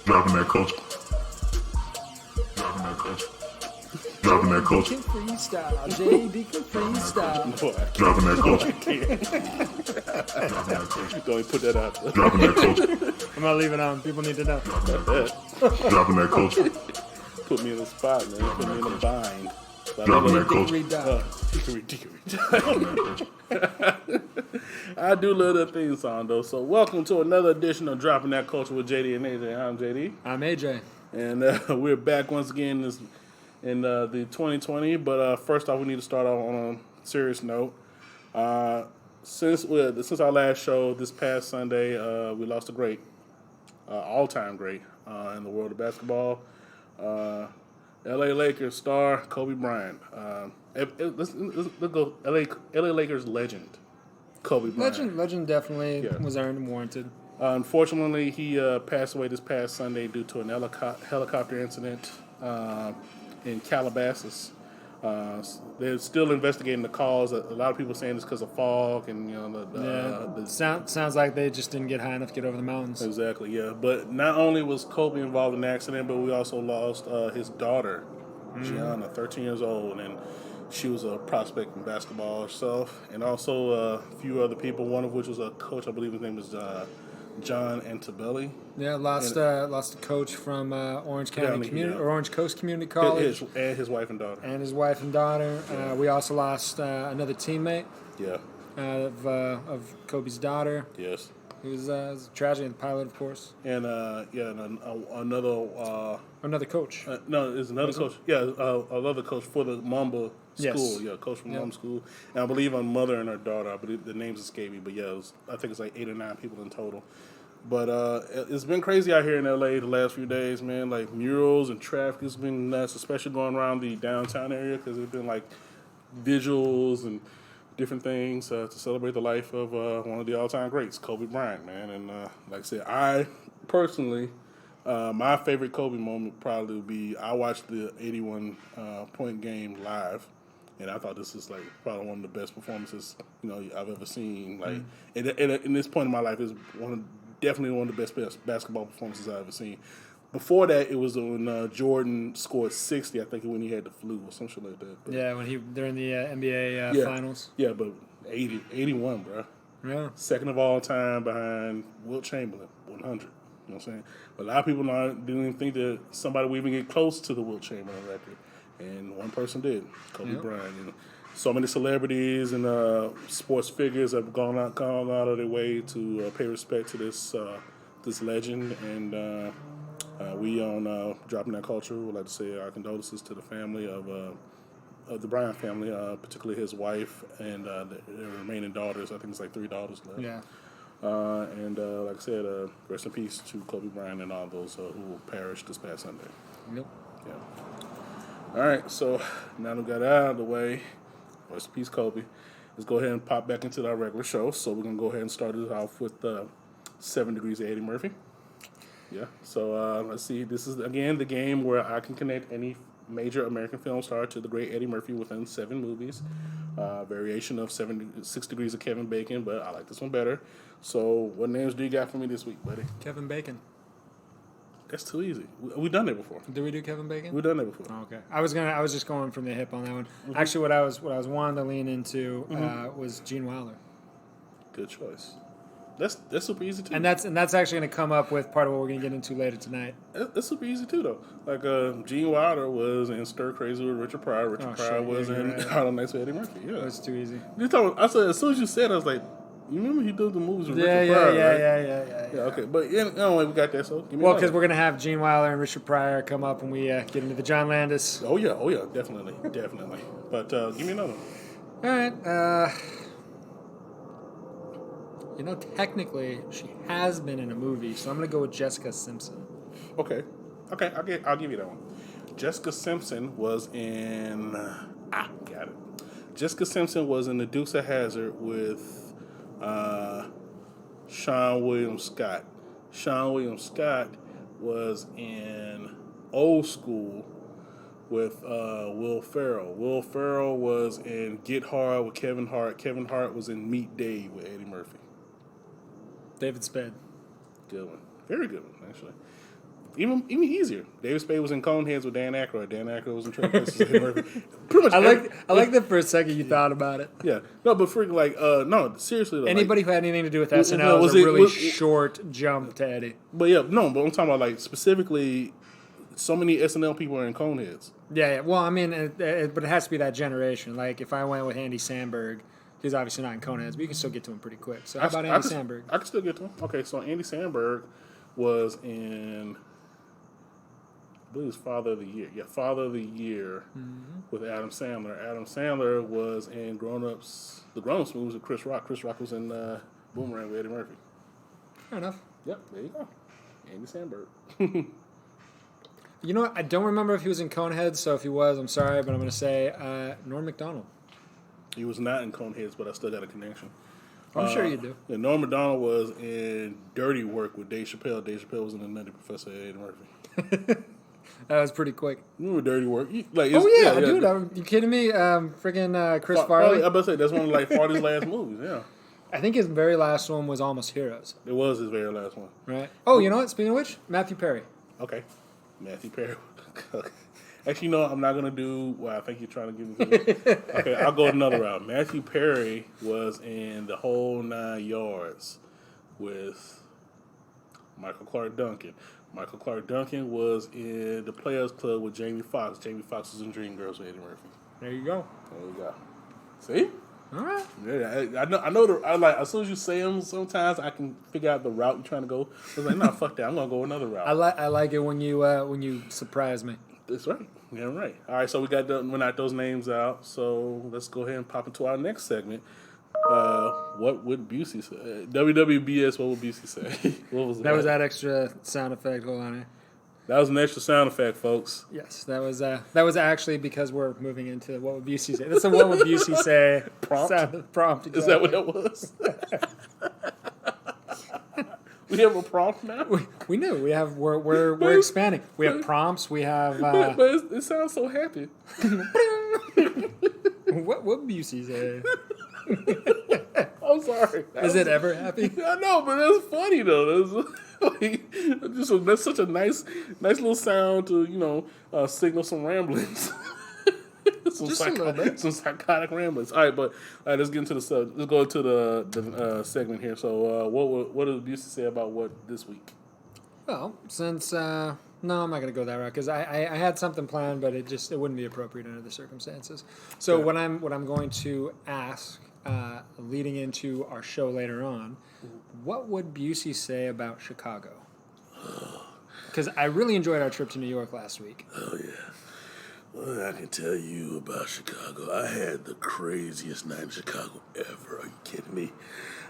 Dropping that culture. Dropping that culture. Dropping that culture. Deacon freestyle, J. Deacon freestyle. Dropping that culture. Go ahead, put that out there. Dropping that culture. I'm gonna leave it on. People need to know. Dropping that culture. Put me in the spot, man. Put me in the bind. Dropping that culture. Dickory I do love that theme song, though. So welcome to another edition of Dropping That Culture with JD and AJ. I'm JD. I'm AJ. And we're back once again in the 2020. But first off, we need to start off on a serious note. Since our last show this past Sunday, we lost a great, all-time great in the world of basketball. L.A. Lakers star Kobe Bryant. Let's go. L.A. Lakers legend Kobe Bryant. Legend definitely was earned and warranted. Unfortunately, he passed away this past Sunday due to an helicopter incident in Calabasas. They're still investigating the cause. A lot of people saying it's because of fog and Sounds like they just didn't get high enough to get over the mountains. Exactly, yeah. But not only was Kobe involved in the accident, but we also lost his daughter, Gianna, 13 years old, and she was a prospect in basketball herself, and also a few other people. One of which was a coach. I believe his name was John Antabelli. Yeah, lost a coach from Orange County or Orange Coast Community College, And his wife and daughter. Yeah. We also lost another teammate. Yeah. Of Kobe's daughter. Yes. It was a tragedy. The pilot, of course. And Another coach. No, it's another coach. Yeah, another coach for the Mamba school. Yes. Yeah, coach from Mamba school. And I believe a mother and her daughter. I believe the names escape me, but yeah, I think it's like 8 or 9 people in total. But it's been crazy out here in LA the last few days, man. Like murals and traffic has been nuts, especially going around the downtown area because there's been like visuals and different things to celebrate the life of one of the all-time greats, Kobe Bryant, man. And like I said, I personally, my favorite Kobe moment probably would be I watched the 81-point game live, and I thought this is like probably one of the best performances I've ever seen. Like, in this point in my life, is definitely one of the best basketball performances I've ever seen. Before that, it was when Jordan scored 60, I think, when he had the flu or something like that. But, During the NBA finals. Yeah, but 81, bro. Yeah. Second of all time behind Wilt Chamberlain, 100. You know what I'm saying? But a lot of people didn't even think that somebody would even get close to the Wilt Chamberlain record. And one person did, Kobe Bryant. So many celebrities and sports figures have gone out of their way to pay respect to this legend. And we on Dropping That Culture would like to say our condolences to the family of the Bryant family, particularly his wife and their remaining daughters. I think it's like 3 daughters left. Yeah. And like I said, rest in peace to Kobe Bryant and all those who perished this past Sunday. Yep. Yeah. All right, so now we got out of the way. Rest in peace, Kobe. Let's go ahead and pop back into our regular show. So we're going to go ahead and start it off with 7 Degrees of Eddie Murphy. Yeah, so let's see. This is, again, the game where I can connect any major American film star to the great Eddie Murphy within 7 movies. Variation of 6 Degrees of Kevin Bacon, but I like this one better. So what names do you got for me this week, buddy? Kevin Bacon. That's too easy. We've done that before. Did we do Kevin Bacon? We've done that before. Oh, okay. I was just going from the hip on that one. Actually, what I was wanting to lean into was Gene Wilder. Good choice. That's super easy too. And that's actually going to come up with part of what we're going to get into later tonight. That's super easy too, though. Like Gene Wilder was in Stir Crazy with Richard Pryor. Richard Pryor was in Harlem Nights with Eddie Murphy. Yeah, that's too easy. I said as soon as you said, I was like, you remember he did the movies with Richard Pryor, right? Yeah. Okay, but anyway, we got that. So give me because we're going to have Gene Wilder and Richard Pryor come up when we get into the John Landis. Oh yeah, definitely. But give me another one. All right. Technically, she has been in a movie, so I'm going to go with Jessica Simpson. Okay, I'll give you that one. Jessica Simpson was in... got it. Jessica Simpson was in The Dukes of Hazzard with Sean William Scott. Sean William Scott was in Old School with Will Ferrell. Will Ferrell was in Get Hard with Kevin Hart. Kevin Hart was in Meet Dave with Eddie Murphy. David Spade. Good one. Very good one, actually. Even easier. David Spade was in Coneheads with Dan Aykroyd. Dan Aykroyd was in Trading Places with Eddie Murphy. Pretty much. I like that for a second you thought about it. Yeah. No, but freaking no, seriously. Though, Anybody who had anything to do with SNL no, was was a it- really was- short jump to Eddie. But yeah, no, but I'm talking about like specifically, so many SNL people are in Coneheads. Yeah. Well, I mean, but it has to be that generation. Like if I went with Andy Samberg, he's obviously not in Coneheads, but you can still get to him pretty quick. So how about Andy Samberg? I can still get to him. Okay, so Andy Samberg was in, I believe it was Father of the Year. Yeah, Father of the Year with Adam Sandler. Adam Sandler was in Grown Ups, the Grown Ups movies with Chris Rock. Chris Rock was in Boomerang with Eddie Murphy. Fair enough. Yep, there you go. Andy Samberg. You know what? I don't remember if he was in Coneheads, so if he was, I'm sorry, but I'm going to say Norm Macdonald. He was not in Coneheads, but I still got a connection. I'm sure you do. Yeah, Norm Macdonald was in Dirty Work with Dave Chappelle. Dave Chappelle was in The Nutty Professor Eddie Murphy. That was pretty quick. Remember Dirty Work? Dude, You kidding me? Freaking Chris Farley. I was about to say, that's one of like Farley's last movies, yeah. I think his very last one was Almost Heroes, It was his very last one. right? Oh, you know what? Speaking of which, Matthew Perry. Okay. Matthew Perry. Actually, no, I'm not going to do what I think you're trying to give me. Okay, I'll go another route. Matthew Perry was in The Whole 9 Yards with Michael Clark Duncan. Michael Clark Duncan was in The Players Club with Jamie Foxx. Jamie Foxx was in Dreamgirls with Eddie Murphy. There you go. There you go. See? All right. Yeah, I know. As soon as you say them, sometimes I can figure out the route you're trying to go. I was like, nah, fuck that. I'm gonna go another route. I like it when you surprise me. That's right. Yeah, right. All right, so we knocked those names out. So let's go ahead and pop into our next segment. What would Busey say? WWBS. What would Busey say? What was that? That was that extra sound effect. Hold on here. That was an extra sound effect, folks. Yes, that was actually because we're moving into what would Busey say. That's a what would Busey say Prompt? Prompt. Is that what that was? We have a prompt now. We knew we have we're expanding. We have prompts. We have But it sounds so happy. what would Busey say? I'm sorry. Is it ever happy? I know, but that's funny though. That's such a nice little sound to signal some ramblings. Just a little bit. Some psychotic ramblings. All right, but let's get into let's go to the segment here. So, what does Busey say about what this week? Well, since no, I'm not going to go that route because I had something planned, but it wouldn't be appropriate under the circumstances. So Yeah. what I'm going to ask, leading into our show later on, what would Busey say about Chicago? Because I really enjoyed our trip to New York last week. Oh, yeah. Well, I can tell you about Chicago. I had the craziest night in Chicago ever. Are you kidding me?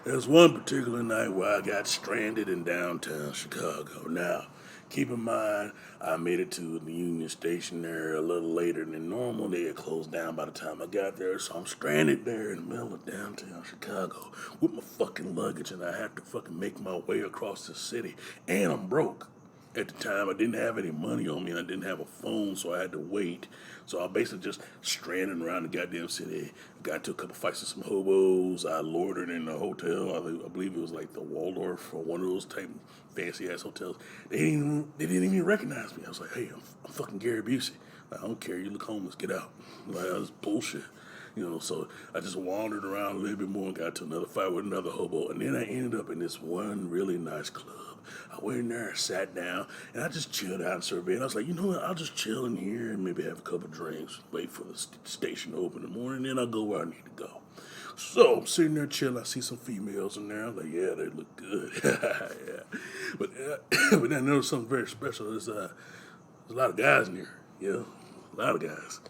There was one particular night where I got stranded in downtown Chicago. Now, keep in mind, I made it to the Union Station there a little later than normal. They had closed down by the time I got there, so I'm stranded there in the middle of downtown Chicago with my fucking luggage, and I have to fucking make my way across the city. And I'm broke. At the time, I didn't have any money on me, and I didn't have a phone, so I had to wait. So I basically just stranded around the goddamn city. Got into a couple fights with some hobos. I loitered in the hotel. I believe it was like the Waldorf or one of those type fancy ass hotels. They didn't even recognize me. I was like, "Hey, I'm fucking Gary Busey. I don't care. You look homeless. Get out." Like, that was bullshit. So I just wandered around a little bit more and got to another fight with another hobo. And then I ended up in this one really nice club. I went in there and sat down, and I just chilled out and surveyed. And I was like, you know what? I'll just chill in here and maybe have a couple drinks, wait for the station to open in the morning, and then I'll go where I need to go. So I'm sitting there chilling. I see some females in there. I'm like, yeah, they look good. Yeah. But then there was something very special. There's a lot of guys in here, a lot of guys.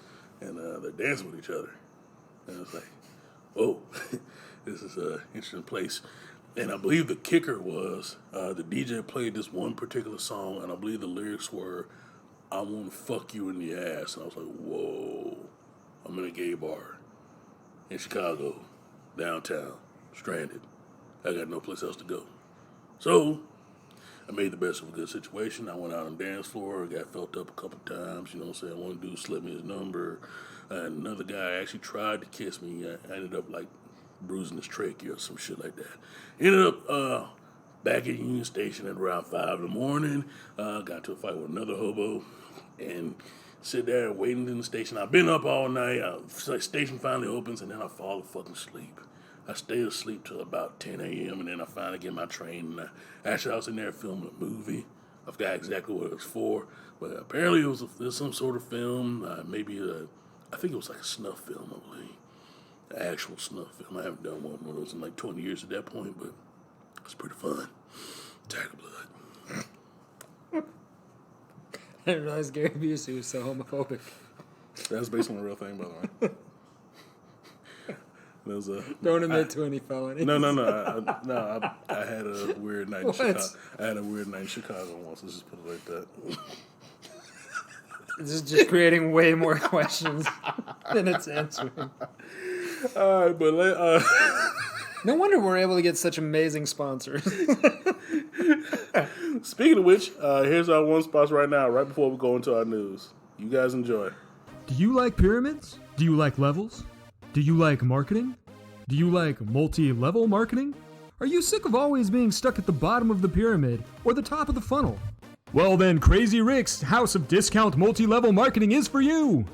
And they're dancing with each other. And I was like, whoa, this is an interesting place. And I believe the kicker was the DJ played this one particular song, and I believe the lyrics were, "I want to fuck you in the ass." And I was like, whoa, I'm in a gay bar in Chicago, downtown, stranded. I got no place else to go. So I made the best of a good situation. I went out on the dance floor, got felt up a couple times. One dude slipped me his number. And another guy actually tried to kiss me. I ended up like bruising his trachea or some shit like that. Ended up back at Union Station at around 5 in the morning. Got into a fight with another hobo and sit there waiting in the station. I've been up all night. Station finally opens and then I fall fucking asleep. I stay asleep till about 10 a.m. and then I finally get my train. And actually, I was in there filming a movie. I forgot exactly what it was for, but apparently it was some sort of film. I think it was like a snuff film, I believe. An actual snuff film. I haven't done one of those in like 20 years at that point, but it's pretty fun. Tiger Blood. I didn't realize Gary Busey was so homophobic. That's based on a real thing, by the way. Don't admit to any felonies. No. I had a weird night in Chicago. I had a weird night in Chicago once. Let's just put it like that. This is just creating way more questions than it's answering. All right, but No wonder we're able to get such amazing sponsors. speaking of which, here's our one sponsor right now, right before we go into our news. You guys enjoy. Do you like pyramids? Do you like levels? Do you like marketing? Do you like multi-level marketing? Are you sick of always being stuck at the bottom of the pyramid or the top of the funnel? Well then, Crazy Rick's House of Discount Multi-Level Marketing is for you!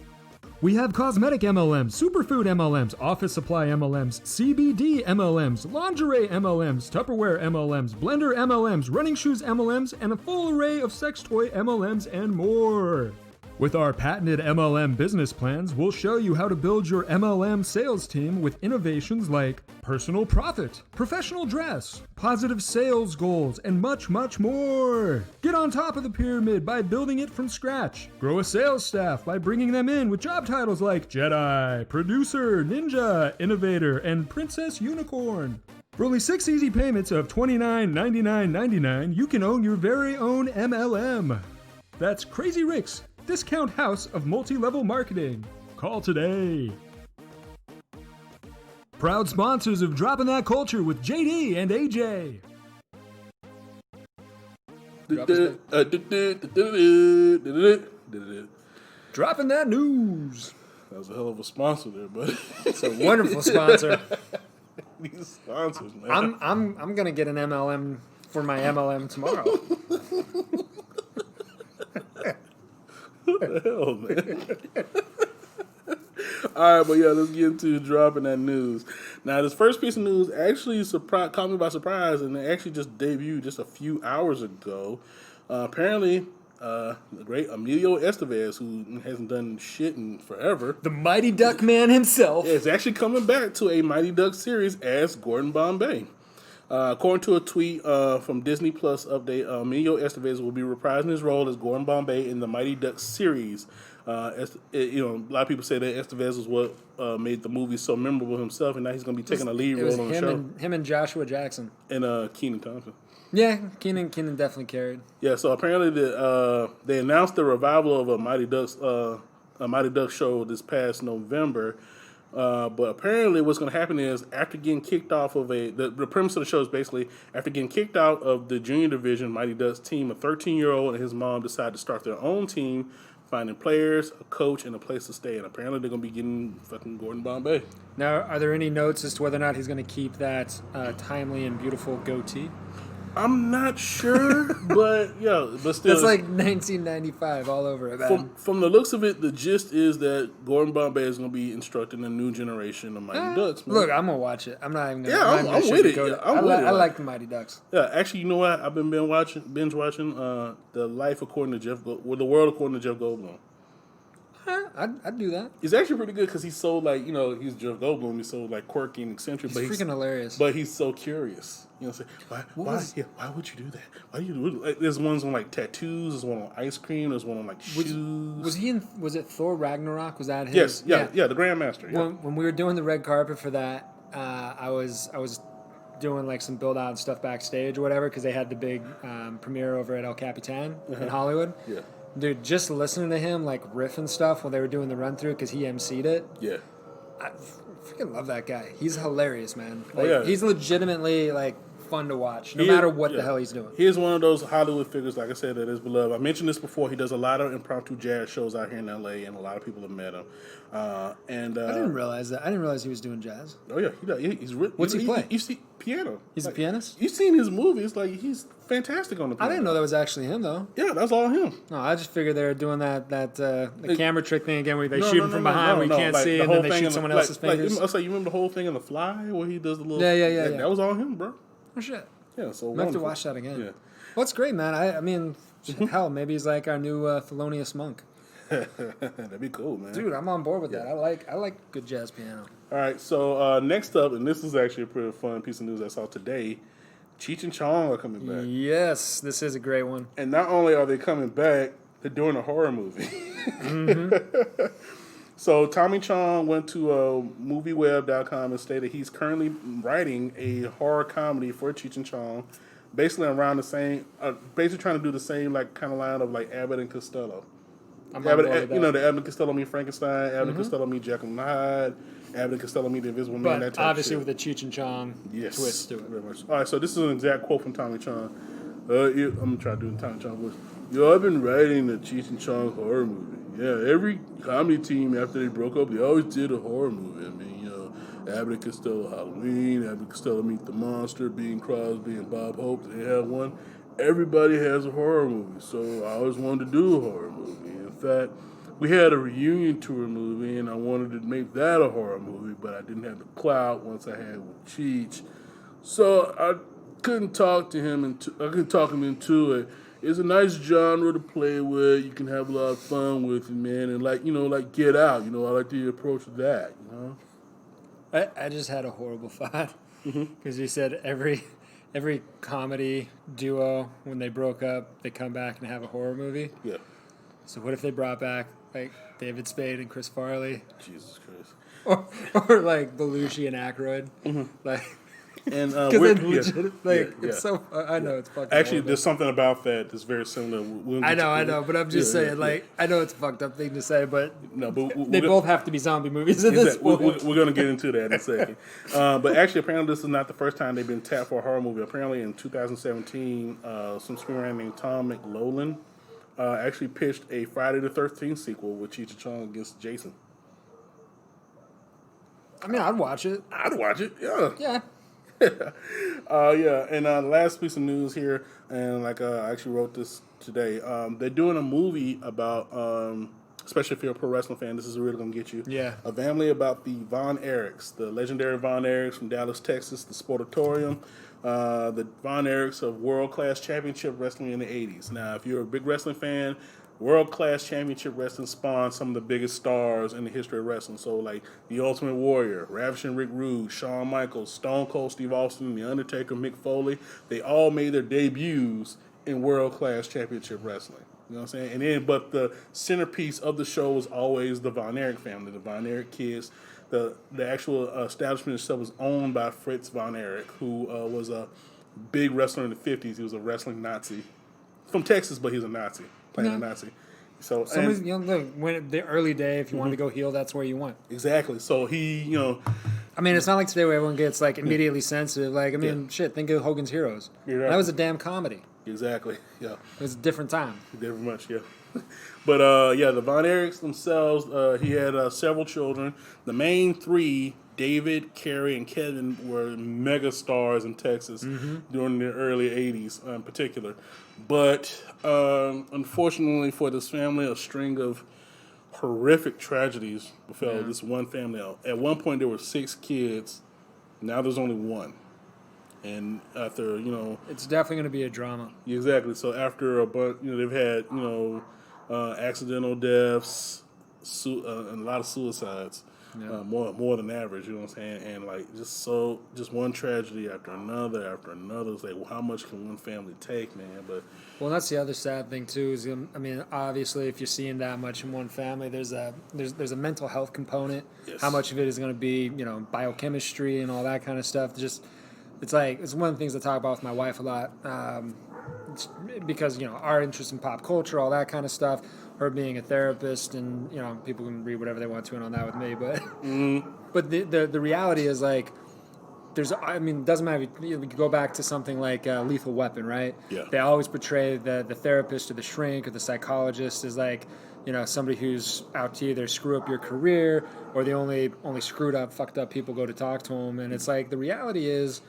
We have cosmetic MLMs, superfood MLMs, office supply MLMs, CBD MLMs, lingerie MLMs, Tupperware MLMs, blender MLMs, running shoes MLMs, and a full array of sex toy MLMs and more. With our patented MLM business plans, we'll show you how to build your MLM sales team with innovations like personal profit, professional dress, positive sales goals, and much, much more. Get on top of the pyramid by building it from scratch. Grow a sales staff by bringing them in with job titles like Jedi, Producer, Ninja, Innovator, and Princess Unicorn. For only 6 easy payments of $29.99.99, you can own your very own MLM. That's Crazy Rick's Discount House of Multi-Level Marketing. Call today. Proud sponsors of Dropping That Culture with JD and AJ. Dropping that news. That was a hell of a sponsor there, buddy. It's a wonderful sponsor. These sponsors, man. I'm gonna get an MLM for my MLM tomorrow. What the hell, man? All right, but yeah, let's get into dropping that news. Now, this first piece of news actually caught me by surprise, and it actually just debuted just a few hours ago. Apparently, the great Emilio Estevez, who hasn't done shit in forever, The Mighty Duck Man himself. is actually coming back to a Mighty Duck series as Gordon Bombay. According to a tweet from Disney Plus update, Emilio Estevez will be reprising his role as Gordon Bombay in the Mighty Ducks series. A lot of people say that Estevez was what made the movie so memorable himself, and now he's going to be taking a lead role on the show. Him and Joshua Jackson. And Kenan Thompson. Yeah, Kenan definitely carried. Yeah, so apparently they announced the revival of a Mighty Ducks show this past November. But apparently what's going to happen is after getting kicked off of the premise of the show is basically after getting kicked out of the junior division Mighty Ducks team, a 13-year-old and his mom decide to start their own team, finding players, a coach, and a place to stay. And apparently they're going to be getting fucking Gordon Bombay. Now, are there any notes as to whether or not he's going to keep that timely and beautiful goatee? I'm not sure, but still. It's like 1995 all over it, man. From the looks of it, the gist is that Gordon Bombay is going to be instructing a new generation of Mighty Ducks. Man. Look, I'm going to watch it. I'm not even going to. Yeah, I'm with it. Yeah, I like the Mighty Ducks. Yeah, actually, you know what? I've been binge watching The Life According to Jeff The World According to Jeff Goldblum. I'd do that. It's actually pretty good because he's so he's Jeff Goldblum. He's so like quirky and eccentric. He's freaking hilarious. But he's so curious. You know, why would you do that? Why do you do it? There's ones on like tattoos. There's one on ice cream. There's one on like shoes. Was he in? Was it Thor Ragnarok? Was that his? Yes. Yeah. The Grandmaster. Yeah. When we were doing the red carpet for that, I was doing like some build out and stuff backstage or whatever because they had the big premiere over at El Capitan in Hollywood. Yeah. Dude, just listening to him like riff and stuff while they were doing the run through because he emceed it. Yeah. I freaking love that guy. He's hilarious, man. Yeah. He's legitimately like fun to watch, no He- matter what the yeah. hell he's doing. He is one of those Hollywood figures, like I said, that is beloved. I mentioned this before. He does a lot of impromptu jazz shows out here in L.A., and a lot of people have met him. I didn't realize that. I didn't realize he was doing jazz. Oh yeah, he does. He's really. What's he play? You see piano. He's a pianist? You've seen his movies. Like he's fantastic on the I piano. didn't know that was actually him though. Yeah, that's all him. No, I just figured they were doing the camera trick thing again, where they No, shoot no, him no, from no, behind, no, where you no, can't like see, the and then whole they thing shoot in the- someone like- else's fingers. I'll say, you remember the whole thing in The Fly, where he does the little. Yeah. That was all him, bro. Oh shit! Yeah, so I'm gonna have to wonderful. watch that again. Yeah. Well, it's great, man. I mean, hell, maybe he's like our new Thelonious Monk. That'd be cool, man. Dude, I'm on board with that. I like good jazz piano. All right, so next up, and this is actually a pretty fun piece of news I saw today. Cheech and Chong are coming back. Yes, this is a great one. And not only are they coming back, they're doing a horror movie. So Tommy Chong went to movieweb.com and stated he's currently writing a horror comedy for Cheech and Chong, basically around the same, basically trying to do the same like kind of line of like Abbott and Costello. I'm on board with You that. know, the Abbott and Costello meet Frankenstein, Abbott and Costello meet Jekyll and Hyde, Abbott and Costello meet the Invisible Man, that But type obviously of shit. with the Cheech and Chong Yes. twist to it. Very much. All right, so this is an exact quote from Tommy Chong. I'm going to try to do the Tommy Chong voice. I've been writing the Cheech and Chong horror movie. Yeah, every comedy team after they broke up, they always did a horror movie. I mean, you know, Abbott and Costello Halloween, Abbott and Costello Meet the Monster, Bing Crosby and Bob Hope, they have one. Everybody has a horror movie, so I always wanted to do a horror movie. In fact, we had a reunion tour movie, and I wanted to make that a horror movie, but I didn't have the clout once I had with Cheech. So I couldn't talk him into it. It's a nice genre to play with. You can have a lot of fun with it, man. And like Get Out. I like the approach of that. I just had a horrible thought Mm-hmm. because you said every comedy duo when they broke up they come back and have a horror movie. Yeah. So what if they brought back like David Spade and Chris Farley, Jesus Christ. or like Belushi and Aykroyd, like And because we're- they're legit. Like yeah. it's so. I know it's fucking. Actually, horrible. there's something about that that's very similar. I know, but I'm just saying, like, I know it's a fucked up thing to say, but No, but they both have to be zombie movies at this We're point. going to get into that in a second. But actually, apparently, this is not the first time they've been tapped for a horror movie. Apparently, in 2017, some screenwriter named Tom McLoughlin actually pitched a Friday the 13th sequel with Cheech and Chong against Jason. I mean, I'd watch it. I'd watch it, yeah. Yeah. Yeah, and the last piece of news here, and like I actually wrote this today. They're doing a movie about, especially if you're a pro wrestling fan, this is really gonna get you. Yeah. A family about the Von Erichs, the legendary Von Erichs from Dallas, Texas, the Sportatorium, the Von Erichs of World Class Championship Wrestling in the '80s. Now, if you're a big wrestling fan, World Class Championship Wrestling spawned some of the biggest stars in the history of wrestling. So, like The Ultimate Warrior, Ravishing Rick Rude, Shawn Michaels, Stone Cold Steve Austin, The Undertaker, Mick Foley. They all made their debuts in World Class Championship Wrestling. You know what I'm saying? And then, but the centerpiece of the show was always the Von Erich family, the Von Erich kids. The actual establishment itself was owned by Fritz Von Erich, who was a big wrestler in the 50s. He was a wrestling Nazi. From Texas, but he's a Nazi. Playing a Nazi. So Somebody's, and, look, when the early day, if you wanted to go heel, that's where you went. exactly. So he, I mean, it's not like today where everyone gets like immediately sensitive. Like, I mean, shit, think of Hogan's Heroes. You're right. That was a damn comedy. exactly, yeah, It was a different time. very much, yeah. But yeah, the Von Erichs themselves, he had several children. The main three, David, Carrie, and Kevin, were mega stars in Texas during the early '80s, in particular. But unfortunately for this family, a string of horrific tragedies befell this one family. At one point, there were 6 kids. Now there's only 1. And after, It's definitely going to be a drama. exactly. So after a bunch, they've had, accidental deaths, and a lot of suicides. More than average, you know what I'm saying? And like just one tragedy after another. It's like, well, how much can one family take, man? But Well, that's the other sad thing too. Is I mean, obviously, if you're seeing that much in one family, there's a mental health component. Yes. How much of it is going to be, biochemistry and all that kind of stuff. It's one of the things I talk about with my wife a lot. It's because our interest in pop culture, all that kind of stuff. Her being a therapist, and people can read whatever they want to on that with me, but but the reality is like I mean, it doesn't matter. We could go back to something like Lethal Weapon, right? Yeah. They always portray the therapist or the shrink or the psychologist as like, somebody who's out to either screw up your career or the only screwed up, fucked up people go to talk to them. And it's like, the reality is,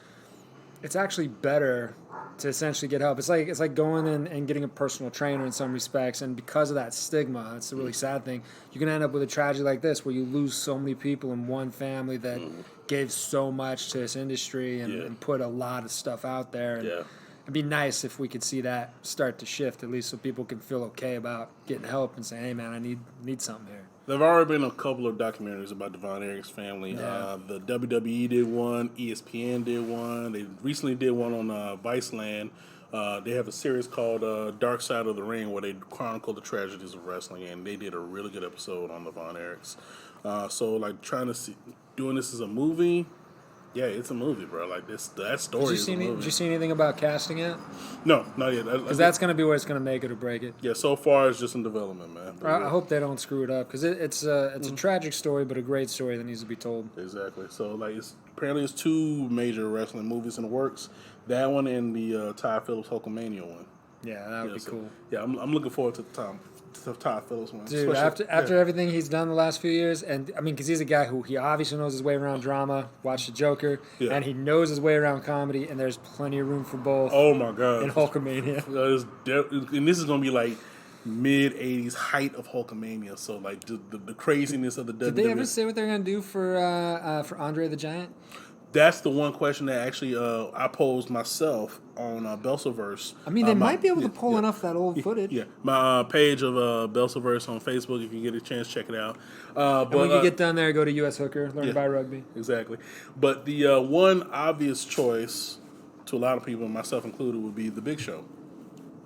it's actually better to essentially get help. It's like going in and getting a personal trainer in some respects, and because of that stigma, it's a really sad thing. You can end up with a tragedy like this where you lose so many people in one family that gave so much to this industry and put a lot of stuff out there. And it'd be nice if we could see that start to shift, at least so people can feel okay about getting help and saying, hey man, I need something here. There have already been a couple of documentaries about the Von Erichs family. Yeah. The WWE did one, ESPN did one. They recently did one on Viceland. They have a series called Dark Side of the Ring where they chronicle the tragedies of wrestling, and they did a really good episode on the Von Erichs. So, like, doing this as a movie, yeah, it's a movie, bro. Like, that story is a movie. Did you see anything about casting it? No, not yet. Because that's going to be where it's going to make it or break it. Yeah, so far it's just in development, man. But I hope they don't screw it up, because it's a tragic story, but a great story that needs to be told. Exactly. So, like, apparently it's 2 major wrestling movies in the works. That one and the Todd Phillips Hulkamania one. Yeah, that would be cool. Yeah, I'm looking forward to the Todd Phillips one. Dude, after everything he's done the last few years, and I mean, because he's a guy who he obviously knows his way around drama, watch The Joker, and he knows his way around comedy, and there's plenty of room for both. Oh my god! In Hulkamania, and this is gonna be like mid '80s height of Hulkamania. So like the craziness of the WWE. Did they ever say what they're gonna do for Andre the Giant? That's the one question that actually I posed myself on Belsaverse. I mean, they might be able to pull enough of that old footage. Yeah, my page of Belsaverse on Facebook. If you get a chance, check it out. But when you get done there, go to US Hooker, learn about rugby. Exactly. But the one obvious choice to a lot of people, myself included, would be the Big Show.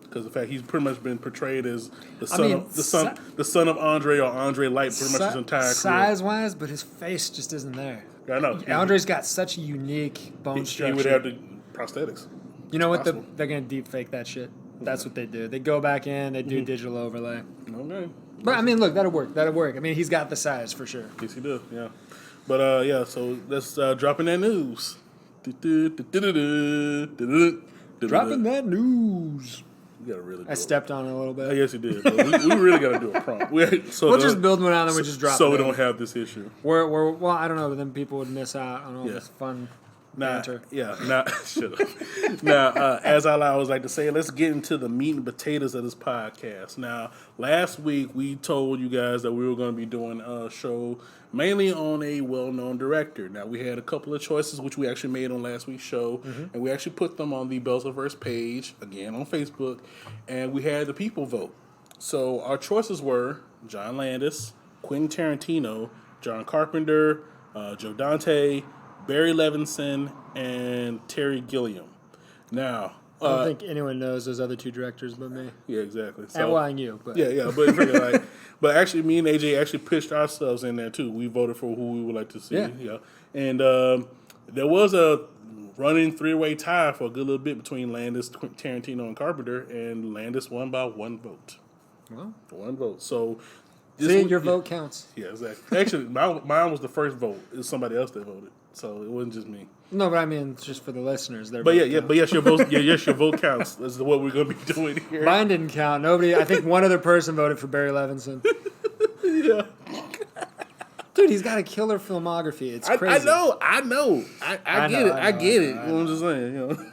Because the fact he's pretty much been portrayed as the son of Andre or Andre Light pretty much his entire career. Size wise, but his face just isn't there. I know. Andre's got such a unique bone structure. He would have the prosthetics. You know what? They're gonna deep fake that shit. That's what they do. They go back in, they do digital overlay. Okay. But I mean, look, that'll work. That'll work. I mean, he's got the size for sure. Yes, he does. Yeah. But yeah, so let's drop in that news. Dropping that news. We gotta really. I stepped on it a little bit. Yes, you did. But we really gotta do a prompt. We'll just build one out and then we just drop it. So we don't have this issue. Well, I don't know. But then people would miss out on all this fun banter. Shut up. Now, as I always like to say, let's get into the meat and potatoes of this podcast. Now, last week we told you guys that we were going to be doing a show mainly on a well-known director. Now, we had a couple of choices, which we actually made on last week's show, and we actually put them on the Belsaverse page, again, on Facebook, and we had the people vote. So our choices were John Landis, Quentin Tarantino, John Carpenter, Joe Dante, Barry Levinson, and Terry Gilliam. Now, I don't think anyone knows those other 2 directors but me. Yeah, exactly. So, and you, but but actually, me and AJ actually pitched ourselves in there too. We voted for who we would like to see. Yeah. And there was a running 3-way tie for a good little bit between Landis, Tarantino, and Carpenter, and Landis won by 1 vote. Well, 1 vote. So. Your vote counts. Yeah, exactly. Actually, mine was the first vote. It was somebody else that voted, so it wasn't just me. No, but I mean, just for the listeners. But yes, your vote. Yes, your vote counts. This is what we're going to be doing here. Mine didn't count. Nobody. I think one other person voted for Barry Levinson. Yeah. Dude, he's got a killer filmography. It's crazy. I know. I get it. I'm just saying, you know.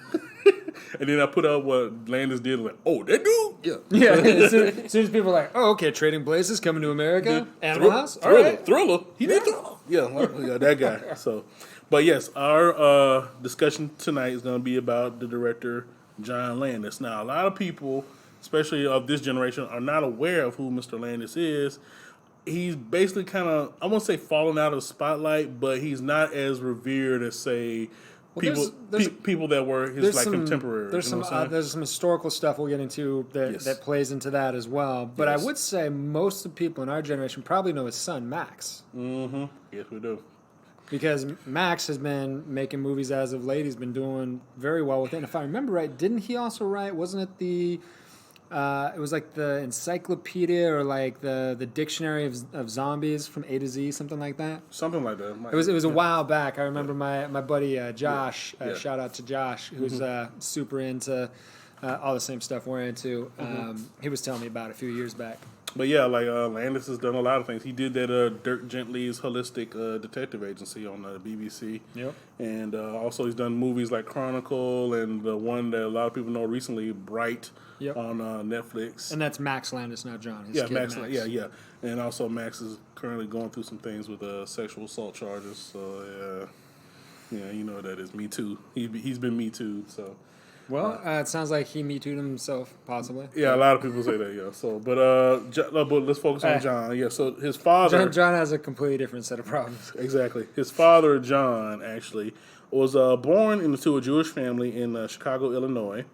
And then I put out what Landis did. Like, oh, that dude? Yeah. As soon as people are like, oh, okay, Trading Places coming to America. Animal House? All right. Thriller. He did Thriller. Yeah, that guy. So, but yes, our discussion tonight is going to be about the director, John Landis. Now, a lot of people, especially of this generation, are not aware of who Mr. Landis is. He's basically kind of, I won't say fallen out of the spotlight, but he's not as revered as, say, people that were his contemporaries. There's some historical stuff we'll get into that plays into that as well. But I would say most of the people in our generation probably know his son, Max. Mm-hmm. Yes, we do. Because Max has been making movies as of late. He's been doing very well with it. And if I remember right, didn't he also write, wasn't it the It was like the encyclopedia or like the dictionary of zombies from A to Z, something like that. Something like that. It was a while back. I remember my buddy Josh. Yeah. Shout out to Josh, who's super into all the same stuff we're into. He was telling me about it a few years back. But yeah, like Landis has done a lot of things. He did that Dirk Gently's Holistic Detective Agency on the BBC. Yep. And also he's done movies like Chronicle and the one that a lot of people know recently, Bright, Yep. on Netflix. And that's Max Landis, not John. His Yeah, kid, Max. Yeah. And also Max is currently going through some things with sexual assault charges. So yeah, you know what that is. Me Too. He's been Me Too. So. Well, it sounds like he Me Too'd himself, possibly. Yeah, a lot of people say that. Yeah. So, but let's focus on John. Yeah. So his father. John has a completely different set of problems. Exactly. His father, John, actually was born into a Jewish family in Chicago, Illinois.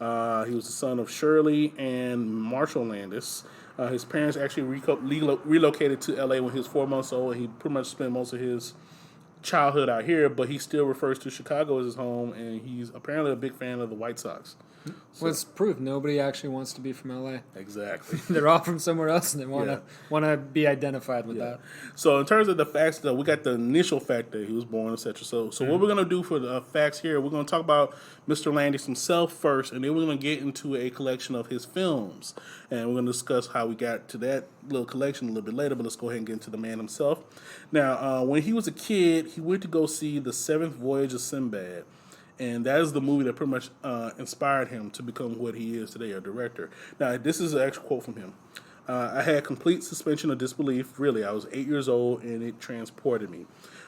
He was the son of Shirley and Marshall Landis. His parents actually relocated to L.A. when he was 4 months old. He pretty much spent most of his childhood out here, but he still refers to Chicago as his home, and he's apparently a big fan of the White Sox. Well, it's proof nobody actually wants to be from LA. Exactly. They're all from somewhere else, and they want to be identified with that. So in terms of the facts, though, we got the initial fact that he was born, etc. So what we're gonna do for the facts here, we're gonna talk about Mr. Landis himself first, and then we're gonna get into a collection of his films, and we're gonna discuss how we got to that little collection a little bit later. But let's go ahead and get into the man himself. Now, when he was a kid, he went to go see The Seventh Voyage of Sinbad. And that is the movie that pretty much inspired him to become what he is today, a director. Now, this is an actual quote from him. I had complete suspension of disbelief. Really, I was 8 years old, and it transported me.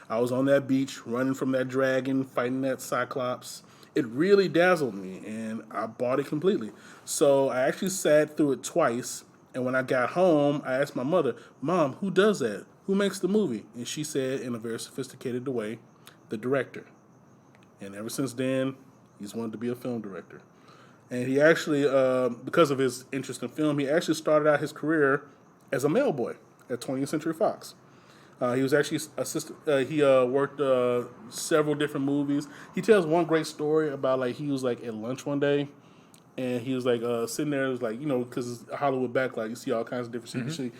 I was on that beach, running from that dragon, fighting that cyclops. It really dazzled me, and I bought it completely. So I actually sat through it twice, and when I got home, I asked my mother, "Mom, who does that? Who makes the movie?" And she said, in a very sophisticated way, "The director." And ever since then, he's wanted to be a film director. And he actually, because of his interest in film, he actually started out his career as a mailboy at 20th Century Fox. He was actually he worked several different movies. He tells one great story about like he was like at lunch one day, and he was like sitting there, was like, you know, because it's Hollywood backlight, you see all kinds of different shit.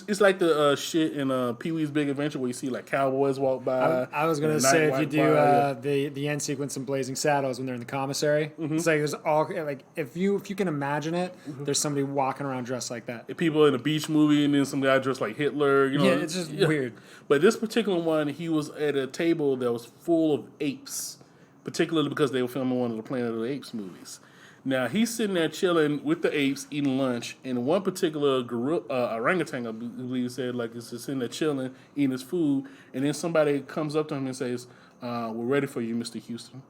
It's like the shit in Pee-wee's Big Adventure where you see like cowboys walk by. I was gonna say if you do the end sequence in Blazing Saddles when they're in the commissary, it's like there's all like if you can imagine it, there's somebody walking around dressed like that. People in a beach movie and then some guy dressed like Hitler. You know, Yeah, it's just weird. But this particular one, he was at a table that was full of apes, particularly because they were filming one of the Planet of the Apes movies. Now, he's sitting there chilling with the apes, eating lunch, and one particular orangutan, I believe, said, like, is just sitting there chilling, eating his food, and then somebody comes up to him and says, "We're ready for you, Mr. Houston."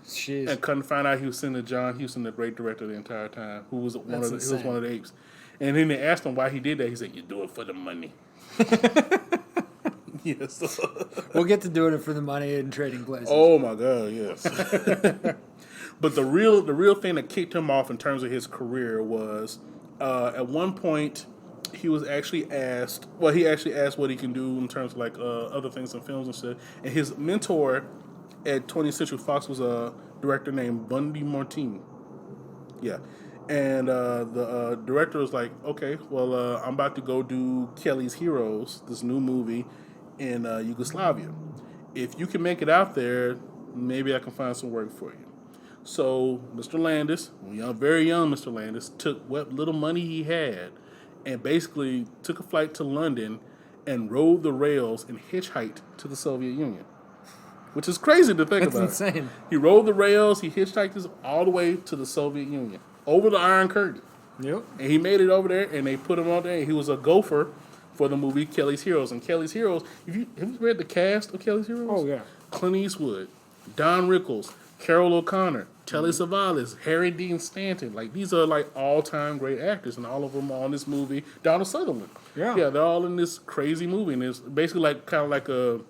Jeez. And couldn't find out he was sitting to John Huston, the great director the entire time, who was one of the apes. And then they asked him why he did that. He said, "You do it for the money." Yes. We'll get to doing it for the money and trading places. Oh my God, yes. But the real thing that kicked him off in terms of his career was at one point he was actually asked. Well, he actually asked what he can do in terms of like other things in films and stuff. And his mentor at 20th Century Fox was a director named Bundy Martin. Yeah. And the director was like, "Okay, well, I'm about to go do Kelly's Heroes, this new movie in Yugoslavia. If you can make it out there, maybe I can find some work for you." So Mr. Landis, very young Mr. Landis, took what little money he had and basically took a flight to London and rode the rails and hitchhiked to the Soviet Union, which is crazy to think about. That's insane. He rode the rails, he hitchhiked all the way to the Soviet Union, over the Iron Curtain. Yep. And he made it over there, and they put him on there. And he was a gopher for the movie Kelly's Heroes. And Kelly's Heroes, have you read the cast of Kelly's Heroes? Oh, yeah. Clint Eastwood, Don Rickles, Carol O'Connor, Telly Savalas, Harry Dean Stanton. Like, these are like all-time great actors, and all of them are on this movie. Donald Sutherland. Yeah. Yeah, they're all in this crazy movie. And it's basically like kind of like a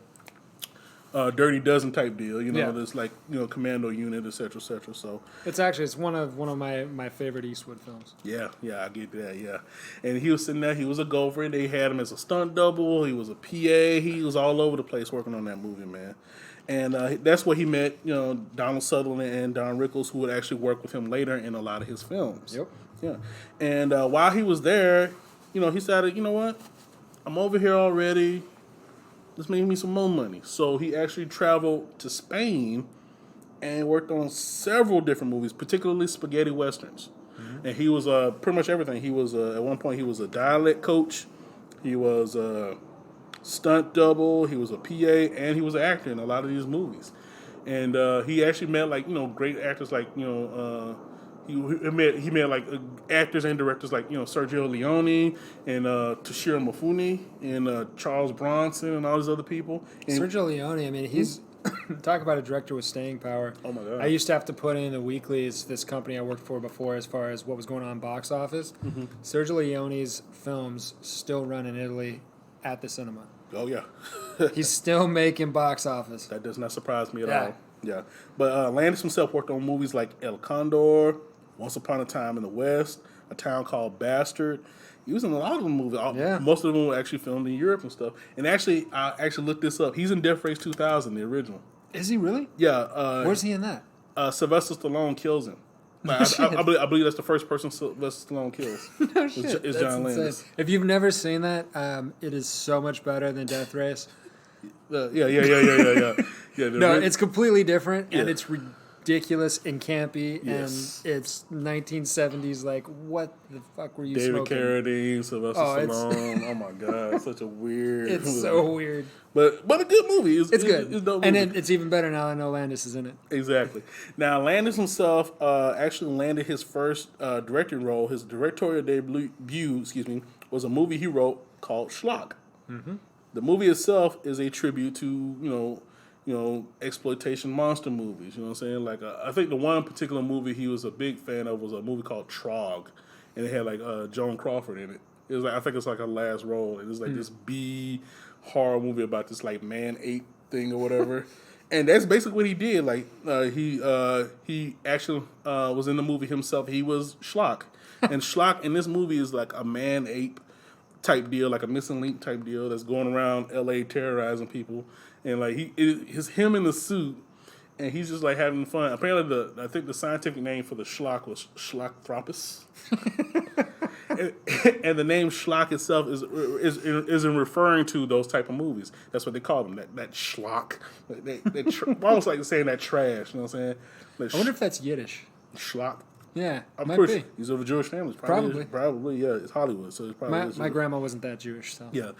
Dirty Dozen type deal, you know. Yeah. There's like, you know, Commando Unit, et cetera, et cetera. So It's one of my favorite Eastwood films. yeah, I get that, yeah. And he was sitting there, he was a gopher, and they had him as a stunt double, he was a PA, he was all over the place working on that movie, man. And that's where he met, Donald Sutherland and Don Rickles, who would actually work with him later in a lot of his films. Yep. Yeah. And while he was there, he decided, you know what? I'm over here already. Let's make me some more money. So he actually traveled to Spain and worked on several different movies, particularly spaghetti westerns. And he was pretty much everything. He was at one point he was a dialect coach. He was a stunt double. He was a PA, and he was an actor in a lot of these movies. And he actually met great actors like he met like actors and directors like Sergio Leone and Toshiro Mifune and Charles Bronson and all these other people. And Sergio Leone, I mean, he's talk about a director with staying power. Oh my God. I used to have to put in the weeklies, this company I worked for before, as far as what was going on box office. Sergio Leone's films still run in Italy at the cinema. Oh yeah. He's still making box office. That does not surprise me at Yeah. all. Yeah. But Landis himself worked on movies like El Condor, Once Upon a Time in the West, A Town Called Bastard. He was in a lot of the movies. Yeah. Most of them were actually filmed in Europe and stuff. And actually, I actually looked this up. He's in Death Race 2000, the original. Is he really? Yeah. Where's he in that? Sylvester Stallone kills him. Like, I believe that's the first person Sylvester Stallone kills. No It's shit. It's That's John insane. Landis. If you've never seen that, it is so much better than Death Race. Yeah. No, it's completely different, and Yeah. it's ridiculous and campy, Yes. and it's 1970s. Like, what the fuck were you David smoking? Carradine, Sylvester Oh, it's- Stallone. Oh my God, such a weird. It's movie. so weird. but a good movie. It's good, It's dope and movie. it's even better now that I know Landis is in it. Exactly. Now, Landis himself actually landed his first directing role. His directorial debut, was a movie he wrote called Schlock. Mm-hmm. The movie itself is a tribute to exploitation monster movies. You know what I'm saying? Like I think the one particular movie he was a big fan of was a movie called Trog, and it had like Joan Crawford in it. It was like I think it's like her last role. It was like this B horror movie about this like man ape thing or whatever. And that's basically what he did. Like he actually was in the movie himself. He was Schlock, and Schlock in this movie is like a man ape type deal, like a missing link type deal that's going around L.A. terrorizing people. And like it's him in the suit, and he's just like having fun. Apparently, I think the scientific name for the Schlock was Schlockthropus. And the name Schlock itself is in referring to those type of movies. That's what they call them. That schlock. Almost like saying that trash. You know what I'm saying? Like, I wonder if that's Yiddish. schlock. Yeah, I'm might pretty be. sure he's of a Jewish family. Probably. Yeah. It's Hollywood, so it's probably My grandma wasn't that Jewish, so yeah.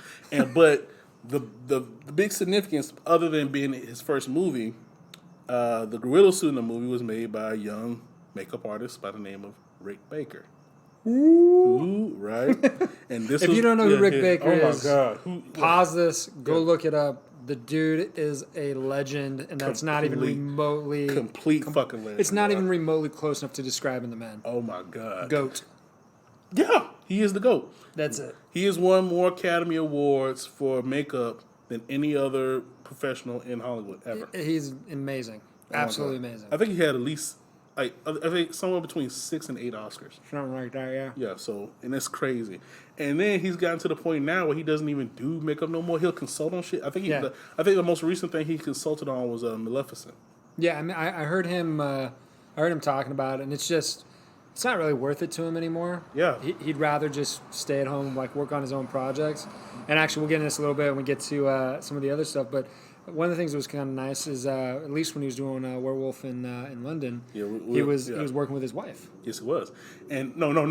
But the big significance, other than being his first movie, the gorilla suit in the movie was made by a young makeup artist by the name of Rick Baker. Ooh, right. And this If you don't know who Rick Baker is, oh my God, pause this, go look it up. The dude is a legend, and that's not even remotely complete fucking legend. It's not bro. even remotely close enough to describing the man. Oh my God. Goat. Yeah, he is the GOAT. That's it. He has won more Academy Awards for makeup than any other professional in Hollywood ever. He's amazing. Absolutely amazing. I think he had at least I think somewhere between 6 and 8 Oscars. Something like that, yeah. Yeah, so and that's crazy. And then he's gotten to the point now where he doesn't even do makeup no more. He'll consult on shit. I think the most recent thing he consulted on was Maleficent. Yeah, I mean, I heard him. I heard him talking about it, and it's not really worth it to him anymore. Yeah. He'd rather just stay at home, like work on his own projects. And actually, we'll get into this a little bit when we get to some of the other stuff. But one of the things that was kind of nice is at least when he was doing Werewolf in London, he was working with his wife. Yes, he was. And no, Yep.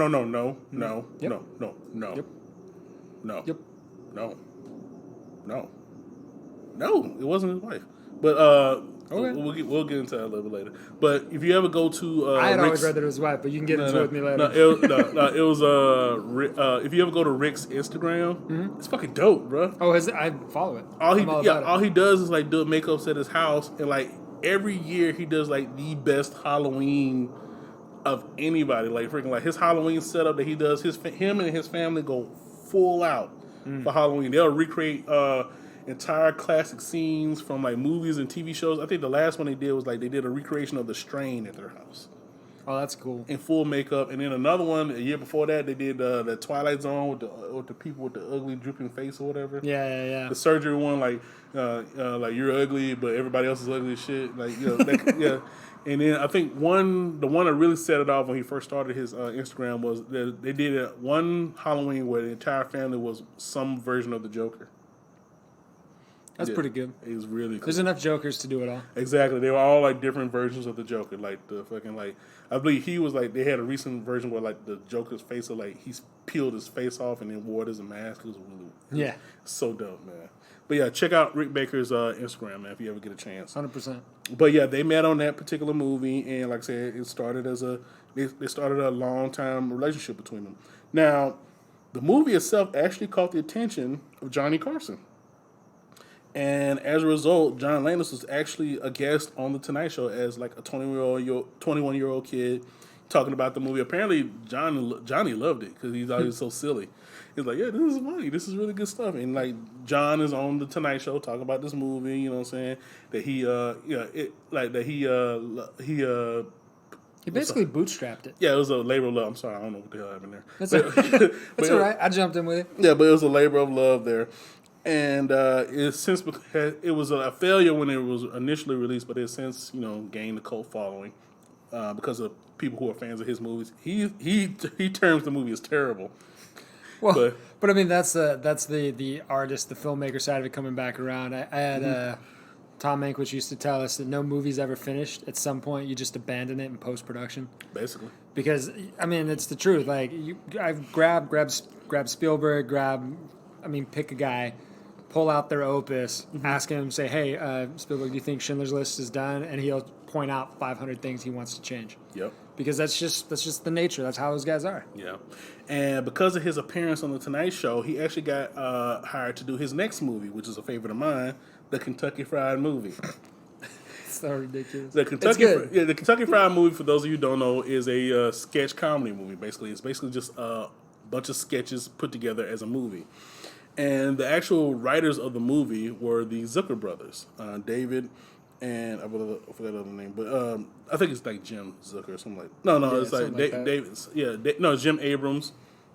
it wasn't his wife. But Okay. we'll get into that a little bit later. But if you ever go to I had Rick's, always read that it was his wife, but you can get into it with me later. it was if you ever go to Rick's Instagram, it's fucking dope, bro. Oh, I follow it. All I'm about it. all he does is like do makeups at his house, and like every year he does like the best Halloween of anybody. Like freaking like his Halloween setup that he does, him and his family go full out for Halloween. They'll recreate entire classic scenes from like movies and TV shows. I think the last one they did was like they did a recreation of The Strain at their house. Oh, that's cool. in full makeup. And then another one a year before that, they did the Twilight Zone with the people with the ugly drooping face or whatever. Yeah. The surgery one, like you're ugly, but everybody else is ugly as shit. Like, you know, yeah. And then I think the one that really set it off when he first started his Instagram was that they did one Halloween where the entire family was some version of the Joker. That's pretty good. It was really cool. There's enough Jokers to do it all. Exactly. They were all like different versions of the Joker. Like the fucking like I believe he was like they had a recent version where like the Joker's face was like he's peeled his face off and then wore it as a mask. It was really so dope, man. But yeah, check out Rick Baker's Instagram, man, if you ever get a chance. 100%. But yeah, they met on that particular movie, and like I said, it started they started a long time relationship between them. Now, the movie itself actually caught the attention of Johnny Carson. And as a result, John Landis was actually a guest on The Tonight Show as like a 21-year-old kid talking about the movie. Apparently, Johnny loved it because he's always so silly. He's like, yeah, this is funny. This is really good stuff. And like John is on The Tonight Show talking about this movie. You know what I'm saying? That he He basically bootstrapped it. Yeah, it was a labor of love. I'm sorry, I don't know what the hell happened there. That's all right. I jumped in with it. Yeah, but it was a labor of love there. And it was a failure when it was initially released, but it's since gained a cult following because of people who are fans of his movies. He terms the movie as terrible. Well, but I mean that's the artist, the filmmaker side of it coming back around. I had Tom Mankiewicz used to tell us that no movie's ever finished. At some point, you just abandon it in post production. Basically, because I mean it's the truth. Like I've grab Spielberg, pick a guy. Pull out their opus, ask him, say, hey, Spielberg, do you think Schindler's List is done? And he'll point out 500 things he wants to change. Yep. Because that's just the nature. That's how those guys are. Yeah. And because of his appearance on The Tonight Show, he actually got hired to do his next movie, which is a favorite of mine, the Kentucky Fried Movie. So ridiculous. The Kentucky Fried Movie, for those of you who don't know, is a sketch comedy movie, basically. It's basically just a bunch of sketches put together as a movie. And the actual writers of the movie were the Zucker brothers, David and I forgot the other name, but I think it's like Jim Zucker or something like. No, Yeah, it's like something like that. David's. Yeah, Jim Abrams,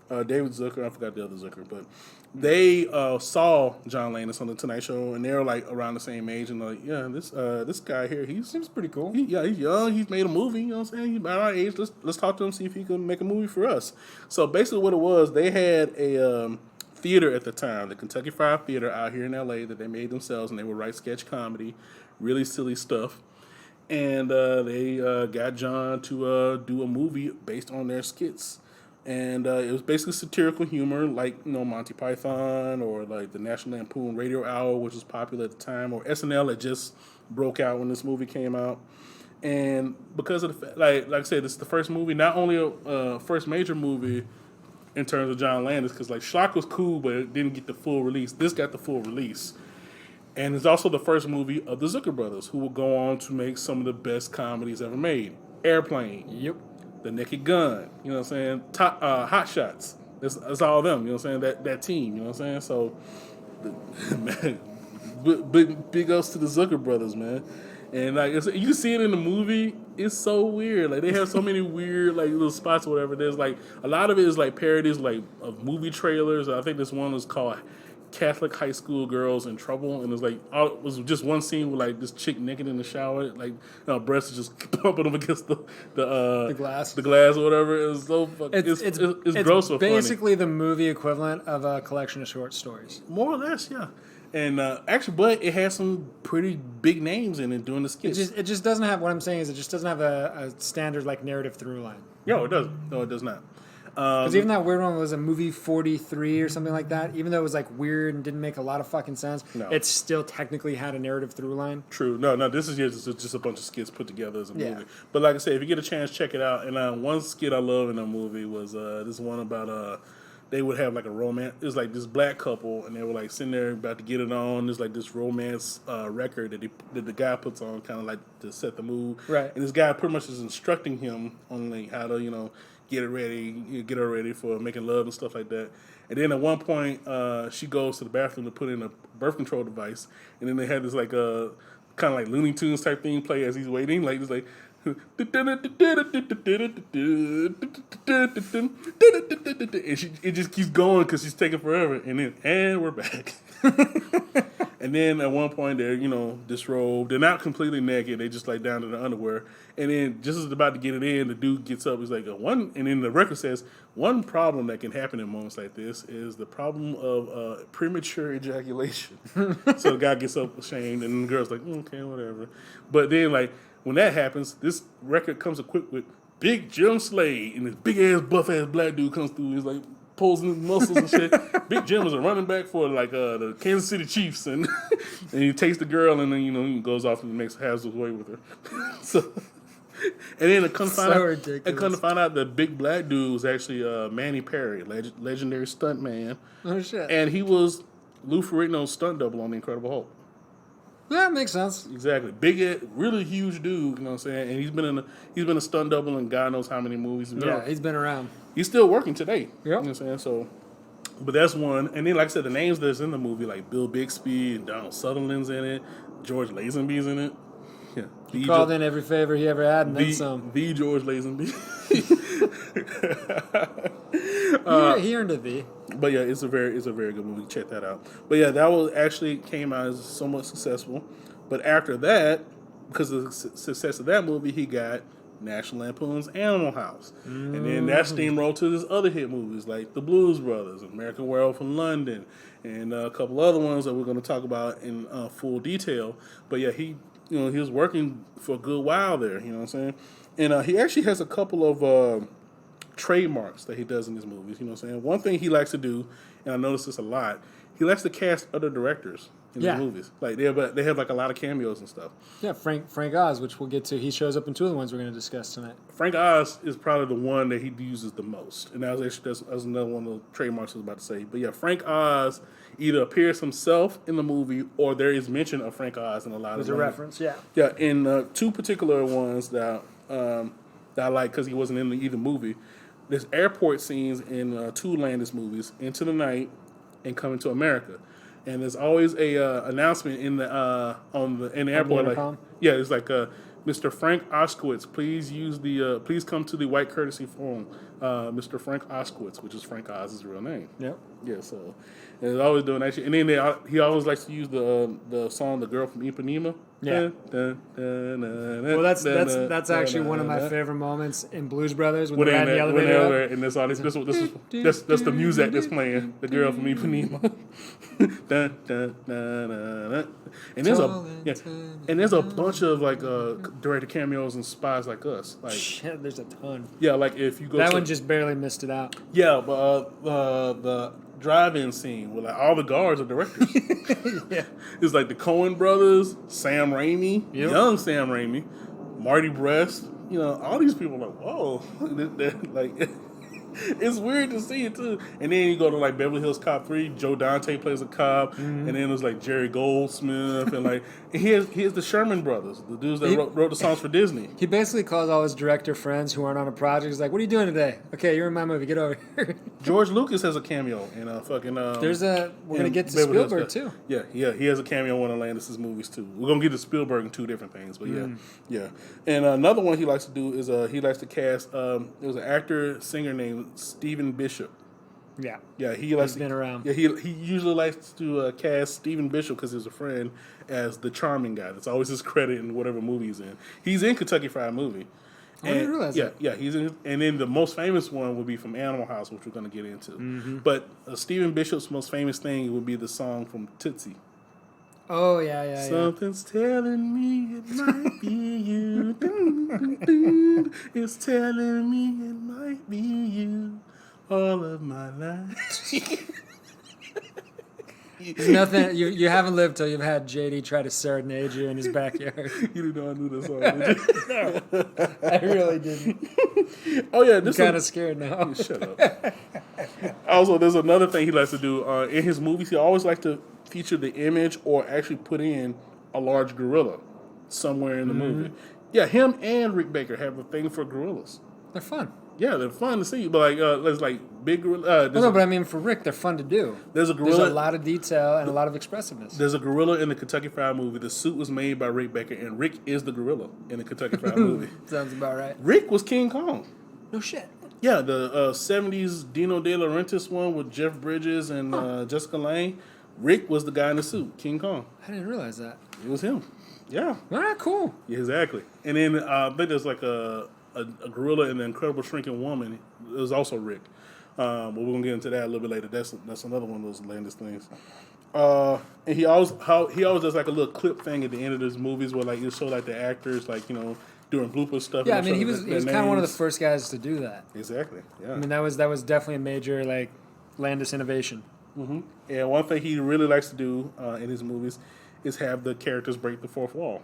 David Zucker. I forgot the other Zucker, but they saw John Landis on the Tonight Show, and they're like around the same age, and like, yeah, this guy here, he Seems pretty cool. he's young. He's made a movie. You know what I'm saying? He's about our age. Let's talk to him, see if he can make a movie for us. So basically, what it was, they had a theater at the time, the Kentucky Fried Theater out here in LA that they made themselves, and they would write sketch comedy, really silly stuff. And they got John to do a movie based on their skits. And it was basically satirical humor, like Monty Python or like the National Lampoon Radio Hour, which was popular at the time, or SNL that just broke out when this movie came out. And because of the like I said, this is the first movie, not only a first major movie in terms of John Landis, because like Schlock was cool, but it didn't get the full release. This got the full release. And it's also the first movie of the Zucker brothers, who will go on to make some of the best comedies ever made. Airplane. Yep. The Naked Gun. You know what I'm saying? Hot Shots. That's all them. You know what I'm saying? That team. You know what I'm saying? So, man, big ups to the Zucker brothers, man. And like you see it in the movie, it's so weird. Like they have so many weird like little spots or whatever. There's like a lot of it is like parodies like of movie trailers. I think this one is called Catholic High School Girls in Trouble, and it's like it was just one scene with like this chick naked in the shower, like breasts is just pumping them against the glass, or whatever. It was so fucking. It's gross or funny. Basically the movie equivalent of a collection of short stories. More or less, yeah. And actually, but it has some pretty big names in it doing the skits. It just doesn't have. What I'm saying is, it just doesn't have a standard like narrative through line. No, it doesn't. No, it does not. Because even that weird one was a movie 43 or something like that. Even though it was like weird and didn't make a lot of fucking sense, it still technically had a narrative through line. True. No, this is just a bunch of skits put together as a movie. But like I said, if you get a chance, check it out. And one skit I love in the movie was this one about they would have like a romance. It was like this black couple, and they were like sitting there about to get it on. There's like this romance record that the guy puts on, kind of like to set the mood. Right. And this guy pretty much is instructing him on like how to get her ready for making love and stuff like that. And then at one point, she goes to the bathroom to put in a birth control device, and then they had this like kind of like Looney Tunes type thing play as he's waiting, like it's like And it just keeps going because she's taking forever. And we're back. And then at one point they're, disrobed. They're not completely naked. They just like down to the underwear. And then just as about to get it in, the dude gets up. He's like, and then the record says, one problem that can happen in moments like this is the problem of premature ejaculation. So the guy gets up ashamed and the girl's like, okay, whatever. But then like, when that happens, this record comes equipped with Big Jim Slade, and this big ass buff ass black dude comes through. He's like posing his muscles and shit. Big Jim is a running back for like the Kansas City Chiefs, and and he takes the girl, and then he goes off and has his way with her. So, and then it comes to find out the big black dude was actually Manny Perry, legendary stunt man. Oh shit! And he was Lou Ferrigno's stunt double on The Incredible Hulk. Yeah, that makes sense. Exactly. Big, really huge dude, you know what I'm saying? And he's been a stunt double in God knows how many movies. Yeah, he's been around. He's still working today. Yep. You know what I'm saying? So, but that's one. And then, like I said, the names that's in the movie, like Bill Bixby and Donald Sutherland's in it. George Lazenby's in it. Yeah. He called in every favor he ever had and then some. The George Lazenby. He earned a V. But yeah, it's a very good movie. Check that out. But yeah, that was actually came out as somewhat successful. But after that, because of the success of that movie, he got National Lampoon's Animal House, and then that steamrolled to his other hit movies like The Blues Brothers, American Werewolf in London, and a couple other ones that we're going to talk about in full detail. But yeah, he was working for a good while there. You know what I'm saying? And he actually has a couple of trademarks that he does in his movies. You know what I'm saying? One thing he likes to do, and I notice this a lot, he likes to cast other directors in his movies. Like they have like a lot of cameos and stuff. Yeah, Frank Oz, which we'll get to. He shows up in two of the ones we're going to discuss tonight. Frank Oz is probably the one that he uses the most, and that was another one of the trademarks I was about to say. But yeah, Frank Oz either appears himself in the movie or there is mention of Frank Oz in a lot of. There's a reference, yeah. Yeah, in two particular ones that I like because he wasn't in either movie. There's airport scenes in two Landis movies, Into the Night and Coming to America. And there's always a announcement in the airport, like it's like Mr. Frank Oskowitz, please come to the white courtesy forum. Mr. Frank Oskowitz, which is Frank Oz's real name. Yep. Yeah. So, and they're always doing that shit. And then he always likes to use the song "The Girl from Ipanema." Yeah. Well, that's actually one of my favorite moments in Blues Brothers when they're at the elevator. And there's all this that's the music that's playing. The Girl from Ipanema. And there's a bunch of like director cameos and Spies Like Us. Like shit, there's a ton. Yeah, like if you go that one just barely missed it out. Yeah, but the drive-in scene where like all the guards are directors. Yeah, it's like the Coen brothers, Sam Raimi, young Sam Raimi, Marty Brest. All these people are like, whoa, like. It's weird to see it too. And then you go to like Beverly Hills Cop 3, Joe Dante plays a cop, and then there's like Jerry Goldsmith and like he has the Sherman brothers, the dudes that wrote the songs for Disney. He basically calls all his director friends who aren't on a project. He's like, "What are you doing today? Okay, you're in my movie. Get over here." George Lucas has a cameo in we're gonna get to Spielberg too. Yeah, he has a cameo in one of Landis' movies too. We're gonna get to Spielberg in two different things, but yeah. And another one he likes to do is he likes to cast. There's an actor singer named Stephen Bishop. Yeah, he's been around. Yeah, he usually likes to cast Stephen Bishop because he's a friend as the charming guy. That's always his credit in whatever movie he's in. He's in Kentucky Fried Movie. I didn't realize that. Yeah, he's in. And then the most famous one would be from Animal House, which we're going to get into. Mm-hmm. But Stephen Bishop's most famous thing would be the song from Tootsie. Oh, yeah. Something's telling me it might be you. Dun, dun, dun. It's telling me it might be you all of my life. There's nothing. You haven't lived till you've had JD try to serenade you in his backyard. You didn't know I knew this song, did you? No, I really didn't. Oh, yeah. I'm kind of scared now. Shut up. Also, there's another thing he likes to do. In his movies, he always likes to feature the image or actually put in a large gorilla somewhere in the movie. Yeah, him and Rick Baker have a thing for gorillas. They're fun. Yeah, they're fun to see, but like there's like big gorilla. Well, no, but I mean, for Rick, they're fun to do. There's a There's gorilla. a lot of detail and a lot of expressiveness. There's a gorilla in the Kentucky Fried Movie. The suit was made by Rick Baker, and Rick is the gorilla in the Kentucky Fried Movie. Sounds about right. Rick was King Kong. No shit. Yeah, the 70s Dino De Laurentiis one with Jeff Bridges and Jessica Lange. Rick was the guy in the suit, King Kong. I didn't realize that. It was him. Yeah, All right, cool. yeah, exactly. And then I think there's like a gorilla in the Incredible Shrinking Woman. It was also Rick. But we're gonna get into that a little bit later. That's another one of those Landis things. And he always does like a little clip thing at the end of his movies where like you show like the actors like doing blooper stuff. Yeah, I and mean, show he was their kind of one of the names. first guys to do that. Exactly. Yeah. I mean, that was definitely a major like Landis innovation. And one thing he really likes to do in his movies is have the characters break the fourth wall,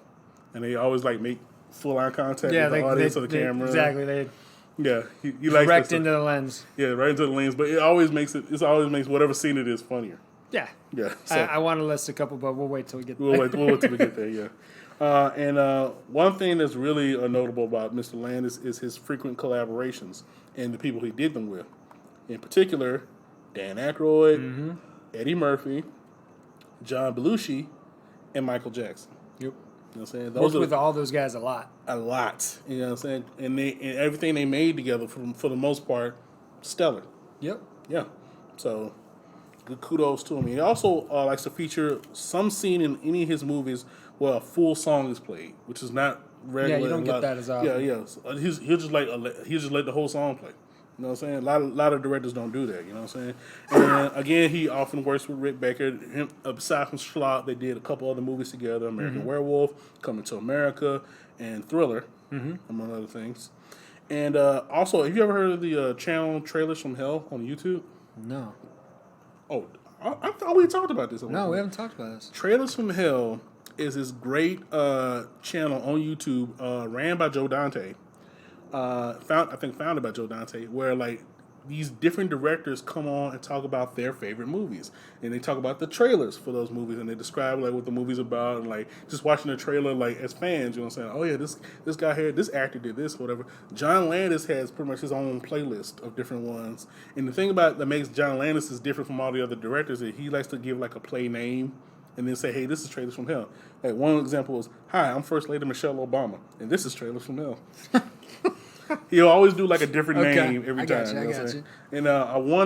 and they always like make full eye contact Yeah, with the audience or the camera. Exactly. They Yeah, he likes wrecked that into the lens. yeah, right into the lens. But it always makes whatever scene it is funnier. Yeah. Yeah, I want to list a couple, but we'll wait till we get there. We'll wait till we get there. Yeah. And one thing that's really notable about Mr. Landis is his frequent collaborations and the people he did them with. In particular, Dan Aykroyd, Eddie Murphy, John Belushi, and Michael Jackson. Yep. You know what I'm saying? Worked with all those guys a lot. a lot. You know what I'm saying? And everything they made together, for the most part, stellar. Yep. Yeah. So, good kudos to him. He also likes to feature some scene in any of his movies where a full song is played, which is not regular. Yeah, you don't a get lot- that as often. Yeah, yeah. So, he'll just let the whole song play. You know what I'm saying? A lot of directors don't do that. You know what I'm saying? And again, he often works with Rick Baker. Him, aside from Schlock, they did a couple other movies together: American Werewolf, Coming to America, and Thriller, among other things. And also, have you ever heard of the channel Trailers from Hell on YouTube? No. Oh, I thought we talked about this. No, we haven't talked about this. Trailers from Hell is this great channel on YouTube ran by Joe Dante. Founded by Joe Dante, where like these different directors come on and talk about their favorite movies, and they talk about the trailers for those movies, and they describe like what the movie's about, and like just watching the trailer like as fans, you know what I'm saying? Oh yeah, this guy here, this actor did this, whatever. John Landis has pretty much his own playlist of different ones, and the thing about that makes John Landis is different from all the other directors is he likes to give like a play name. And then say, hey, this is Trailers from Hell. Like one example was, hi, I'm First Lady Michelle Obama, and this is Trailers from Hell. He'll always do like a different Okay. name every I time. got you, know I what I'm got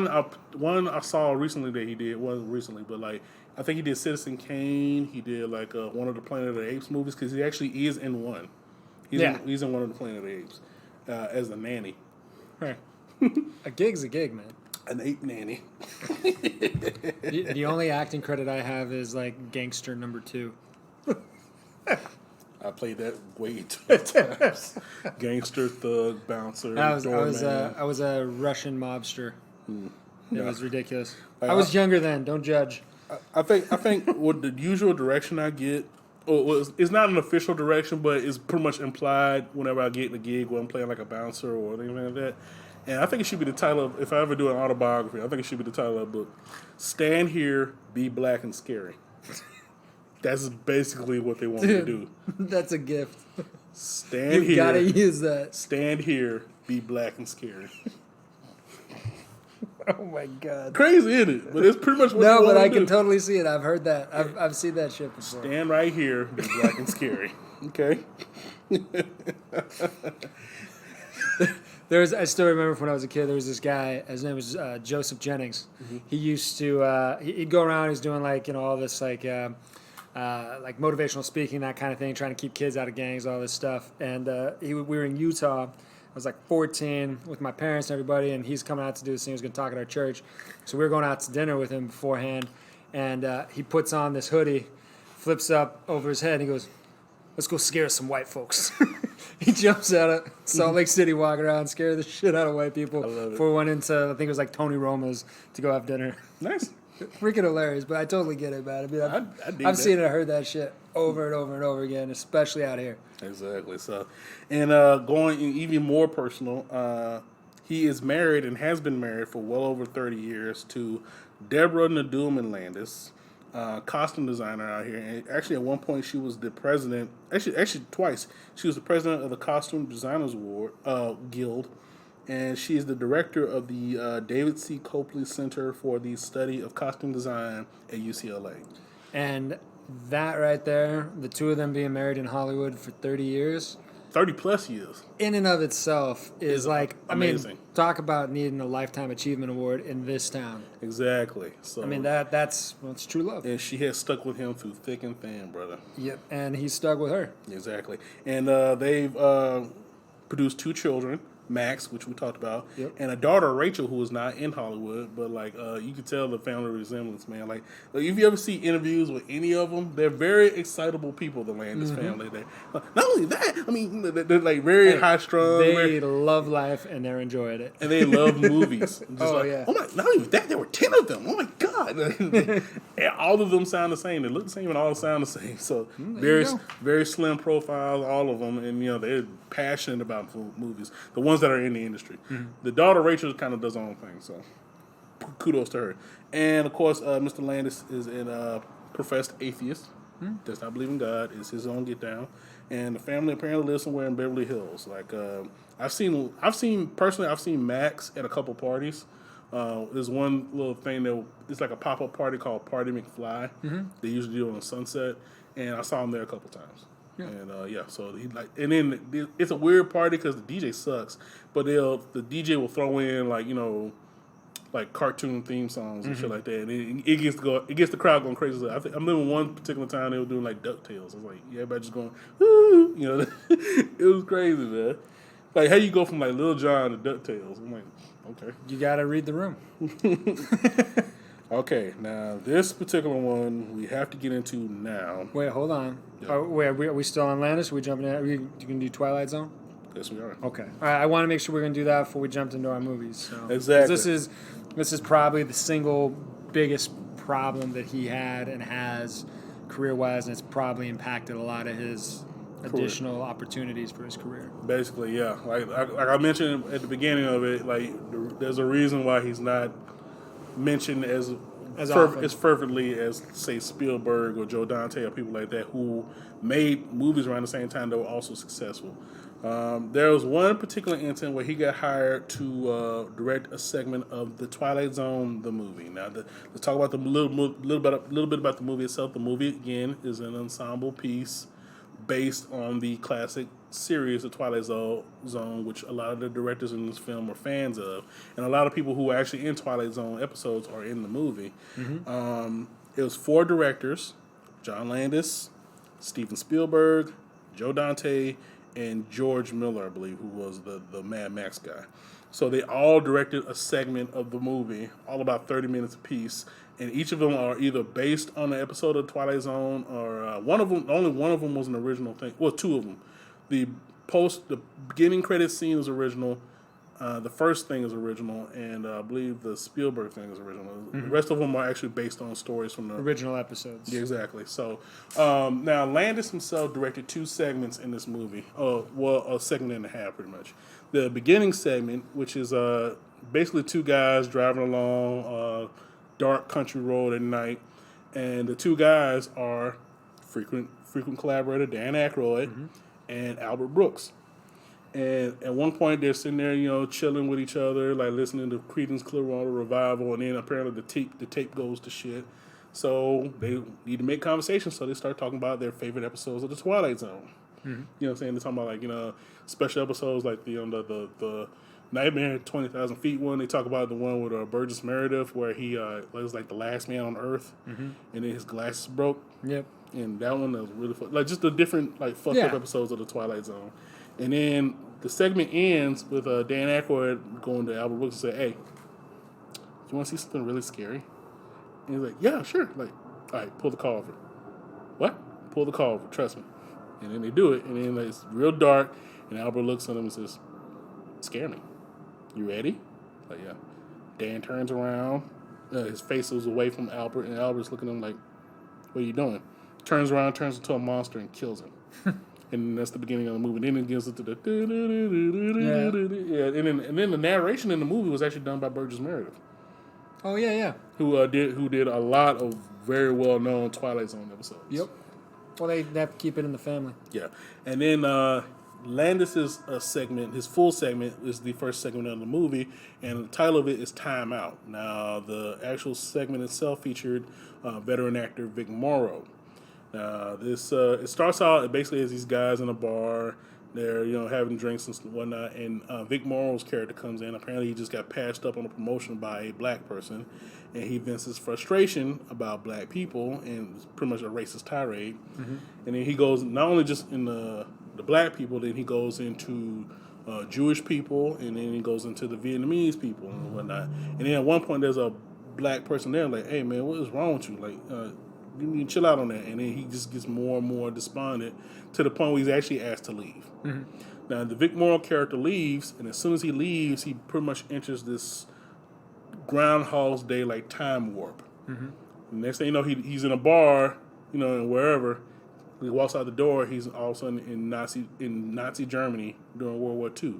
saying? And one I saw recently that he did, wasn't recently, but like I think he did Citizen Kane. He did like one of the Planet of the Apes movies because he actually is in one. He's in one of the Planet of the Apes as a nanny, Right. A gig's a gig, man. an ape nanny. The only acting credit I have is like Gangster number 2. I played that way too many times. Gangster, thug, bouncer, I was doorman. a Russian mobster. It was ridiculous. Like, I was younger then. Don't judge. I think what the usual direction I get, it's not an official direction, but it's pretty much implied whenever I get in a gig where I'm playing like a bouncer or anything like that. And I think it should be the title of, if I ever do an autobiography, I think it should be the title of the book. Stand Here, Be Black and Scary. That's basically what they want me to do. That's a gift. Stand You here. gotta use that. Stand here, be black and scary. Oh my god. Crazy, isn't it? But it's pretty much what No, you but want I to can do. totally see it. I've heard that. I've seen that shit before. Stand right here, be black and scary. Okay? I still remember when I was a kid, there was this guy, his name was Joseph Jennings. He used to, he'd go around, he's doing like, all this like motivational speaking, that kind of thing, trying to keep kids out of gangs, all this stuff. And we were in Utah. I was like 14 with my parents and everybody, and he's coming out to do this thing. He was going to talk at our church. So we were going out to dinner with him beforehand, and he puts on this hoodie, flips up over his head, and he goes, let's go scare some white folks. He jumps out of Salt Lake City, walking around, scare the shit out of white people. love it. Before we went into, I think it was like Tony Roma's to go have dinner. Nice. Freaking hilarious, but I totally get it, man. I mean, I dig I've that. seen it, I heard that shit over and over and over again, especially out here. Exactly. So, and going even more personal, he is married and has been married for well over 30 years to Deborah Naduman Landis, costume designer out here. And actually, at one point, she was the president. Actually, twice. She was the president of the Costume Designers Guild. and she is the director of the David C. Copley Center for the Study of Costume Design at UCLA. And that right there, the two of them being married in Hollywood for 30 years, 30 plus years. in and of itself is like, amazing. I mean, talk about needing a Lifetime Achievement Award in this town. Exactly. So I mean, that's true love. and she has stuck with him through thick and thin, brother. Yep. And he's stuck with her. Exactly. And they've produced 2 children, Max, which we talked about, Yep. and a daughter, Rachel, who is not in Hollywood, but like you can tell the family resemblance, man. Like if you ever see interviews with any of them, they're very excitable people. The Landis family. They not only that, I mean, they're like very high strung. They love life and they're enjoying it. And they love movies. Just Yeah. Oh my! Not even that. There were 10 of them. Oh my god! And all of them sound the same. They look the same and all sound the same. So very, go. very slim profiles, all of them, and they're passionate about movies. The ones that are in the industry. The daughter Rachel kind of does her own thing. So kudos to her. And of course, Mr. Landis is a professed atheist. Does not believe in God. It's his own get down. And the family apparently lives somewhere in Beverly Hills. Like I've seen Max at a couple parties. There's one little thing that it's like a pop-up party called Party McFly. They usually do it on Sunset, and I saw him there a couple times. Yeah. And so he like, and then it's a weird party because the DJ sucks, but the DJ will throw in like cartoon theme songs and shit like that, and it gets the crowd going crazy. I remember one particular time they were doing like DuckTales. I was like, yeah, everybody just going, woo, it was crazy, man. Like how you go from like Lil Jon to DuckTales. I'm like, okay. You got to read the room. Okay, now this particular one we have to get into now. Wait, hold on. Yeah. Are we still on Landis? Are we jumping in? You going to do Twilight Zone? Yes, we are. Okay. All right. I want to make sure we're going to do that before we jump into our movies. So. 'Cause Exactly. This is probably the single biggest problem that he had and has career-wise, and it's probably impacted a lot of his additional opportunities for his career. Basically, yeah. Like I mentioned at the beginning of it, like there's a reason why he's not mentioned as often. as fervently as say Spielberg or Joe Dante or people like that who made movies around the same time that were also successful. There was one particular incident where he got hired to direct a segment of The Twilight Zone, the movie. Now, let's talk about a little bit about the movie itself. The movie again is an ensemble piece based on the classic series, The Twilight Zone, which a lot of the directors in this film are fans of, and a lot of people who are actually in Twilight Zone episodes are in the movie. It was 4 directors: John Landis, Steven Spielberg, Joe Dante, and George Miller, I believe, who was the Mad Max guy. So they all directed a segment of the movie, all about 30 minutes apiece, and each of them are either based on the episode of Twilight Zone or only one of them was an original thing. Well, 2 of them. The beginning credits scene is original. The first thing is original, and I believe the Spielberg thing is original. The rest of them are actually based on stories from the Original episodes. Yeah, exactly. So now Landis himself directed 2 segments in this movie. A segment and a half, pretty much. The beginning segment, which is basically 2 guys driving along a dark country road at night, and the 2 guys are frequent collaborator Dan Aykroyd and Albert Brooks. And at one point, they're sitting there, chilling with each other, like listening to Creedence Clearwater Revival, and then apparently the tape goes to shit. So they need to make conversation, so they start talking about their favorite episodes of The Twilight Zone. You know what I'm saying? They're talking about, special episodes like the Nightmare at 20,000 Feet one. They talk about the one with Burgess Meredith where he was like the last man on Earth, and then his glasses broke. Yep. And that one was really fun. Like, just the different, fucked up episodes of The Twilight Zone. And then the segment ends with Dan Aykroyd going to Albert Brooks and say, "Hey, you want to see something really scary?" And he's like, "Yeah, sure." Like, all right, pull the car over. What? Pull the car over. Trust me. And then they do it. And then it's real dark. And Albert looks at him and says, "Scare me. You ready?" Like, yeah. Dan turns around. His face was away from Albert. And Albert's looking at him like, "What are you doing?" Turns around, turns into a monster, and kills him. And that's the beginning of the movie. Then it gets into the and then the narration in the movie was actually done by Burgess Meredith, Oh yeah. who did a lot of very well known Twilight Zone episodes. Yep. Well, they have to keep it in the family. Yeah, and then Landis's segment, his full segment, is the first segment of the movie, and the title of it is Time Out. Now, the actual segment itself featured veteran actor Vic Morrow. Now, this it starts out basically as these guys in a bar. They're having drinks and whatnot, and Vic Morrow's character comes in. Apparently, he just got passed up on a promotion by a black person, and he vents his frustration about black people and it's pretty much a racist tirade. Mm-hmm. And then he goes not only just in the black people, then he goes into Jewish people, and then he goes into the Vietnamese people and whatnot. And then at one point, there's a black person there like, "Hey man, what is wrong with you? Like, you need to chill out on that." And then he just gets more and more despondent to the point where he's actually asked to leave. Mm-hmm. Now, the Vic Morrow character leaves, and as soon as he leaves, he pretty much enters this Groundhog's Day like time warp. Mm-hmm. The next thing you know, he's in a bar, and wherever. He walks out the door, he's all of a sudden in Nazi Germany during World War II.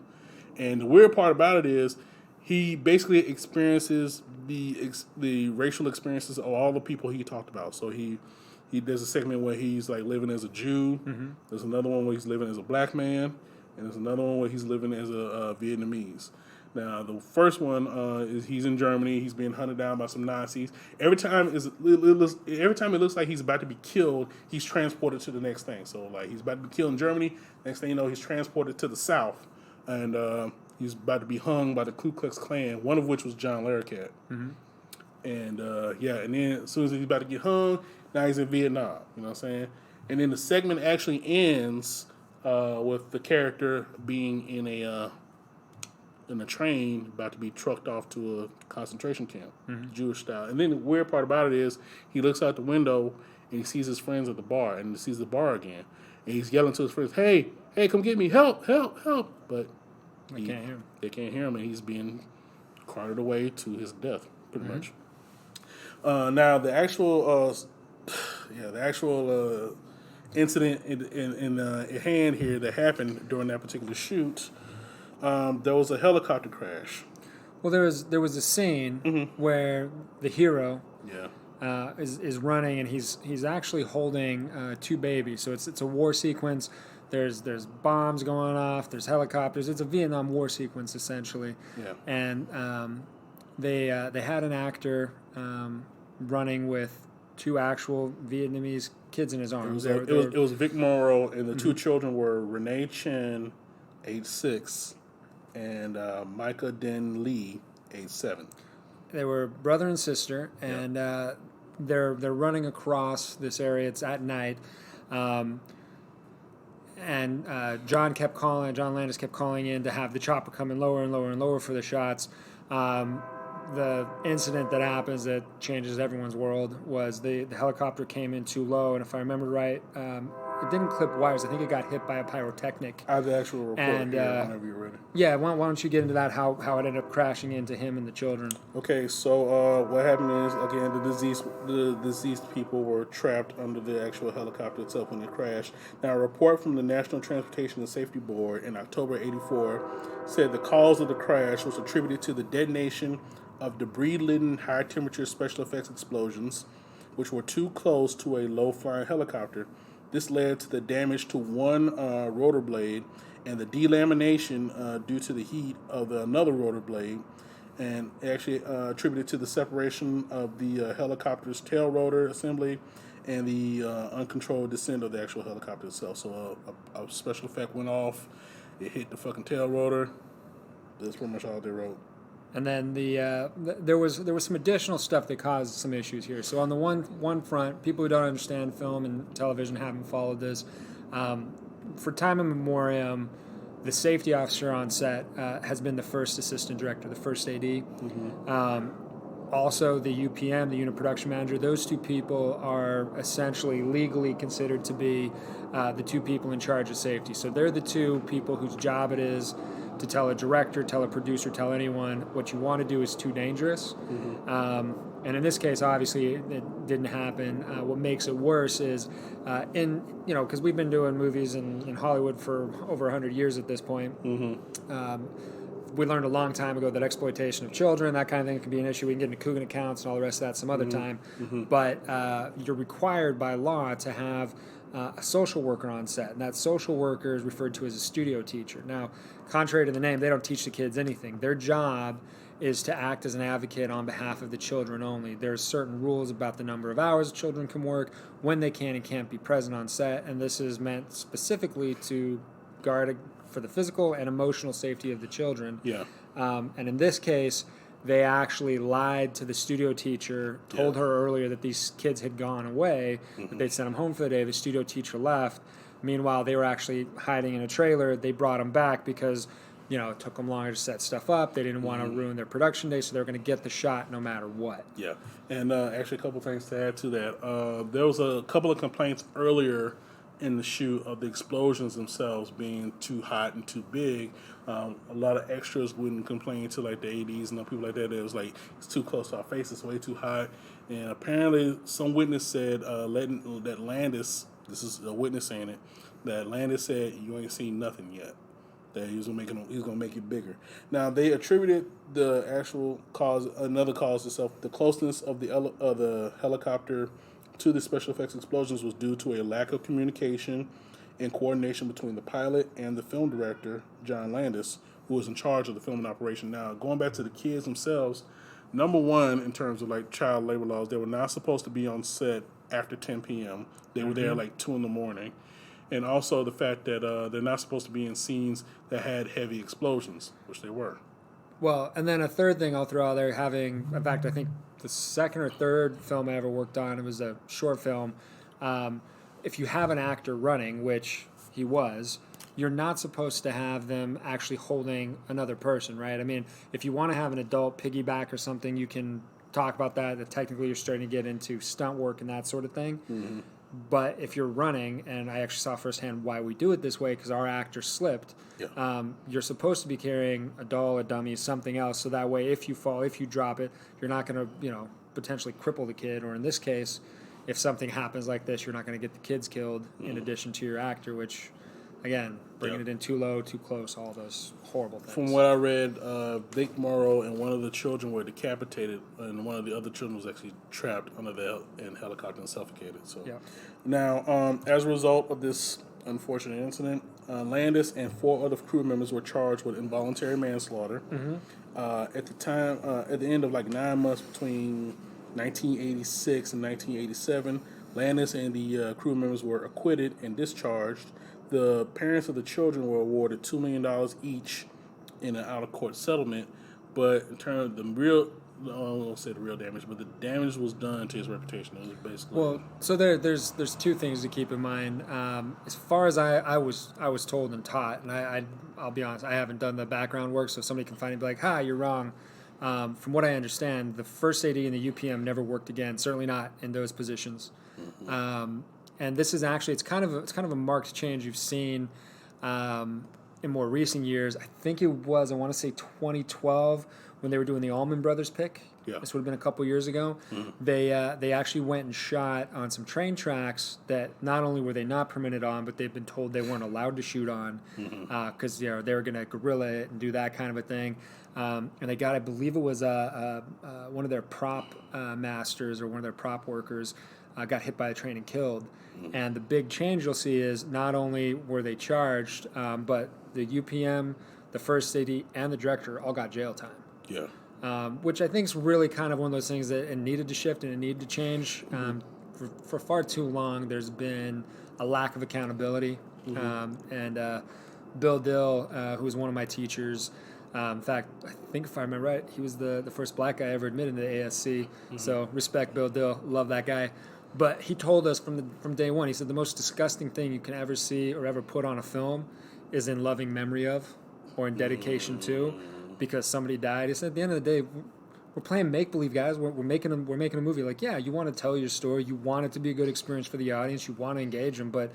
And the weird part about it is he basically experiences the racial experiences of all the people he talked about. So he there's a segment where he's like living as a Jew. Mm-hmm. There's another one where he's living as a black man, and there's another one where he's living as a Vietnamese. Now, the first one is he's in Germany. He's being hunted down by some Nazis. Every time it looks like he's about to be killed, he's transported to the next thing. So, like, he's about to be killed in Germany. Next thing you know, he's transported to the South, and he's about to be hung by the Ku Klux Klan, one of which was John Larroquette. Mm-hmm. And and then as soon as he's about to get hung, now he's in Vietnam. You know what I'm saying? And then the segment actually ends with the character being in a train about to be trucked off to a concentration camp, mm-hmm. Jewish style. And then the weird part about it is he looks out the window and he sees his friends at the bar, and he sees the bar again. And he's yelling to his friends, hey, come get me, help. But they can't hear him. They can't hear him, and he's being carted away to his death, pretty mm-hmm. much. Now, the actual incident in hand here that happened during that particular shoot, there was a helicopter crash. Well, there was a scene mm-hmm. where the hero is running, and he's actually holding two babies. So it's a war sequence. There's bombs going off. There's helicopters. It's a Vietnam War sequence essentially. Yeah. And they had an actor running with two actual Vietnamese kids in his arms. It was Vic Morrow, and the mm-hmm. two children were Renee Chen, age 6, and Micah Den Lee, age 7. They were brother and sister, and they're running across this area. It's at night, and John Landis kept calling in to have the chopper come in lower and lower and lower for the shots. The incident that happens that changes everyone's world was the helicopter came in too low, and if I remember right, it didn't clip wires. I think it got hit by a pyrotechnic. I have the actual report and, whenever you're ready. Yeah, why don't you get into that, how it ended up crashing into him and the children? Okay, so what happened is, again, the deceased people were trapped under the actual helicopter itself when it crashed. Now, a report from the National Transportation and Safety Board in October 1984 said the cause of the crash was attributed to the detonation of debris-laden high-temperature special effects explosions, which were too close to a low-flying helicopter. This led to the damage to one rotor blade and the delamination due to the heat of another rotor blade, and actually attributed to the separation of the helicopter's tail rotor assembly and the uncontrolled descent of the actual helicopter itself. So a special effect went off, it hit the fucking tail rotor. That's pretty much all they wrote. And then there was some additional stuff that caused some issues here. So on the one front, people who don't understand film and television haven't followed this. For time immemorial, the safety officer on set has been the first assistant director, the first AD. Mm-hmm. Also, the UPM, the unit production manager. Those two people are essentially legally considered to be the two people in charge of safety. So they're the two people whose job it is to tell a director, tell a producer, tell anyone what you want to do is too dangerous. Mm-hmm. And in this case, obviously, it didn't happen. What makes it worse is, because we've been doing movies in Hollywood for over 100 years at this point. Mm-hmm. We learned a long time ago that exploitation of children, that kind of thing, can be an issue. We can get into Coogan accounts and all the rest of that some other time. Mm-hmm. But you're required by law to have a social worker on set, and that social worker is referred to as a studio teacher. Now, contrary to the name, they don't teach the kids anything. Their job is to act as an advocate on behalf of the children only. There's certain rules about the number of hours children can work, when they can and can't be present on set, and this is meant specifically to guard for the physical and emotional safety of the children. Yeah. And in this case, they actually lied to the studio teacher, told her earlier that these kids had gone away, that they'd sent them home for the day. The studio teacher left. Meanwhile, they were actually hiding in a trailer. They brought them back because, it took them longer to set stuff up. They didn't want to ruin their production day, so they were going to get the shot no matter what. Yeah, and actually a couple things to add to that. There was a couple of complaints earlier in the shoot of the explosions themselves being too hot and too big. A lot of extras wouldn't complain to like the ADs and people like that. It was like, it's too close to our face, it's way too hot. And apparently some witness said that Landis, this is a witness saying it, that Landis said, you ain't seen nothing yet. That he's gonna make it bigger. Now they attributed the actual cause, another cause itself, the closeness of the helicopter to the special effects explosions was due to a lack of communication and coordination between the pilot and the film director, John Landis, who was in charge of the filming operation. Now, going back to the kids themselves, number one, in terms of like child labor laws, they were not supposed to be on set after 10 p.m. They were there like 2 in the morning. And also the fact that they're not supposed to be in scenes that had heavy explosions, which they were. Well, and then a third thing I'll throw out there, in fact, I think the second or third film I ever worked on, it was a short film. If you have an actor running, which he was, you're not supposed to have them actually holding another person, right? I mean, if you want to have an adult piggyback or something, you can talk about that technically you're starting to get into stunt work and that sort of thing. Mm-hmm. But if you're running, and I actually saw firsthand why we do it this way, because our actor slipped, you're supposed to be carrying a doll, a dummy, something else, so that way if you fall, if you drop it, you're not going to, potentially cripple the kid, or in this case, if something happens like this, you're not going to get the kids killed in addition to your actor, which, again, bringing it in too low, too close, all those horrible things. From what I read, Vic Morrow and one of the children were decapitated, and one of the other children was actually trapped under the helicopter and suffocated. So, Now, as a result of this unfortunate incident, Landis and 4 other crew members were charged with involuntary manslaughter. At the time, at the end of like 9 months between 1986 and 1987, Landis and the crew members were acquitted and discharged. The parents of the children were awarded $2 million each in an out-of-court settlement, but in terms of the real, I won't say the real damage, but the damage was done to his reputation. It was basically so there's 2 things to keep in mind. As far as I was told and taught, and I'll be honest, I haven't done the background work, so if somebody can find it and be like, "Ha, you're wrong." From what I understand, the first AD and the UPM never worked again. Certainly not in those positions. And this is actually it's kind of a marked change you've seen in more recent years. I think I want to say 2012 when they were doing the Allman Brothers pick. Yeah. This would have been a couple years ago. They actually went and shot on some train tracks that not only were they not permitted on, but they've been told they weren't allowed to shoot on because they were going to guerrilla it and do that kind of a thing. And they got, I believe it was one of their prop masters or one of their prop workers got hit by a train and killed. And the big change you'll see is not only were they charged, but the UPM, the first AD, and the director all got jail time. Yeah. Which I think is really kind of one of those things that it needed to shift and it needed to change. For far too long, there's been a lack of accountability. And Bill Dill, who was one of my teachers, in fact, I think if I remember right, he was the first black guy ever admitted to the ASC. So respect Bill Dill, love that guy. But he told us from day one, he said the most disgusting thing you can ever see or ever put on a film is in loving memory of or in dedication to, because somebody died. He said at the end of the day, we're playing make-believe, guys. We're making a movie. Like, yeah, you want to tell your story. You want it to be a good experience for the audience. You want to engage them. But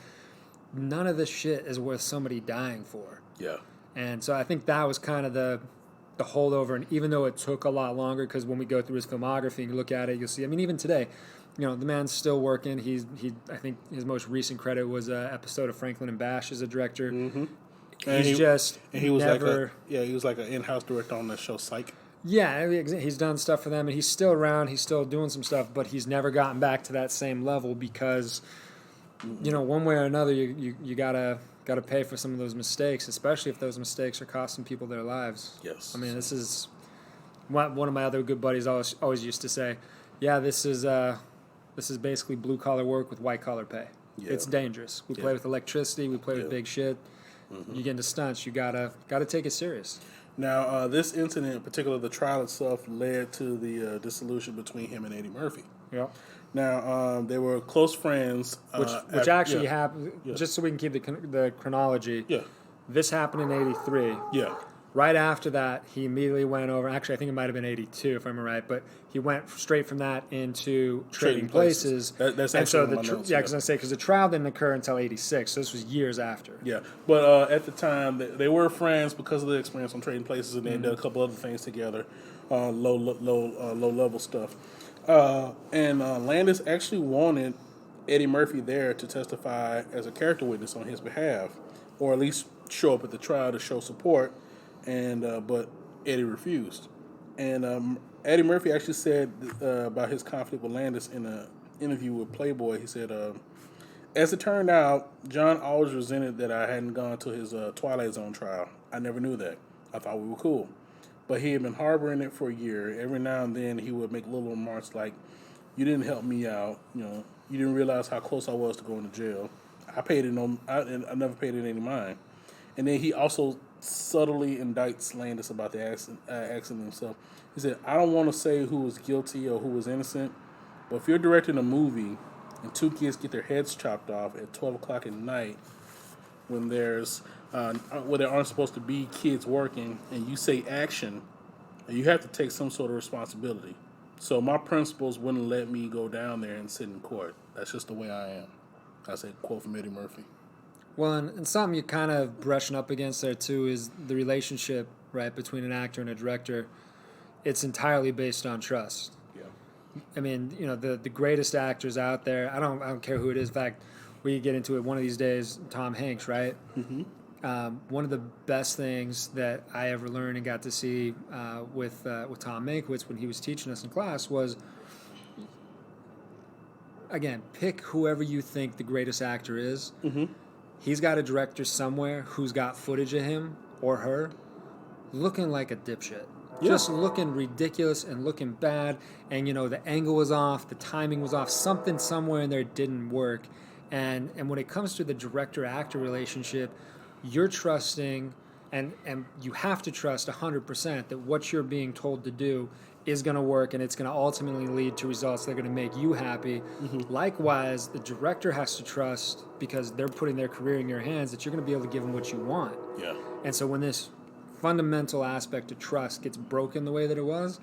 none of this shit is worth somebody dying for. Yeah. And so I think that was kind of the holdover. And even though it took a lot longer, because when we go through his filmography and you look at it, you'll see, I mean, even today, the man's still working. I think his most recent credit was an episode of Franklin and Bash as a director. He was like an in-house director on the show Psych. Yeah, he's done stuff for them, and he's still around. He's still doing some stuff, but he's never gotten back to that same level because you know, one way or another, you gotta pay for some of those mistakes, especially if those mistakes are costing people their lives. Yes. I mean, this is one of my other good buddies always used to say, yeah, this is basically blue collar work with white collar pay. Yeah. It's dangerous. We play with electricity. We play with big shit. You get into stunts. You gotta take it serious. Now, this incident in particular, the trial itself, led to the dissolution between him and Eddie Murphy. Yeah. Now, they were close friends. Which actually happened. Just so we can keep the chronology. Yeah. This happened in '83. Yeah. Right after that, he immediately went over. Actually, I think it might have been '82, if I'm right. But he went straight from that into Trading Places. That's and so actually the on my notes, yeah, because the trial didn't occur until '86. So this was years after. Yeah, but at the time they were friends because of the experience on Trading Places, and they did a couple other things together, low level stuff. And Landis actually wanted Eddie Murphy there to testify as a character witness on his behalf, or at least show up at the trial to show support. And but Eddie refused. And Eddie Murphy actually said about his conflict with Landis in an interview with Playboy. He said, as it turned out, John always resented that I hadn't gone to his Twilight Zone trial. I never knew that. I thought we were cool. But he had been harboring it for a year. Every now and then he would make little remarks like, you didn't help me out. You know, you didn't realize how close I was to going to jail. I never paid it any mind. And then he also subtly indicts Landis about the accident himself. He said, I don't want to say who was guilty or who was innocent, but if you're directing a movie and two kids get their heads chopped off at 12 o'clock at night when there's where there aren't supposed to be kids working, and you say action, you have to take some sort of responsibility. So my principals wouldn't let me go down there and sit in court. That's just the way I am. That's a quote from Eddie Murphy. Well, and something you're kind of brushing up against there too is the relationship, right, between an actor and a director. It's entirely based on trust. Yeah. I mean, you know, the greatest actors out there. I don't care who it is. In fact, we could get into it one of these days. Tom Hanks, right? Mm-hmm. One of the best things that I ever learned and got to see with Tom Mankiewicz when he was teaching us in class was, again, pick whoever you think the greatest actor is. Mm-hmm. He's got a director somewhere who's got footage of him or her looking like a dipshit. Yeah. Just looking ridiculous and looking bad. And, you know, the angle was off, the timing was off, something somewhere in there didn't work. And when it comes to the director-actor relationship, you're trusting, and you have to trust 100% that what you're being told to do is going to work, and it's going to ultimately lead to results that are going to make you happy. Mm-hmm. Likewise, the director has to trust, because they're putting their career in your hands, that you're going to be able to give them what you want. Yeah. And so when this fundamental aspect of trust gets broken the way that it was,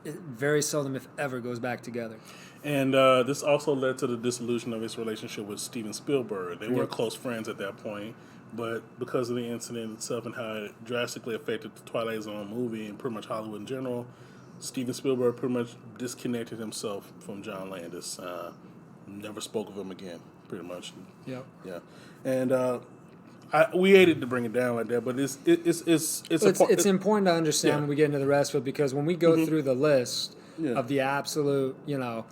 it very seldom, if ever, goes back together. And this also led to the dissolution of his relationship with Steven Spielberg. They were close friends at that point, but because of the incident itself and how it drastically affected the Twilight Zone movie and pretty much Hollywood in general, Steven Spielberg pretty much disconnected himself from John Landis. Never spoke of him again, pretty much. Yep. Yeah. And we hated to bring it down like that, but it's important to understand when we get into the rest of it, because when we go through the list of the absolute, you know,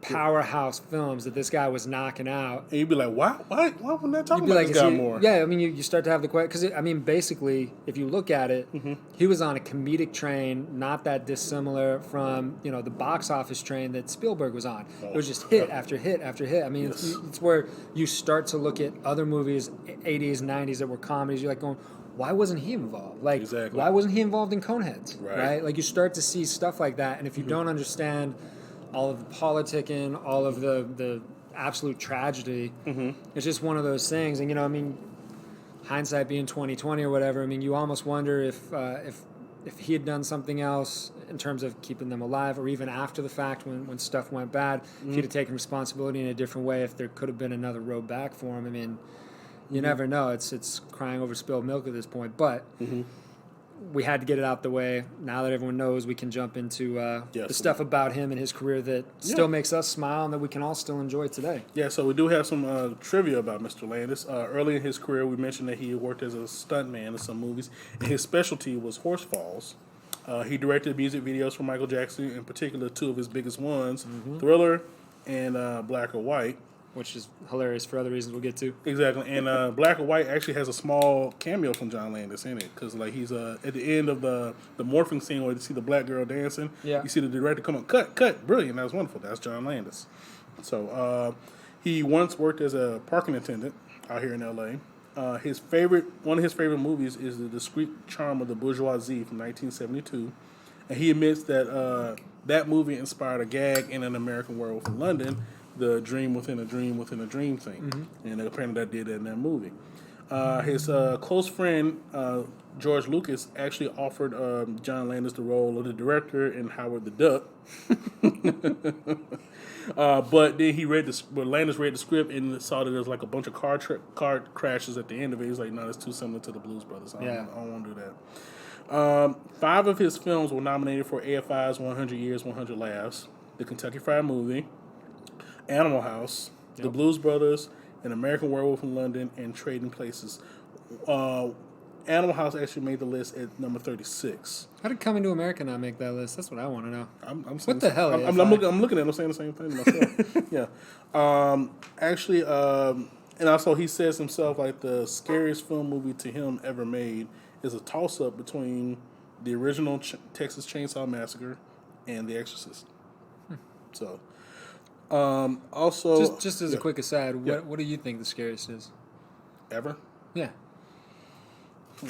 powerhouse films that this guy was knocking out, and you'd be like, why wouldn't I talk about this guy more? Yeah, I mean, you start to have the question, because I mean, basically, if you look at it, he was on a comedic train, not that dissimilar from, you know, the box office train that Spielberg was on. It was just hit after hit after hit. I mean, it's where you start to look at other movies, 80s, 90s, that were comedies. You're like going, why wasn't he involved? Like, why wasn't he involved in Coneheads? Right? Like, you start to see stuff like that, and if you don't understand all of the politicking, all of the absolute tragedy, it's just one of those things. And, you know, I mean, hindsight being 20/20 or whatever, I mean, you almost wonder if he had done something else in terms of keeping them alive, or even after the fact when stuff went bad, if he'd have taken responsibility in a different way, if there could have been another road back for him. I mean, you never know. It's crying over spilled milk at this point. But we had to get it out the way. Now that everyone knows, we can jump into the stuff about him and his career that still makes us smile and that we can all still enjoy today. Yeah, so we do have some trivia about Mr. Landis. Early in his career, we mentioned that he worked as a stuntman in some movies, and his specialty was horse falls. He directed music videos for Michael Jackson, in particular two of his biggest ones, Thriller and Black or White. which is hilarious for other reasons we'll get to. Exactly, and Black or White actually has a small cameo from John Landis in it because like he's at the end of the morphing scene where you see the black girl dancing. Yeah. You see the director come on, cut, brilliant. That was wonderful. That's John Landis. So he once worked as a parking attendant out here in L.A. One of his favorite movies is The Discreet Charm of the Bourgeoisie from 1972, and he admits that that movie inspired a gag in An American Werewolf in London, the dream within a dream within a dream thing, and apparently that did that in that movie. His close friend George Lucas actually offered John Landis the role of the director in Howard the Duck. But then Landis read the script and saw that there was like a bunch of car crashes at the end of it. He's like, no, that's too similar to the Blues Brothers. I don't want to do that. 5 of his films were nominated for AFI's 100 Years, 100 Laughs, The Kentucky Fried Movie, Animal House, The Blues Brothers, An American Werewolf in London, and Trading Places. Animal House actually made the list at number 36. How did Coming to America not make that list? That's what I want to know. I'm saying What the hell, I'm looking at it. I'm saying the same thing to myself. Yeah. Actually, and also he says himself like the scariest film movie to him ever made is a toss-up between the original Texas Chainsaw Massacre and The Exorcist. So, also... Just as a quick aside, what do you think the scariest is? Ever? Yeah. The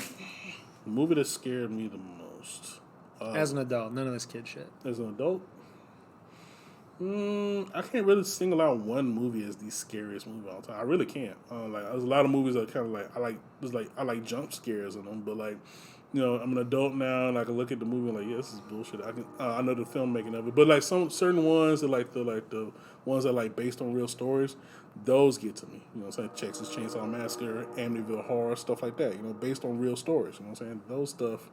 movie that scared me the most. As an adult, none of this kid shit. As an adult? I can't really single out one movie as the scariest movie of all time. I really can't. Like there's a lot of movies that kind of like I like jump scares in them, but like, you know, I'm an adult now and I can look at the movie and like, yeah, this is bullshit. I know the filmmaking of it, but like some certain ones that like the ones that like based on real stories, those get to me. You know what I'm saying? Texas Chainsaw Massacre, Amityville Horror, stuff like that. You know, based on real stories. You know what I'm saying? Those stuff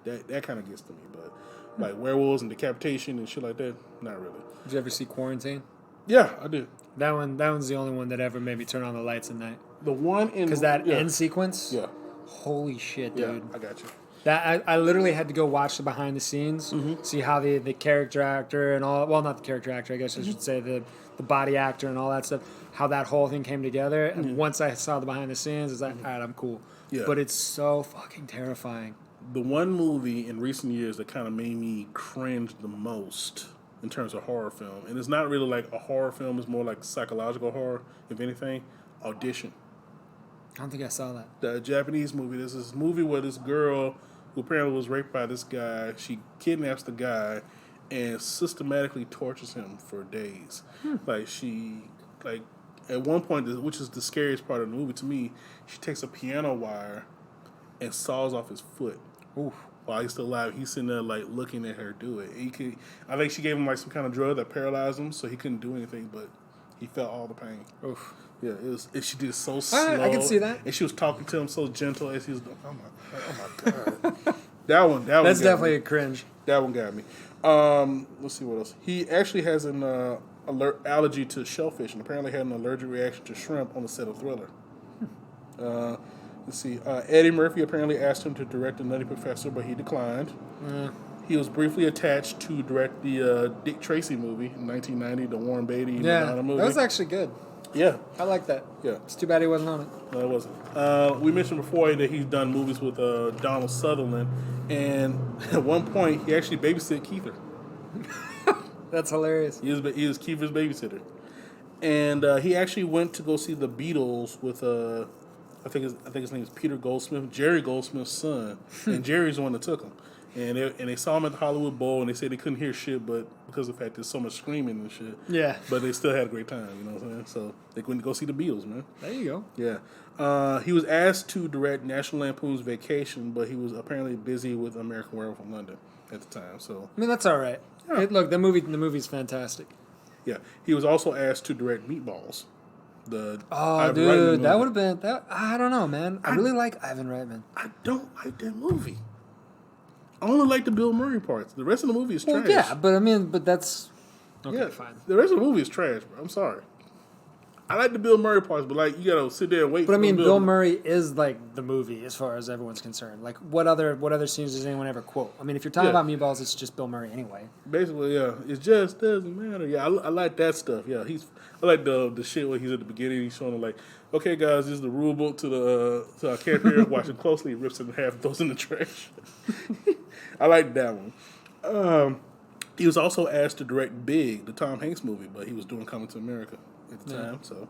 that kind of gets to me, but like werewolves and decapitation and shit like that, not really. Did you ever see Quarantine? Yeah, I did. That one's the only one that ever made me turn on the lights at night. The one in Because that end sequence, Yeah, holy shit, yeah, dude. I got you. That I literally had to go watch the behind the scenes, see how the character actor and all, well, not the character actor, I guess I should say, the body actor and all that stuff, how that whole thing came together. And once I saw the behind the scenes, it's like, all right, I'm cool. Yeah. But it's so fucking terrifying. The one movie in recent years that kind of made me cringe the most in terms of horror film, and it's not really like a horror film, it's more like psychological horror, if anything, Audition. I don't think I saw that. The Japanese movie. There's this movie where this girl who apparently was raped by this guy, she kidnaps the guy and systematically tortures him for days. Like at one point, which is the scariest part of the movie to me, she takes a piano wire and saws off his foot. Oof. While he's still alive, he's sitting there like looking at her do it. I think she gave him like some kind of drug that paralyzed him, so he couldn't do anything, but he felt all the pain. Oof. Yeah, she did it so slow. I can see that. And she was talking to him so gentle as he was. Oh my god. that one. That's got definitely me. a cringe. That one got me. Let's see what else. He actually has an allergy to shellfish, and apparently had an allergic reaction to shrimp on the set of Thriller. Let's see. Eddie Murphy apparently asked him to direct The Nutty Professor, but he declined. He was briefly attached to direct the Dick Tracy movie in 1990, the Warren Beatty Madonna movie. That was actually good. Yeah. I like that. Yeah. It's too bad he wasn't on it. No, it wasn't. We mentioned before that he's done movies with Donald Sutherland, and at one point he actually babysit Keither. That's hilarious. He was Keither's babysitter, and he actually went to go see the Beatles with I think his name is Peter Goldsmith, Jerry Goldsmith's son, and Jerry's the one that took him. And they saw him at the Hollywood Bowl, and they said they couldn't hear shit, but because of the fact there's so much screaming and shit. Yeah. But they still had a great time, you know what I'm saying? So they went to go see the Beatles, man. There you go. Yeah. He was asked to direct National Lampoon's Vacation, but he was apparently busy with American Werewolf in London at the time. So I mean, that's all right. Yeah. Look, the movie's fantastic. yeah, he was also asked to direct Meatballs. Oh, Ivan Reitman dude, that movie. would have been that. I don't know, man. I really like Ivan Reitman. I don't like that movie. I only like the Bill Murray parts. The rest of the movie is Well, trash. yeah, but I mean, but that's okay. Yeah, Fine. The rest of the movie is trash, bro. I'm sorry. I like the Bill Murray parts, but like you gotta sit there and wait. But I for mean, Bill Bill Murray is like the movie as far as everyone's concerned. Like, what other scenes does anyone ever quote? I mean, if you're talking Yeah. about Meatballs, it's just Bill Murray anyway. Basically, yeah, it just doesn't matter. Yeah, I like that stuff. Yeah, I like the shit where he's at the beginning. He's showing them like, okay, guys, this is the rule book to our character here. Watch it closely. He rips it in half, and throws it in the trash. I like that one. He was also asked to direct Big, the Tom Hanks movie, but he was doing Coming to America at the time. So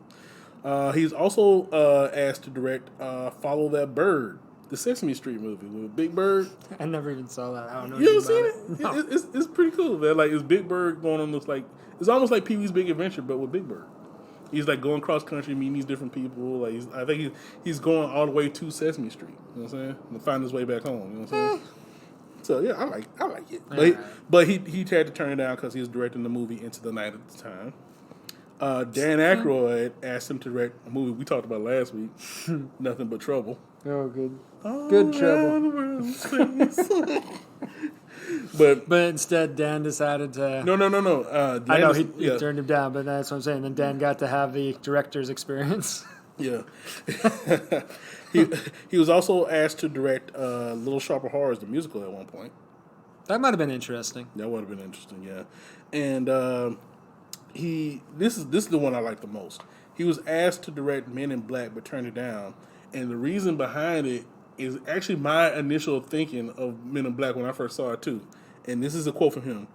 he's also asked to direct Follow That Bird, the Sesame Street movie with Big Bird. I never even saw that. I don't know. You ever seen anything it? about It's pretty cool, man. Like it's Big Bird going on this like it's almost like Pee Wee's Big Adventure, but with Big Bird. He's like going cross country, meeting these different people. Like I think he's going all the way to Sesame Street. You know what I'm saying? And find his way back home. You know what I'm saying? So yeah, I like it. But he had to turn it down because he was directing the movie Into the Night at the time. Dan Aykroyd asked him to direct a movie we talked about last week, Nothing But Trouble. Oh, good. Good trouble. But But instead, Dan decided to. no. I know he yeah. turned him down, but that's what I'm saying. Then Dan got to have the director's experience. Yeah. he was also asked to direct Little Shop of Horrors, the musical, at one point. That might have been interesting. That would have been interesting, yeah. And this is the one I like the most. He was asked to direct Men in Black, but turned it down. And the reason behind it is actually my initial thinking of Men in Black when I first saw it too. And this is a quote from him: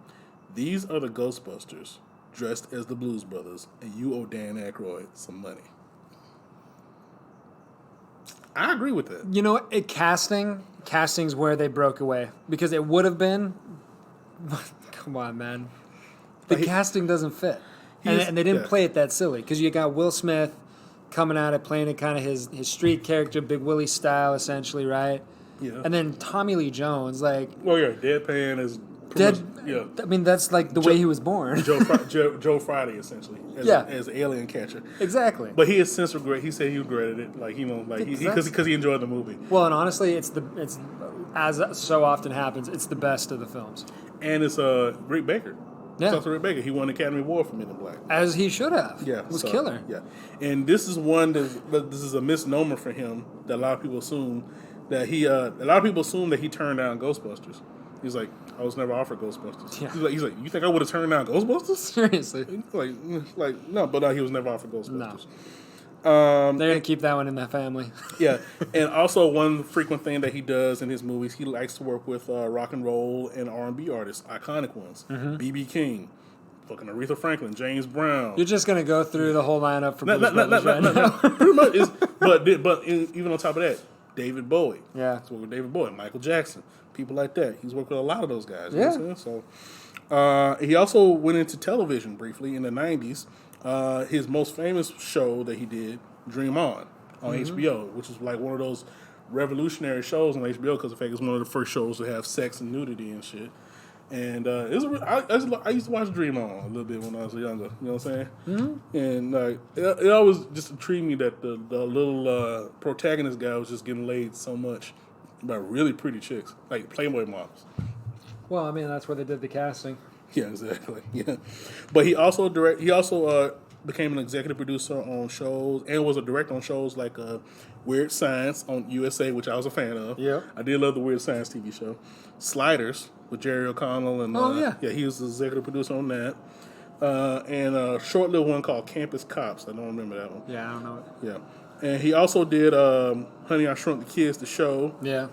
"These are the Ghostbusters dressed as the Blues Brothers, and you owe Dan Aykroyd some money." I agree with that. You know, casting's where they broke away because it would have been. Come on, man. The casting doesn't fit, and they didn't play it that silly because you got Will Smith coming at it, playing it kind of his street character, Big Willie style, essentially, right? Yeah. And then Tommy Lee Jones, like Well, yeah, deadpan is pretty dead. much, yeah. I mean, that's like the way he was born. Joe Friday, essentially, as an alien catcher. Exactly. But he has since regret. He said he regretted it, like because he enjoyed the movie. Well, and honestly, it's as so often happens, it's the best of the films. And it's Rick Baker. Yeah. It's also Rick Baker. He won the Academy Award for Men in Black. As he should have. Yeah, It was so, killer. Yeah, and this is one that this is a misnomer for him that a lot of people assume that he turned down Ghostbusters. He's like, I was never offered Ghostbusters. Yeah. He's like, you think I would have turned down Ghostbusters? Seriously. Like no, but he was never offered Ghostbusters. They're going to keep that one in the family. Yeah, and also one frequent thing that he does in his movies, he likes to work with rock and roll and R&B artists, iconic ones. B.B. King, fucking Aretha Franklin, James Brown. You're just going to go through the whole lineup for Blues Brothers right now. Pretty much. Even on top of that, David Bowie. Yeah. He's worked with David Bowie, Michael Jackson, people like that. He's worked with a lot of those guys. You Yeah. know what I'm saying? So he also went into television briefly in the 90s. His most famous show that he did, Dream On HBO, which is like one of those revolutionary shows on HBO because in fact it's one of the first shows to have sex and nudity and shit. And I used to watch Dream On a little bit when I was younger. You know what I'm saying? Mm-hmm. And it always just intrigued me that the little protagonist guy was just getting laid so much by really pretty chicks, like Playboy models. Well, I mean, that's where they did the casting. Yeah, exactly. Yeah, but he also became an executive producer on shows and was a director on shows like Weird Science on USA, which I was a fan of. Yep. I did love the Weird Science TV show. Sliders with Jerry O'Connell and he was the executive producer on that. And a short little one called Campus Cops. I don't remember that one. Yeah, I don't know it. Yeah, and he also did Honey, I Shrunk the Kids, the show. Yeah.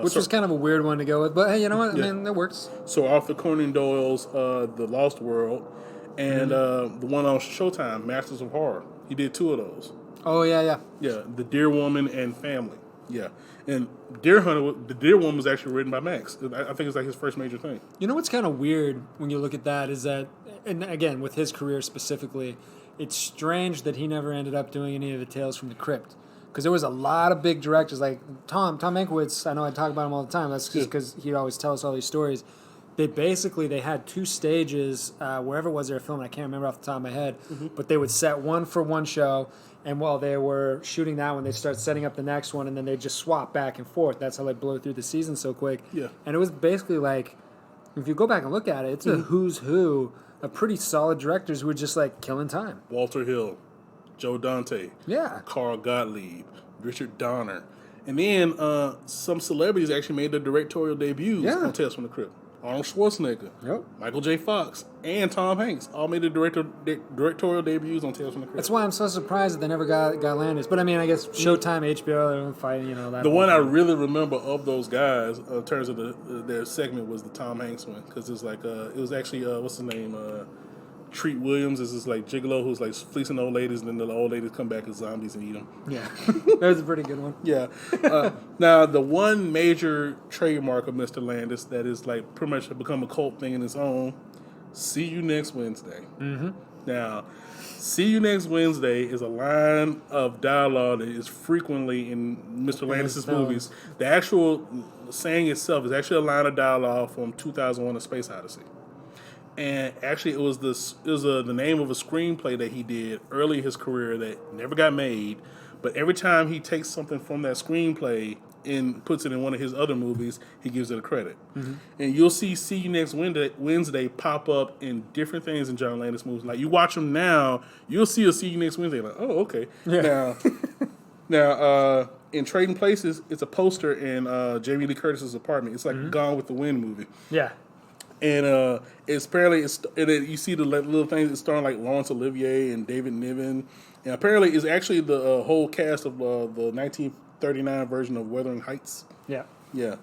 Which was kind of a weird one to go with, but hey, you know what? I mean, it works. So Arthur Conan Doyle's The Lost World, and the one on Showtime, Masters of Horror. He did 2 of those. Oh, yeah. Yeah, The Deer Woman and Family. Yeah, and The Deer Woman was actually written by Max. I think it's like his first major thing. You know what's kind of weird when you look at that is that, and again, with his career specifically, it's strange that he never ended up doing any of the Tales from the Crypt. Because there was a lot of big directors like Tom Mankiewicz. I know I talk about him all the time. That's just because he'd always tell us all these stories. They had 2 stages wherever it was they were filming. I can't remember off the top of my head, but they would set one for one show, and while they were shooting that one, they start setting up the next one, and then they just swap back and forth. That's how they blow through the season so quick. Yeah. And it was basically like, if you go back and look at it, it's a who's who of pretty solid directors who were just like killing time. Walter Hill, Joe Dante, Yeah. Carl Gottlieb, Richard Donner. And then some celebrities actually made their directorial debuts Yeah. on Tales from the Crypt. Arnold Schwarzenegger, Yep. Michael J. Fox, and Tom Hanks all made their directorial debuts on Tales from the Crypt. That's why I'm so surprised that they never got Landis. But I mean, I guess Showtime, HBO, they're fighting, that. The whole one I thing. really remember of those guys, in terms of their segment, was the Tom Hanks one, because it's like it was actually what's his name, Treat Williams is this like gigolo who's like fleecing old ladies, and then the old ladies come back as zombies and eat them. Yeah, that was a pretty good one. Yeah. Now the one major trademark of Mr. Landis that is like pretty much become a cult thing in its own. See you next Wednesday. Mm-hmm. Now, see you next Wednesday is a line of dialogue that is frequently in Mr. Landis' films. movies. The actual saying itself is actually a line of dialogue from 2001: A Space Odyssey. And actually, it was the name of a screenplay that he did early in his career that never got made. But every time he takes something from that screenplay and puts it in one of his other movies, he gives it a credit. Mm-hmm. And you'll see You Next Wednesday pop up in different things in John Landis movies. Like you watch them now, you'll see You Next Wednesday. Like, oh, okay. Yeah. Now, in Trading Places, it's a poster in Jamie Lee Curtis's apartment. It's like Gone with the Wind movie. Yeah. And it's apparently you see the little things. It's starring like Laurence Olivier and David Niven, and apparently it's actually the whole cast of the 1939 version of Wuthering Heights. Yeah. Yeah,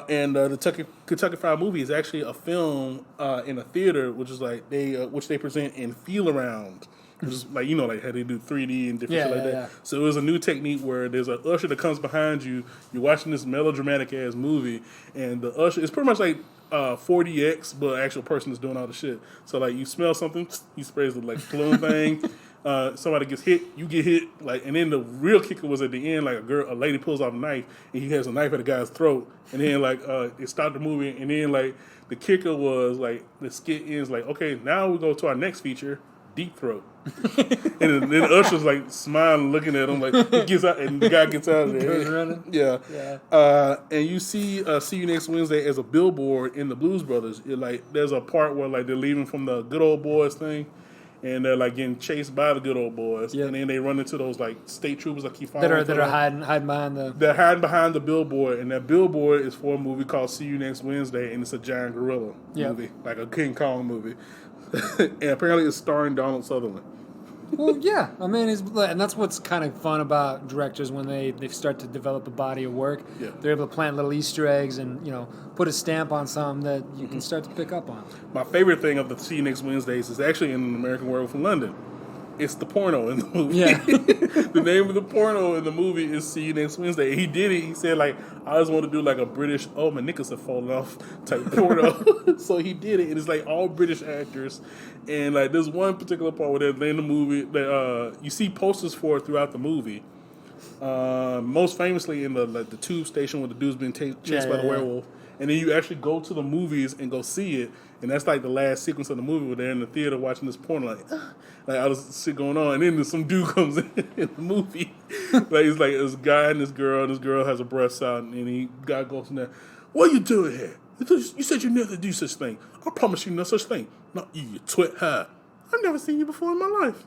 and the Kentucky Fried Movie is actually a film in a theater, which is like which they present in Feel Around. Which is like like how they do 3D and different shit like that. Yeah. So it was a new technique where there's an usher that comes behind you. You're watching this melodramatic ass movie, and the usher it's pretty much like 4DX, but an actual person is doing all the shit. So like you smell something, he sprays the like cologne thing. Somebody gets hit, you get hit. Like, and then the real kicker was at the end, like a lady pulls out a knife, and he has a knife at the guy's throat, and then like it stopped the movie, and then like the kicker was like the skit ends like, okay, now we go to our next feature, Deep Throat. And then Usher's like smiling, looking at him like he gets out, and the guy gets out of there. Goes running. Yeah. And you see You Next Wednesday as a billboard in the Blues Brothers. There's a part where like they're leaving from the Good Old Boys thing, and they're like getting chased by the Good Old Boys, and then they run into those like state troopers that keep following. That are hiding behind the. They're hiding behind the billboard, and that billboard is for a movie called See You Next Wednesday, and it's a giant gorilla movie, like a King Kong movie. And apparently it's starring Donald Sutherland. Well, yeah. I mean, and that's what's kind of fun about directors when they start to develop a body of work. Yeah. They're able to plant little Easter eggs and put a stamp on something that you can start to pick up on. My favorite thing of the See You Next Wednesdays is actually in An American Werewolf in London. It's the porno in the movie. Yeah. The name of the porno in the movie is See You Next Wednesday. He did it. He said, like, I just want to do like a British, oh, my knickers have fallen off type porno. So he did it. And it's like all British actors. And like there's one particular part where they're in the movie that you see posters for it throughout the movie. Most famously in the tube station where the dude's been chased by the werewolf. And then you actually go to the movies and go see it. And that's like the last sequence of the movie where they're in the theater watching this porno, like all this shit going on. And then some dude comes in the movie. Like it's like this guy and this girl has a breast out, and guy goes in there, what are you doing here? You said you never do such thing. I promise you no such thing. Not you twit her. I've never seen you before in my life.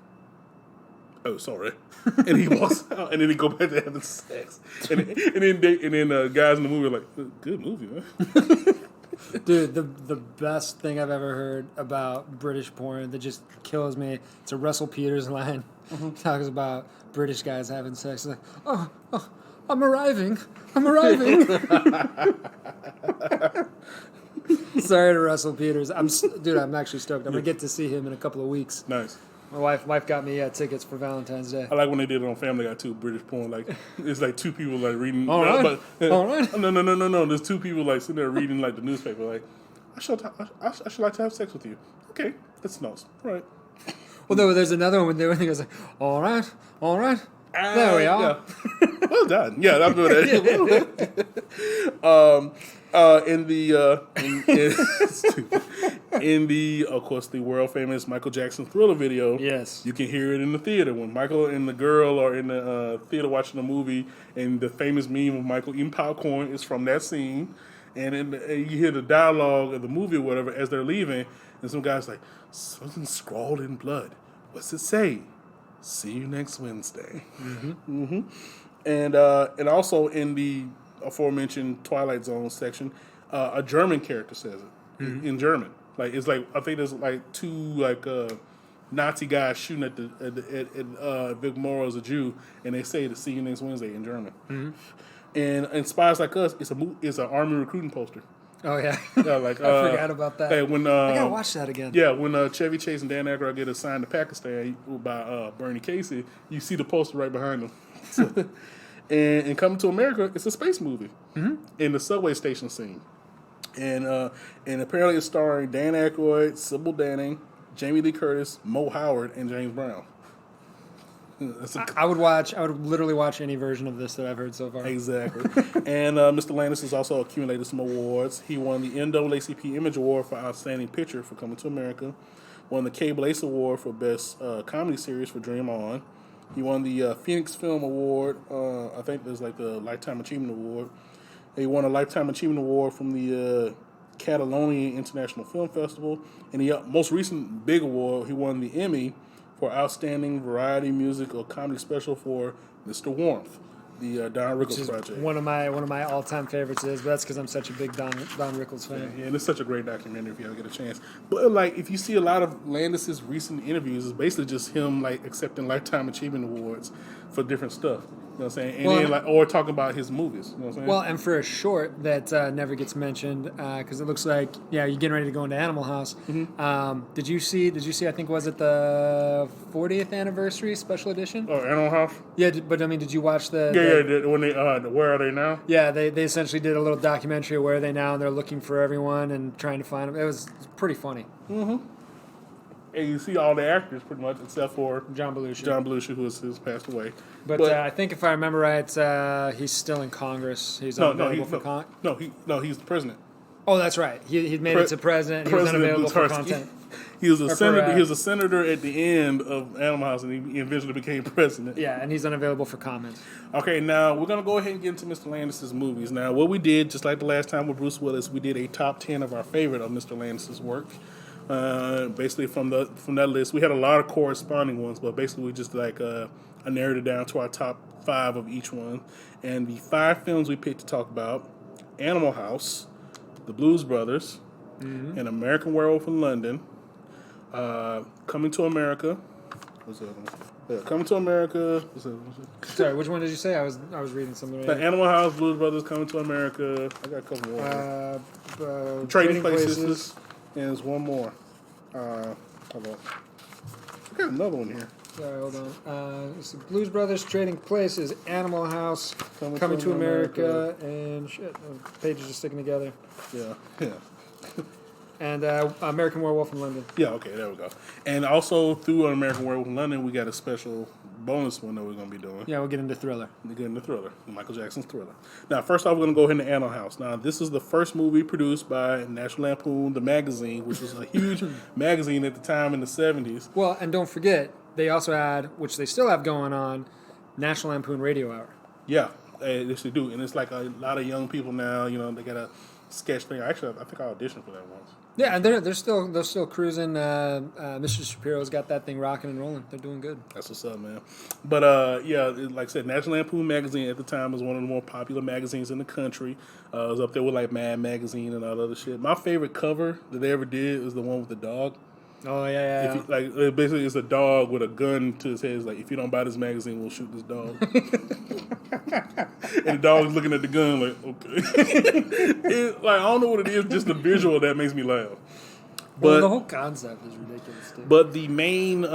Oh, sorry. And he walks out, and then they go back to having sex. And then guys in the movie are like, good movie, man. Dude, the best thing I've ever heard about British porn that just kills me, it's a Russell Peters line. Talks about British guys having sex. It's like, oh, I'm arriving. Sorry to Russell Peters. I'm actually stoked. I'm going to get to see him in a couple of weeks. Nice. My wife got me tickets for Valentine's Day. I like when they did it on Family Guy too, British porn. Like it's like two people like reading. All right. No. There's two people like sitting there reading like the newspaper. Like I should like to have sex with you. Okay, that's nice. Right. Well, there's another one when he goes like, all right. There we are. Yeah. Well done. Yeah, I'm doing that. In the of course the world famous Michael Jackson Thriller video. Yes. You can hear it in the theater when Michael and the girl are in the theater watching the movie, and the famous meme of Michael eating popcorn is from that scene. And you hear the dialogue of the movie or whatever as they're leaving, and some guy's like, something scrawled in blood. What's it say? See you next Wednesday. And also in the aforementioned Twilight Zone section, a German character says it in German. Like it's like I think there's like two like Nazi guys shooting at Vic Morrow as a Jew, and they say to see you next Wednesday in German. And in Spies Like Us, it's an army recruiting poster. Oh yeah, Yeah, like I forgot about that. Hey, when I gotta watch that again. Yeah, when Chevy Chase and Dan Aykroyd get assigned to Pakistan by Bernie Casey, you see the poster right behind them. And Coming to America, it's a space movie in the subway station scene, and apparently it's starring Dan Aykroyd, Sybil Danning, Jamie Lee Curtis, Mo Howard, and James Brown. I would literally watch any version of this that I've heard so far. Exactly. And Mr. Landis has also accumulated some awards. He won the NAACP Image Award for Outstanding Picture for Coming to America, won the Cable Ace Award for Best Comedy Series for Dream On. He won the Phoenix Film Award. I think there's like the Lifetime Achievement Award. He won a Lifetime Achievement Award from the Catalonia International Film Festival. And the most recent big award, he won the Emmy for Outstanding Variety Music or Comedy Special for Mr. Warmth, the Don Rickles project. One of my all-time favorites is, but that's because I'm such a big Don Rickles fan. Yeah, and it's such a great documentary if you ever get a chance. But like, if you see a lot of Landis's recent interviews, it's basically just him like accepting Lifetime Achievement Awards for different stuff. You know what I'm saying? And then like, or talking about his movies. You know what I'm saying? Well, and for a short that never gets mentioned, because it looks like you're getting ready to go into Animal House. Did you see? I think was it the 40th anniversary special edition? Oh, Animal House. Yeah, but I mean, did you watch the? Yeah. When they Where Are They Now? Yeah, they essentially did a little documentary of Where Are They Now, and they're looking for everyone and trying to find them. It was pretty funny. And you see all the actors pretty much except for John Belushi. who has passed away. But I think if I remember right, he's still in Congress. He's unavailable for Congress. He's the president. Oh, that's right. He made it to president. He was unavailable for content. He was a senator. He was a senator at the end of Animal House, and he eventually became president. Yeah, and he's unavailable for comment. Okay, now we're gonna go ahead and get into Mr. Landis's movies. Now, what we did, just like the last time with Bruce Willis, we did a top 10 of our favorite of Mr. Landis's work. Basically from that list, we had a lot of corresponding ones, but basically we just I narrowed it down to our top 5 of each one. And the 5 films we picked to talk about: Animal House, The Blues Brothers, An American Werewolf in London, Coming to America. What's the other one? Yeah, Coming to America. Sorry, which one did you say? I was reading something. The Animal House, Blues Brothers, Coming to America. I got a couple more. Trading Places. And there's one more. Hold on. I got another one here. Sorry, hold on. It's the Blues Brothers, Trading Places, Animal House, Coming to America, and shit. The pages are sticking together. Yeah. And American Werewolf in London. Yeah, okay, there we go. And also through American Werewolf in London, we got a special bonus one that we're going to be doing. Yeah, we'll get into Thriller. We get into Thriller, Michael Jackson's Thriller. Now, first off, we're going to go ahead into Animal House. Now, this is the first movie produced by National Lampoon, the magazine, which was a huge magazine at the time in the 70s. Well, and don't forget, they also had, which they still have going on, National Lampoon Radio Hour. Yeah, they do. And it's like a lot of young people now, they got a sketch thing. Actually, I think I auditioned for that once. Yeah, and they're still cruising. Mr. Shapiro's got that thing rocking and rolling. They're doing good. That's what's up, man. But like I said, National Lampoon magazine at the time was one of the more popular magazines in the country. It was up there with like Mad Magazine and all that other shit. My favorite cover that they ever did was the one with the dog. Oh yeah. Basically, it's a dog with a gun to his head. It's like, if you don't buy this magazine, we'll shoot this dog. And the dog's looking at the gun like, okay. I don't know what it is. Just the visual that makes me laugh. But the whole concept is ridiculous too. But the main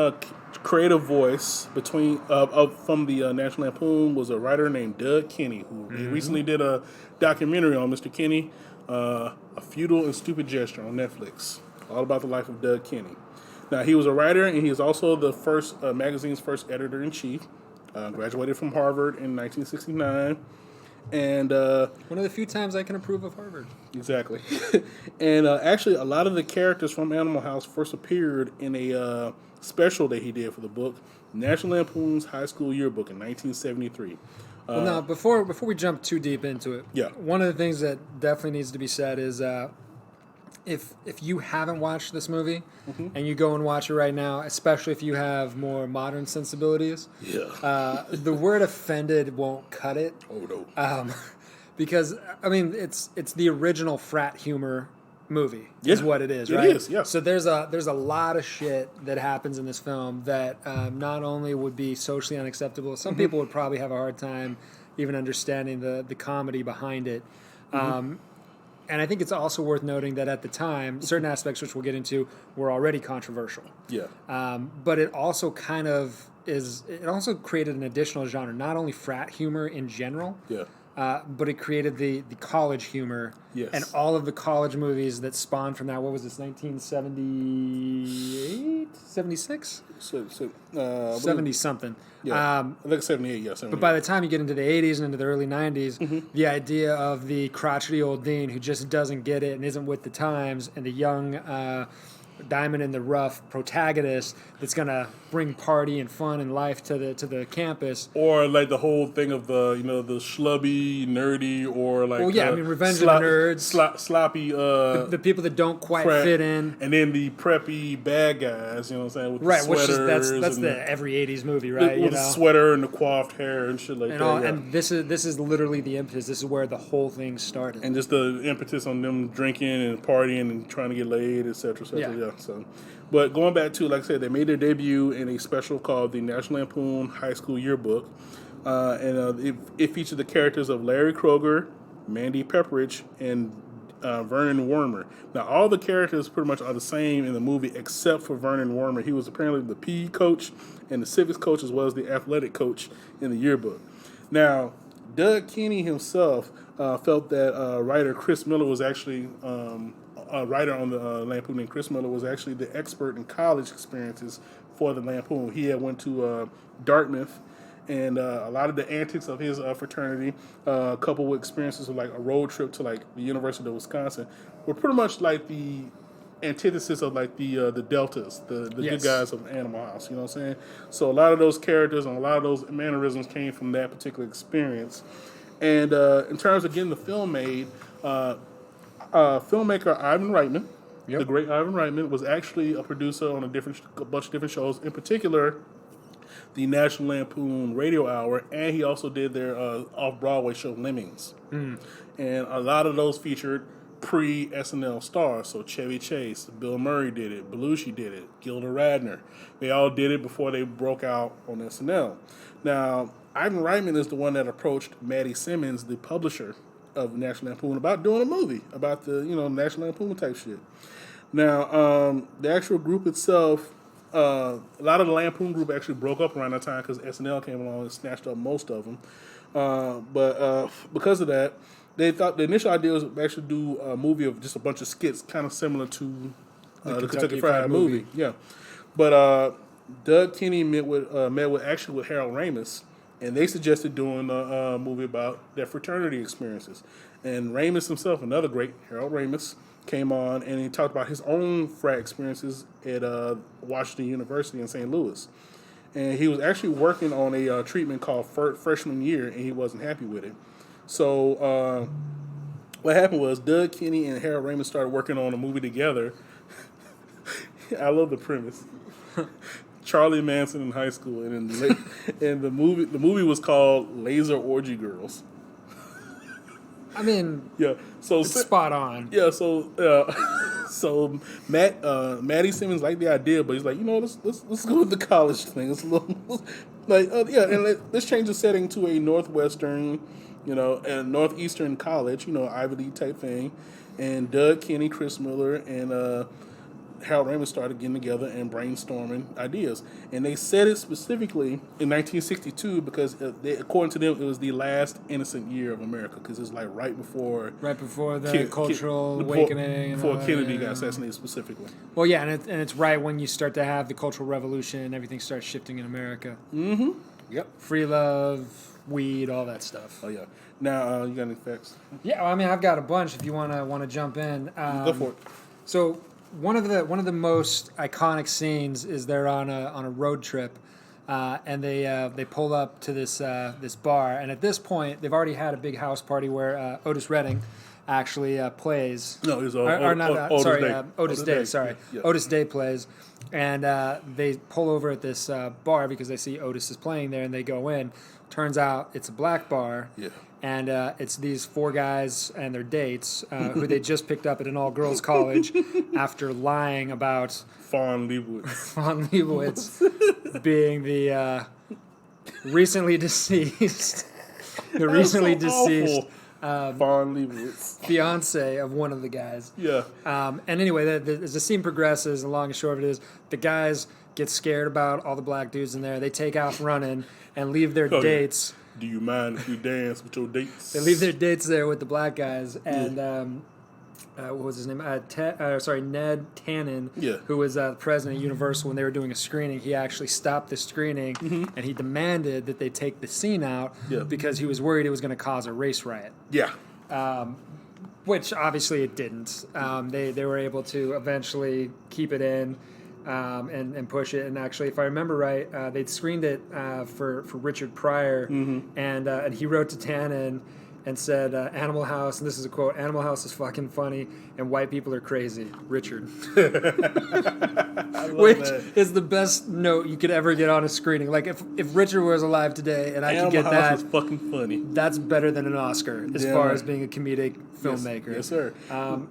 creative voice from the National Lampoon was a writer named Doug Kenny, who recently did a documentary on Mr. Kenny, A Futile and Stupid Gesture on Netflix. All about the life of Doug Kenny. Now, he was a writer, and he is also the first magazine's first editor-in-chief. Graduated from Harvard in 1969. And one of the few times I can approve of Harvard. Exactly. And actually, a lot of the characters from Animal House first appeared in a special that he did for the book, National Lampoon's High School Yearbook in 1973. Well, now, before we jump too deep into it, Yeah. one of the things that definitely needs to be said is if you haven't watched this movie and you go and watch it right now, especially if you have more modern sensibilities, the word offended won't cut it. Oh no. Because I mean it's the original frat humor movie is what it is, It right? is, yeah. So there's a lot of shit that happens in this film that not only would be socially unacceptable, some people would probably have a hard time even understanding the comedy behind it. And I think it's also worth noting that at the time, certain aspects, which we'll get into, were already controversial. Yeah. But it also it also created an additional genre, not only frat humor in general, but it created the college humor. Yes. And all of the college movies that spawned from that. What was this, 1978? 76? 70-something. Yeah. I think 78, yeah. 78. But by the time you get into the 80s and into the early 90s, the idea of the crotchety old dean who just doesn't get it and isn't with the times, and the young diamond in the rough protagonist that's going to bring party and fun and life to the campus. Or like the whole thing of the schlubby, nerdy, or like I mean, Revenge of the Nerds. Sloppy The people that don't quite fit in. and then the preppy bad guys, you know what I'm saying, with the Which sweaters, is that's and the every 80s movie, right? with the sweater and the coiffed hair and shit like and, that. all, Yeah. and this is literally the impetus. This is where the whole thing started. And just the impetus on them drinking and partying and trying to get laid, et cetera, et cetera. Yeah. So, but going back to, like I said, they made their debut in a special called the National Lampoon High School Yearbook, and it featured the characters of Larry Kroger, Mandy Pepperidge, and Vernon Wormer. Now, all the characters pretty much are the same in the movie except for Vernon Wormer. He was apparently the PE coach and the civics coach, as well as the athletic coach in the yearbook. Now, Doug Kenny himself felt that writer Chris Miller was actually a writer on the Lampoon named Chris Miller was actually the expert in college experiences for the Lampoon. He had went to Dartmouth, and a lot of the antics of his fraternity, coupled with experiences of like a road trip to like the University of Wisconsin, were pretty much like the antithesis of like the Deltas, the Yes. good guys of Animal House. You know what I'm saying? So a lot of those characters and a lot of those mannerisms came from that particular experience. And in terms of getting the film made, filmmaker Ivan Reitman, the great Ivan Reitman, was actually a producer on a bunch of different shows. In particular, the National Lampoon Radio Hour, and he also did their off-Broadway show Lemmings. And a lot of those featured pre-SNL stars. So Chevy Chase, Bill Murray did it, Belushi did it, Gilda Radner. They all did it before they broke out on SNL. Now, Ivan Reitman is the one that approached Maddie Simmons, the publisher of National Lampoon, about doing a movie about the National Lampoon type shit. Now, the actual group itself, a lot of the Lampoon group actually broke up around that time because SNL came along and snatched up most of them. But because of that, they thought the initial idea was to actually do a movie of just a bunch of skits, kind of similar to the Kentucky Fried movie. Yeah, but Doug Kenny met with Harold Ramis, and they suggested doing a movie about their fraternity experiences. And Ramis himself, another great, Harold Ramis, came on and he talked about his own frat experiences at Washington University in St. Louis. And he was actually working on a treatment called freshman year, and he wasn't happy with it. So what happened was Doug Kenny and Harold Ramis started working on a movie together. I love the premise. Charlie Manson in high school, and the movie was called Laser Orgy Girls. I mean, Yeah, so it's spot on. yeah, so Maddie Simmons liked the idea, but he's like, let's go with the college thing. It's a little like and let's change the setting to a northwestern, and northeastern college, Ivy League type thing. And Doug Kenny, Chris Miller, and Harold Ramis started getting together and brainstorming ideas. And they said it specifically in 1962 because, according to them, it was the last innocent year of America because it's like right before the cultural awakening. Before and all Kennedy that, got assassinated specifically. Well, yeah, and it's right when you start to have the Cultural Revolution and everything starts shifting in America. Mm-hmm. Yep. Free love, weed, all that stuff. Oh, yeah. Now, you got any facts? Yeah, well, I mean, I've got a bunch if you want to jump in. Go for it. So one of the most iconic scenes is they're on a road trip, and they pull up to this bar, and at this point they've already had a big house party where Otis Redding actually plays. No, it's or not. Otis Sorry, Day. Otis Day. Sorry, Yeah. Otis Day plays, and they pull over at this bar because they see Otis is playing there, and they go in. Turns out it's a black bar. Yeah. And it's these 4 guys and their dates who they just picked up at an all-girls college after lying about Fawn Leibowitz. Fawn Leibowitz being the recently deceased, Fawn Leibowitz. fiance of one of the guys. Yeah. And anyway, as the scene progresses, and long and short of it is, the guys get scared about all the black dudes in there. They take off running and leave their yeah. dates. Do you mind if we dance with your dates? They leave their dates there with the black guys, and what was his name? Ned Tannen, who was the president of Universal when they were doing a screening. He actually stopped the screening, and he demanded that they take the scene out because he was worried it was going to cause a race riot. Yeah. Which obviously it didn't. They were able to eventually keep it in. And push it. And actually, if I remember right, they'd screened it for Richard Pryor, and he wrote to Tannen and said, Animal House, and this is a quote, "Animal House is fucking funny, and white people are crazy, Richard." Which is the best note you could ever get on a screening. Like, if Richard was alive today and I could get Animal that, House is fucking funny. that's better than an Oscar as far as being a comedic filmmaker. Yes, sir.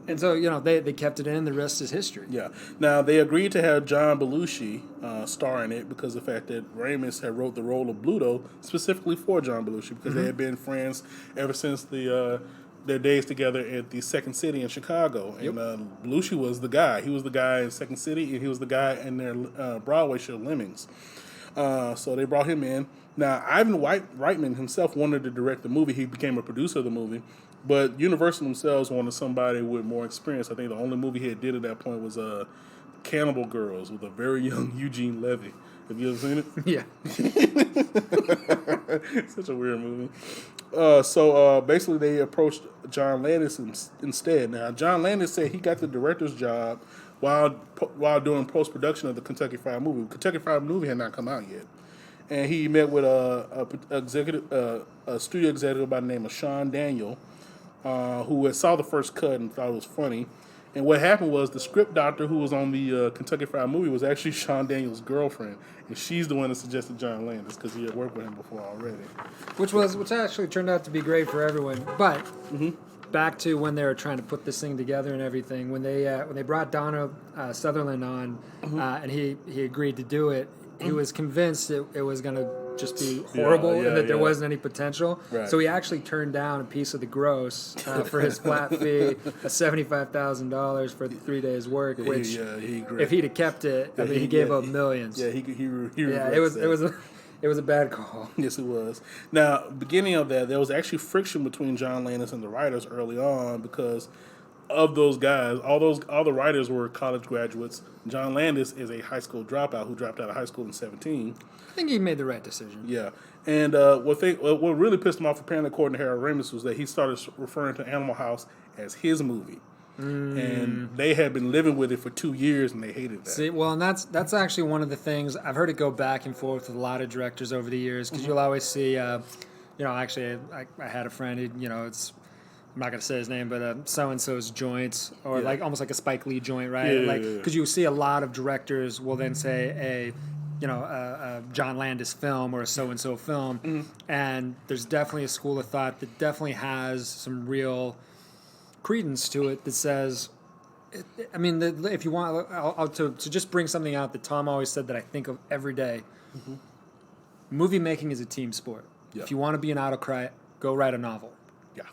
And so, they kept it in. The rest is history. Yeah. Now, they agreed to have John Belushi star in it because of the fact that Ramis had wrote the role of Bluto specifically for John Belushi because they had been friends ever since their days together at the Second City in Chicago. And Belushi was the guy. He was the guy in Second City, and he was the guy in their Broadway show, Lemmings. So they brought him in. Now, Ivan Reitman himself wanted to direct the movie. He became a producer of the movie. But Universal themselves wanted somebody with more experience. I think the only movie he had did at that point was Cannibal Girls with a very young Eugene Levy. Have you ever seen it? Yeah. Such a weird movie. So basically they approached John Landis instead. Now, John Landis said he got the director's job while doing post-production of the Kentucky Fried Movie. Kentucky Fried Movie had not come out yet. And he met with a studio executive by the name of Sean Daniel, who had saw the first cut and thought it was funny. And what happened was the script doctor who was on the Kentucky Fried Movie was actually Sean Daniel's girlfriend, and she's the one that suggested John Landis because he had worked with him before already. Which actually turned out to be great for everyone. But back to when they were trying to put this thing together and everything, when they brought Donald Sutherland on, and he agreed to do it, he was convinced it was going to just be horrible and that there wasn't any potential. Right. So he actually turned down a piece of the gross for his flat fee of $75,000 for the 3 days' work. Which, if he'd have kept it, he gave up millions. Yeah, he it was a bad call. Yes, it was. Now, beginning of that, there was actually friction between John Landis and the writers early on because of those guys. All the writers were college graduates. John Landis is a high school dropout who dropped out of high school in 2017. I think he made the right decision. Yeah. And what really pissed him off, apparently, according to Harold Ramis, was that he started referring to Animal House as his movie. And they had been living with it for 2 years, and they hated that. See, well, and that's actually one of the things I've heard it go back and forth with a lot of directors over the years because you'll always see, actually, I had a friend who, it's, I'm not going to say his name, but so-and-so's joints, or like almost like a Spike Lee joint, right? Because you see a lot of directors will then say a John Landis film or a so-and-so film, and there's definitely a school of thought that definitely has some real credence to it that says, if you want, to just bring something out that Tom always said that I think of every day, movie making is a team sport. Yeah. If you want to be an autocrat, go write a novel. Yeah.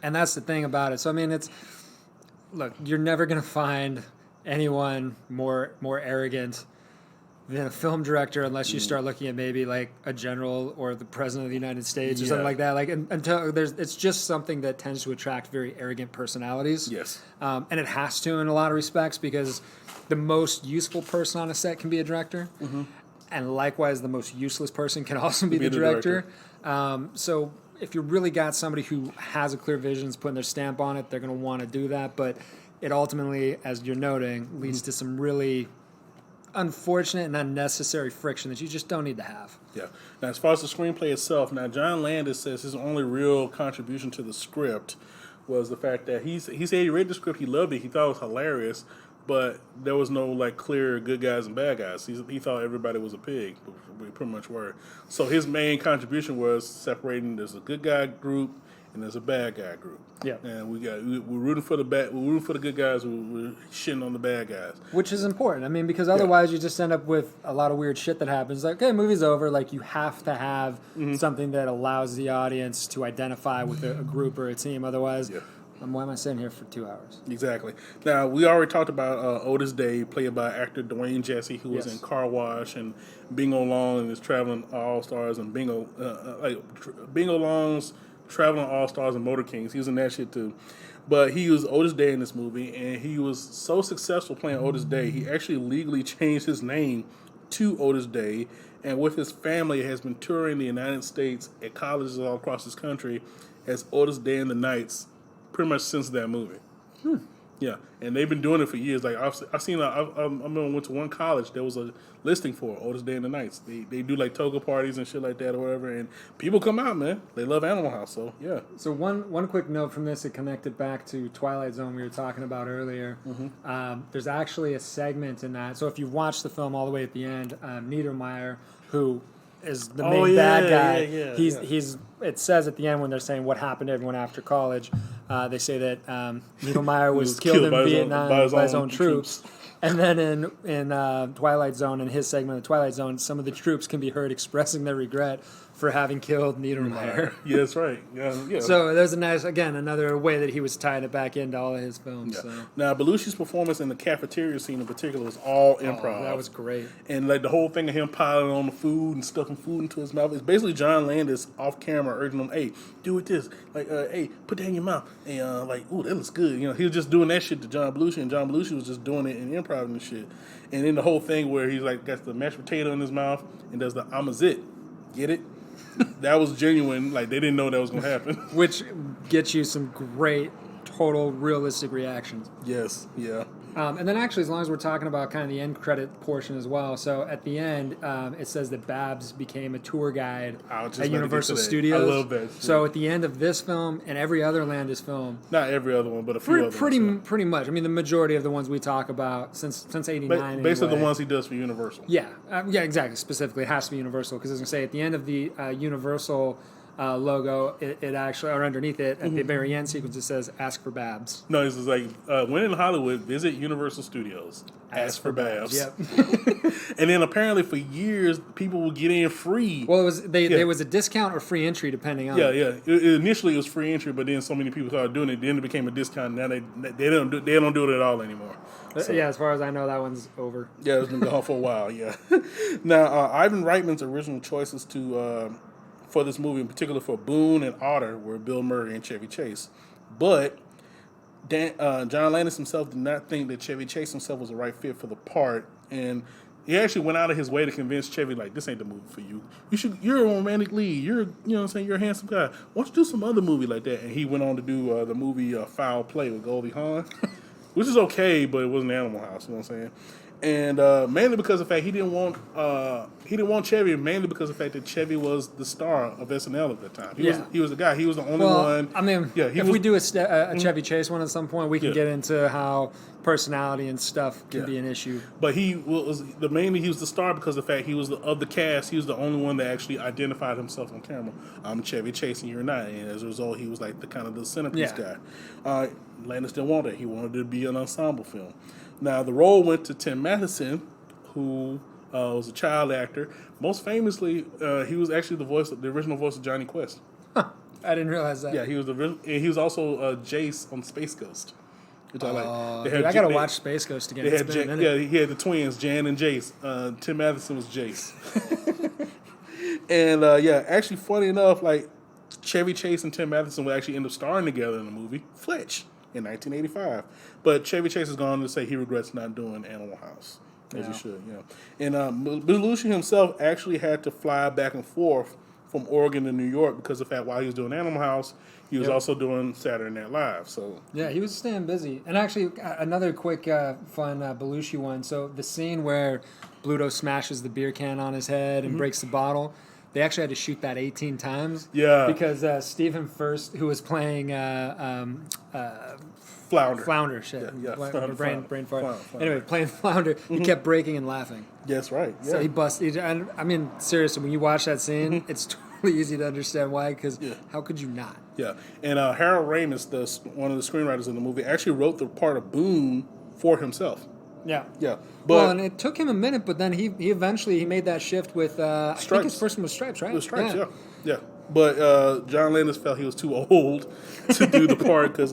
And that's the thing about it. So, you're never going to find anyone more arrogant than a film director unless you start looking at maybe like a general or the president of the United States or something like that. Like until it's just something that tends to attract very arrogant personalities. Yes. And it has to in a lot of respects because the most useful person on a set can be a director. And likewise, the most useless person can also be the director. So if you really got somebody who has a clear vision, is putting their stamp on it, they're going to want to do that. But it ultimately, as you're noting, leads to some really unfortunate and unnecessary friction that you just don't need to have. Yeah. Now, as far as the screenplay itself, John Landis says his only real contribution to the script was the fact that he said he read the script, he loved it, he thought it was hilarious, but there was no like clear good guys and bad guys. He thought everybody was a pig. We pretty much were. So his main contribution was separating. There's a good guy group and there's a bad guy group. Yeah. And we're rooting for the bad. We're rooting for the good guys. We're shitting on the bad guys. Which is important. I mean, because otherwise you just end up with a lot of weird shit that happens. Like, okay, movie's over. Like, you have to have something that allows the audience to identify with a group or a team. Otherwise, why am I sitting here for 2 hours? Exactly. Now, we already talked about Otis Day, played by actor Dwayne Jesse, who was Yes. in Car Wash and Bingo Long and his Traveling All-Stars and Bingo Long's Traveling All-Stars and Motor Kings. He was in that shit, too. But he was Otis Day in this movie, and he was so successful playing Otis Day, he actually legally changed his name to Otis Day, and with his family has been touring the United States at colleges all across this country as Otis Day and the Knights pretty much since that movie. Yeah, and they've been doing it for years. Like I've seen, I remember I went to one college. There was a listing for Otis Day and the Knights. They do like toga parties and shit like that or whatever, and people come out, man. They love Animal House, so yeah. So one quick note from this, it connected back to Twilight Zone we were talking about earlier. There's actually a segment in that. So if you've watched the film all the way at the end, Niedermeyer, who is the main bad guy, he's. It says at the end when they're saying what happened to everyone after college, they say that Niedermeyer was killed in Vietnam by his own troops. And then in Twilight Zone, in his segment of Twilight Zone, some of the troops can be heard expressing their regret for having killed Niedermeyer. Yeah, that's right. Yeah. So there's another way that he was tying it back into all of his films. Yeah. So. Now, Belushi's performance in the cafeteria scene in particular was all improv. That was great. And like the whole thing of him piling on the food and stuffing food into his mouth is basically John Landis off camera urging him, "Hey, do it this. Like, hey, put that in your mouth." And like, "Ooh, that looks good." You know, he was just doing that shit to John Belushi, and John Belushi was just doing it and improv and shit. And then the whole thing where he's like got the mashed potato in his mouth and does the "I'm a zit." Get it? That was genuine. Like they didn't know that was gonna happen. Which gets you some great, total, realistic reactions. Yes. Yeah. And then actually, as long as we're talking about kind of the end credit portion as well, so at the end, it says that Babs became a tour guide I was just at about to get Universal to that. Studios. I love that shit. So at the end of this film and every other Landis film, Not every other one, but a few other ones. pretty much. I mean, the majority of the ones we talk about since '89. Basically, anyway. the ones he does for Universal. Yeah, exactly. Specifically, it has to be Universal because, as I say, at the end of the Universal logo, it actually, or underneath it, at the very end sequence, it says "Ask for Babs." No, it's just like when in Hollywood, visit Universal Studios. Ask for Babs. Yep. And then apparently for years, people would get in free. Well, there was a discount or free entry depending on. Yeah. Initially, it was free entry, but then so many people started doing it. Then it became a discount. Now they don't do it at all anymore. So, Yeah, as far as I know, that one's over. yeah, it's been gone for a while. Yeah. Now, Ivan Reitman's original choices for this movie, in particular for Boone and Otter, were Bill Murray and Chevy Chase, but John Landis himself did not think that Chevy Chase himself was the right fit for the part, and he actually went out of his way to convince Chevy, like, this ain't the movie for you. You're a romantic lead. You're a handsome guy. Why don't you do some other movie like that? And he went on to do the movie Foul Play with Goldie Hawn, which is okay, but it wasn't Animal House. You know what I'm saying? And mainly because of the fact he didn't want Chevy, mainly because of the fact that Chevy was the star of SNL at that time. He was the guy. He was the only one. I mean, if we do a Chevy Chase one at some point, we can get into how personality and stuff can be an issue. But he was the star because of the fact he was of the cast. He was the only one that actually identified himself on camera. I'm Chevy Chase and you're not. And as a result, he was like the centerpiece guy. Landis didn't want that. He wanted it to be an ensemble film. Now, the role went to Tim Matheson, who was a child actor. Most famously, he was actually the original voice of Johnny Quest. I didn't realize that. Yeah, he was and he was also Jace on Space Ghost. Which I like. Dude, I gotta watch Space Ghost again. It's been a minute. He had the twins, Jan and Jace. Tim Matheson was Jace. And actually, funny enough, like Chevy Chase and Tim Matheson would actually end up starring together in the movie Fletch in 1985. But Chevy Chase has gone on to say he regrets not doing Animal House, as he should, And Belushi himself actually had to fly back and forth from Oregon to New York because of the fact while he was doing Animal House, he was also doing Saturday Night Live. So yeah, he was staying busy. And actually, another quick, fun Belushi one. So the scene where Bluto smashes the beer can on his head and breaks the bottle. they actually had to shoot that 18 times. Yeah. Because Stephen First, who was playing Flounder. shit. Yeah, Brain fart. Flounder. Anyway, playing Flounder, he kept breaking and laughing. Yes, right. Yeah. So he busted. And I mean, seriously, when you watch that scene, it's totally easy to understand why. Because how could you not? Yeah, and Harold Ramis, one of the screenwriters in the movie, actually wrote the part of Boone for himself. Yeah. Yeah, Well, but and it took him a minute, but then he eventually made that shift with I think Stripes. his first one was Stripes, right? the Stripes, yeah. But John Landis felt he was too old to do the part because,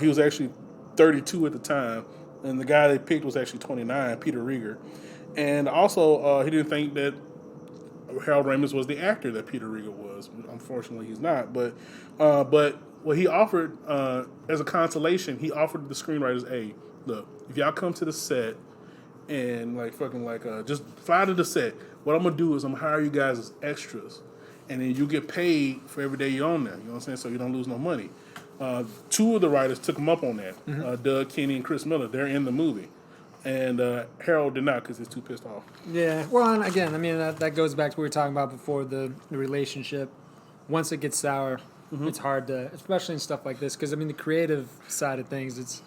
he was actually 32 at the time, and the guy they picked was actually 29, Peter Rieger, and also he didn't think that Harold Ramis was the actor that Peter Rieger was. Unfortunately, he's not. But what he offered as a consolation, he offered the screenwriters, "Hey, look, if y'all come to the set and just fly to the set, what I'm gonna do is I'm gonna hire you guys as extras, and then you get paid for every day you're on there. You know what I'm saying? So you don't lose no money." Two of the writers took him up on that. Doug Kenny and Chris Miller. They're in the movie. And Harold did not because he's too pissed off. Yeah. Well, and again, I mean, that goes back to what we were talking about before, the relationship. Once it gets sour, it's hard to, especially in stuff like this, because, I mean, the creative side of things,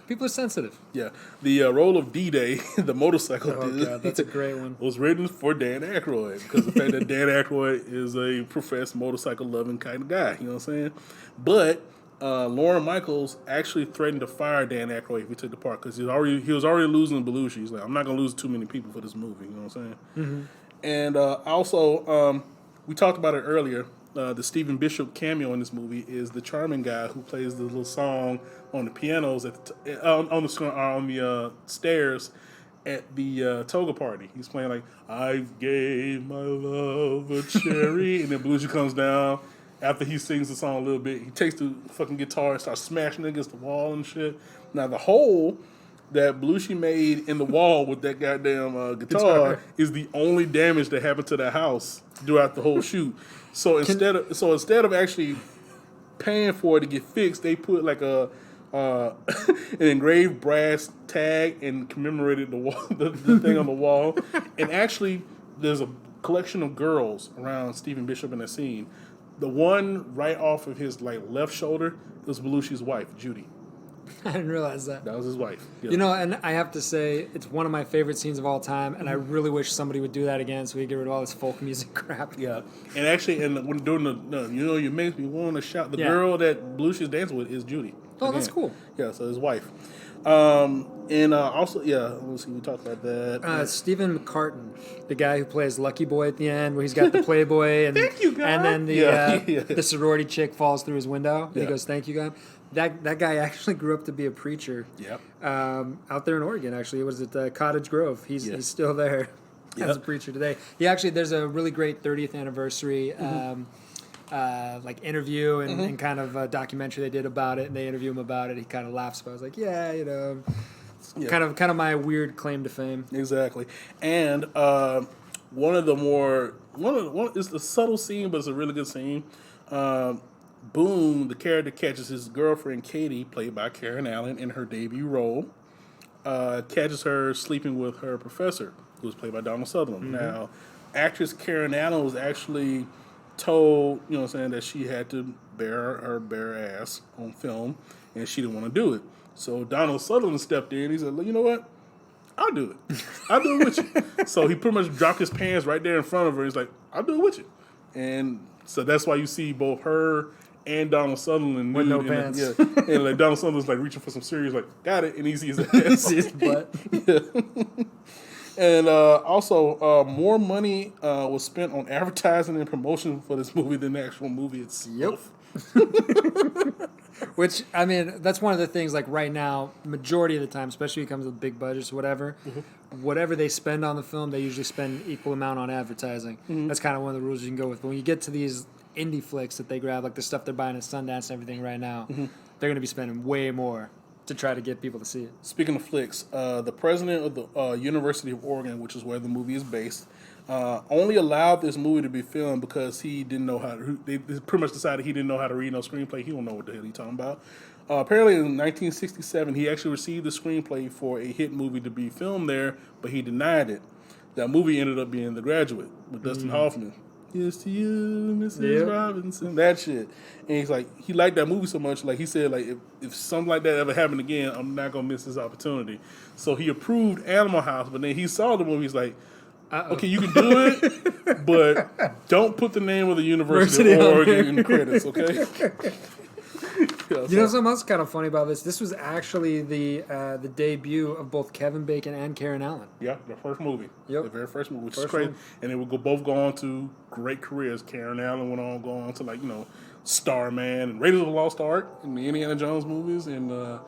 people are sensitive. Yeah. The role of D-Day, the motorcycle dude, God, that's a great one. was written for Dan Aykroyd because of the fact that Dan Aykroyd is a professed motorcycle-loving kind of guy. You know what I'm saying? But Lauren Michaels actually threatened to fire Dan Aykroyd if he took the part because he was already losing Belushi. He's like, I'm not going to lose too many people for this movie. You know what I'm saying? And also, we talked about it earlier. The Stephen Bishop cameo in this movie is the charming guy who plays the little song on the pianos at on the stairs at the toga party. He's playing like, I gave my love a cherry, and then Belushi comes down. After he sings the song a little bit, he takes the fucking guitar and starts smashing it against the wall and shit. Now, the hole that Belushi made in the wall with that goddamn guitar is the only damage that happened to the house throughout the whole shoot. So instead of actually paying for it to get fixed, they put like an engraved brass tag and commemorated the wall, the thing on the wall. And actually, there's a collection of girls around Stephen Bishop in that scene. The one right off of his left shoulder was Belushi's wife, Judy. I didn't realize that. That was his wife. Yeah. You know, and I have to say, it's one of my favorite scenes of all time, and I really wish somebody would do that again so we get rid of all this folk music crap. Yeah, and actually, when doing you make me want to shout. The girl that Belushi's dancing with is Judy. Oh, that's cool. Yeah, so his wife. Also, let's see, we talked about that. Stephen McCartan, the guy who plays Lucky Boy at the end, where he's got the Playboy, and Thank you, God. and then the sorority chick falls through his window, and he Yeah. goes, "Thank you, God." That guy actually grew up to be a preacher. Yep. Out there in Oregon, actually, was it Cottage Grove? He's still there as a Yep. preacher today. There's a really great 30th anniversary. Interview and kind of a documentary they did about it, and they interview him about it. He kind of laughs about it. I was like, it's kind of my weird claim to fame. Exactly. And one is the subtle scene, but it's a really good scene. Boone, the character, catches his girlfriend Katie, played by Karen Allen, in her debut role. Catches her sleeping with her professor, who was played by Donald Sutherland. Now, actress Karen Allen was actually told, that she had to bear her bare ass on film, and she didn't want to do it. So Donald Sutherland stepped in. He said, "You know what? I'll do it. I'll do it with you." So he pretty much dropped his pants right there in front of her. He's like, "I'll do it with you." And so that's why you see both her and Donald Sutherland With no nude pants. and Donald Sutherland's reaching for some cereal. He's like, "Got it," and he sees his His butt. And also, more money was spent on advertising and promotion for this movie than the actual movie itself. Which, I mean, that's one of the things, right now, majority of the time, especially when it comes with big budgets or whatever, whatever they spend on the film, they usually spend equal amount on advertising. That's kind of one of the rules you can go with. But when you get to these indie flicks that they grab, like the stuff they're buying at Sundance and everything right now, they're going to be spending way more to try to get people to see it. Speaking of flicks, the president of the University of Oregon, which is where the movie is based, only allowed this movie to be filmed because he didn't know how to. They pretty much decided he didn't know how to read no screenplay. He don't know what the hell he's talking about. Apparently, in 1967, he actually received the screenplay for a hit movie to be filmed there, but he denied it. That movie ended up being The Graduate with Dustin Hoffman. Here's to you, Mrs. Yep. Robinson. That shit. And he's like, he liked that movie so much. Like he said, like if something like that ever happened again, I'm not gonna miss this opportunity. So he approved Animal House, but then he saw the movie. He's like, okay, you can do it, but don't put the name of the University of Oregon in the credits, okay? Yeah, You know something else kind of funny about this? This was actually the debut of both Kevin Bacon and Karen Allen. yeah, the first movie. Yep. The very first movie, which is First crazy. one. And they would go on to great careers. Karen Allen go on to Starman and Raiders of the Lost Ark and the Indiana Jones movies, and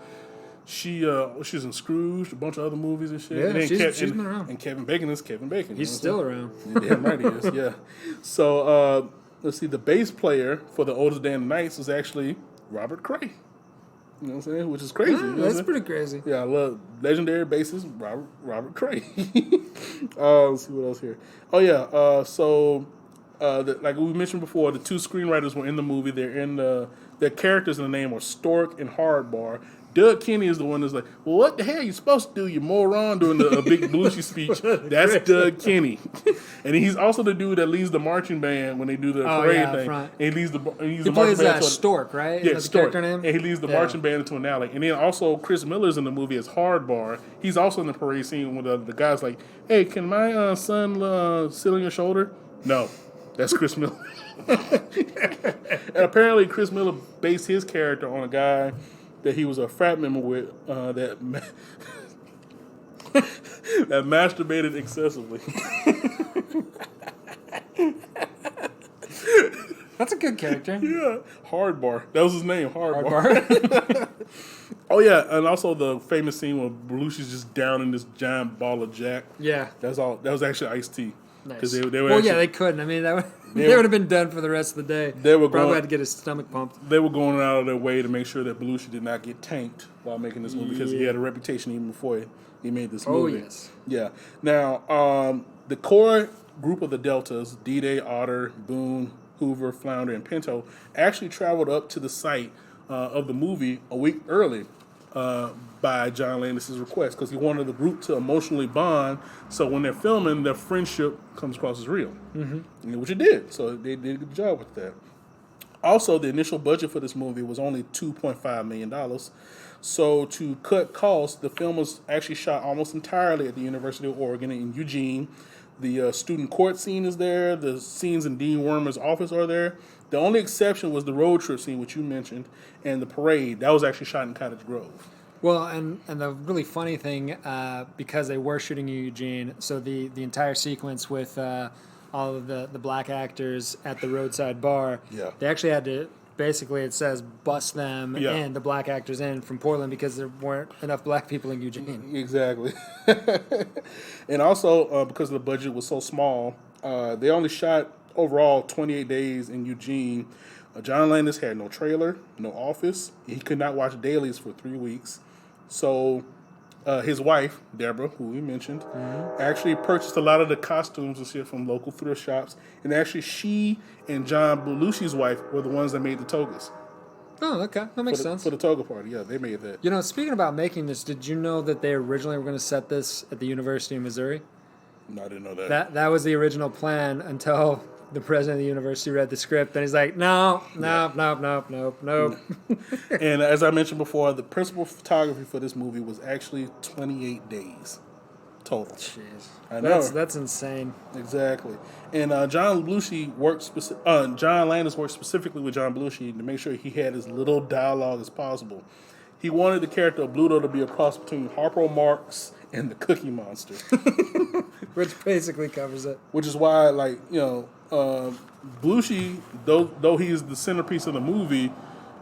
she's in Scrooge, a bunch of other movies and shit. Yeah, and then she's been around. And Kevin Bacon is Kevin Bacon. He's you know still what around. I'm saying? Damn right he is. Yeah. So let's see. The bass player for the Oldest Day and the Nights was actually Robert Cray. You know what I'm saying? Which is crazy. Yeah, you know what I'm that's saying? pretty crazy. Yeah, I love legendary bassist Robert Cray. Let's see what else here. Oh yeah, like we mentioned before, the two screenwriters were in the movie. Their characters in the name are Stork and Hardbar. Doug Kenny is the one that's like, well, what the hell are you supposed to do, you moron, during a big Belushi speech. That's Doug Kenny. And he's also the dude that leads the marching band when they do the parade thing. front. And he leads the He marching plays band. Stork, right? Yeah, That's the Stork. character And name? he leads the Yeah. marching band into an alley. And then also Chris Miller's in the movie as Hardbar. He's also in the parade scene when the guy's like, hey, can my son sit on your shoulder? No, that's Chris Miller. And apparently Chris Miller based his character on a guy that he was a frat member with that masturbated excessively. That's a good character. Yeah, Hardbar. That was his name, Hardbar. Hardbar. Oh yeah, and also the famous scene where Belushi's just down in this giant ball of Jack. Yeah. That's all. That was actually Ice-T. Nice. They were Well, actually, yeah, they couldn't. I mean, They they were- would have been done for the rest of the day. They were Probably going- had to get his stomach pumped. they were going out of their way to make sure that Belushi did not get tanked while making this movie because he had a reputation even before he made this Oh, movie. yes. Yeah. Now, the core group of the Deltas, D-Day, Otter, Boone, Hoover, Flounder, and Pinto, actually traveled up to the site of the movie a week early by John Landis' request because he wanted the group to emotionally bond so when they're filming, their friendship comes across as real. Mm-hmm. Which it did. So they did a good job with that. Also, the initial budget for this movie was only $2.5 million. So to cut costs, the film was actually shot almost entirely at the University of Oregon in Eugene. The student court scene is there. The scenes in Dean Wormer's office are there. The only exception was the road trip scene, which you mentioned, and the parade. That was actually shot in Cottage Grove. Well, and the really funny thing, because they were shooting in Eugene, so the entire sequence with all of the black actors at the roadside bar, Yeah. they actually had to, basically it says bus them Yeah. and the black actors in from Portland because there weren't enough black people in Eugene. Exactly. And also, because the budget was so small, they only shot overall 28 days in Eugene. John Landis had no trailer, no office. He could not watch dailies for 3 weeks. So his wife, Deborah, who we mentioned, actually purchased a lot of the costumes and shit from local thrift shops. And actually, she and John Belushi's wife were the ones that made the togas. Oh, okay. That makes sense. For the toga party. Yeah, they made that. You know, speaking about making this, did you know that they originally were going to set this at the University of Missouri? No, I didn't know that. That was the original plan until the president of the university read the script, and he's like, no. And as I mentioned before, the principal photography for this movie was actually 28 days total. Jeez. I know. That's insane. Exactly. And John Landis worked specifically with John Belushi to make sure he had as little dialogue as possible. He wanted the character of Bluto to be a cross between Harpo Marx and the Cookie Monster, Which basically covers it. which is why, Belushi, though he is the centerpiece of the movie,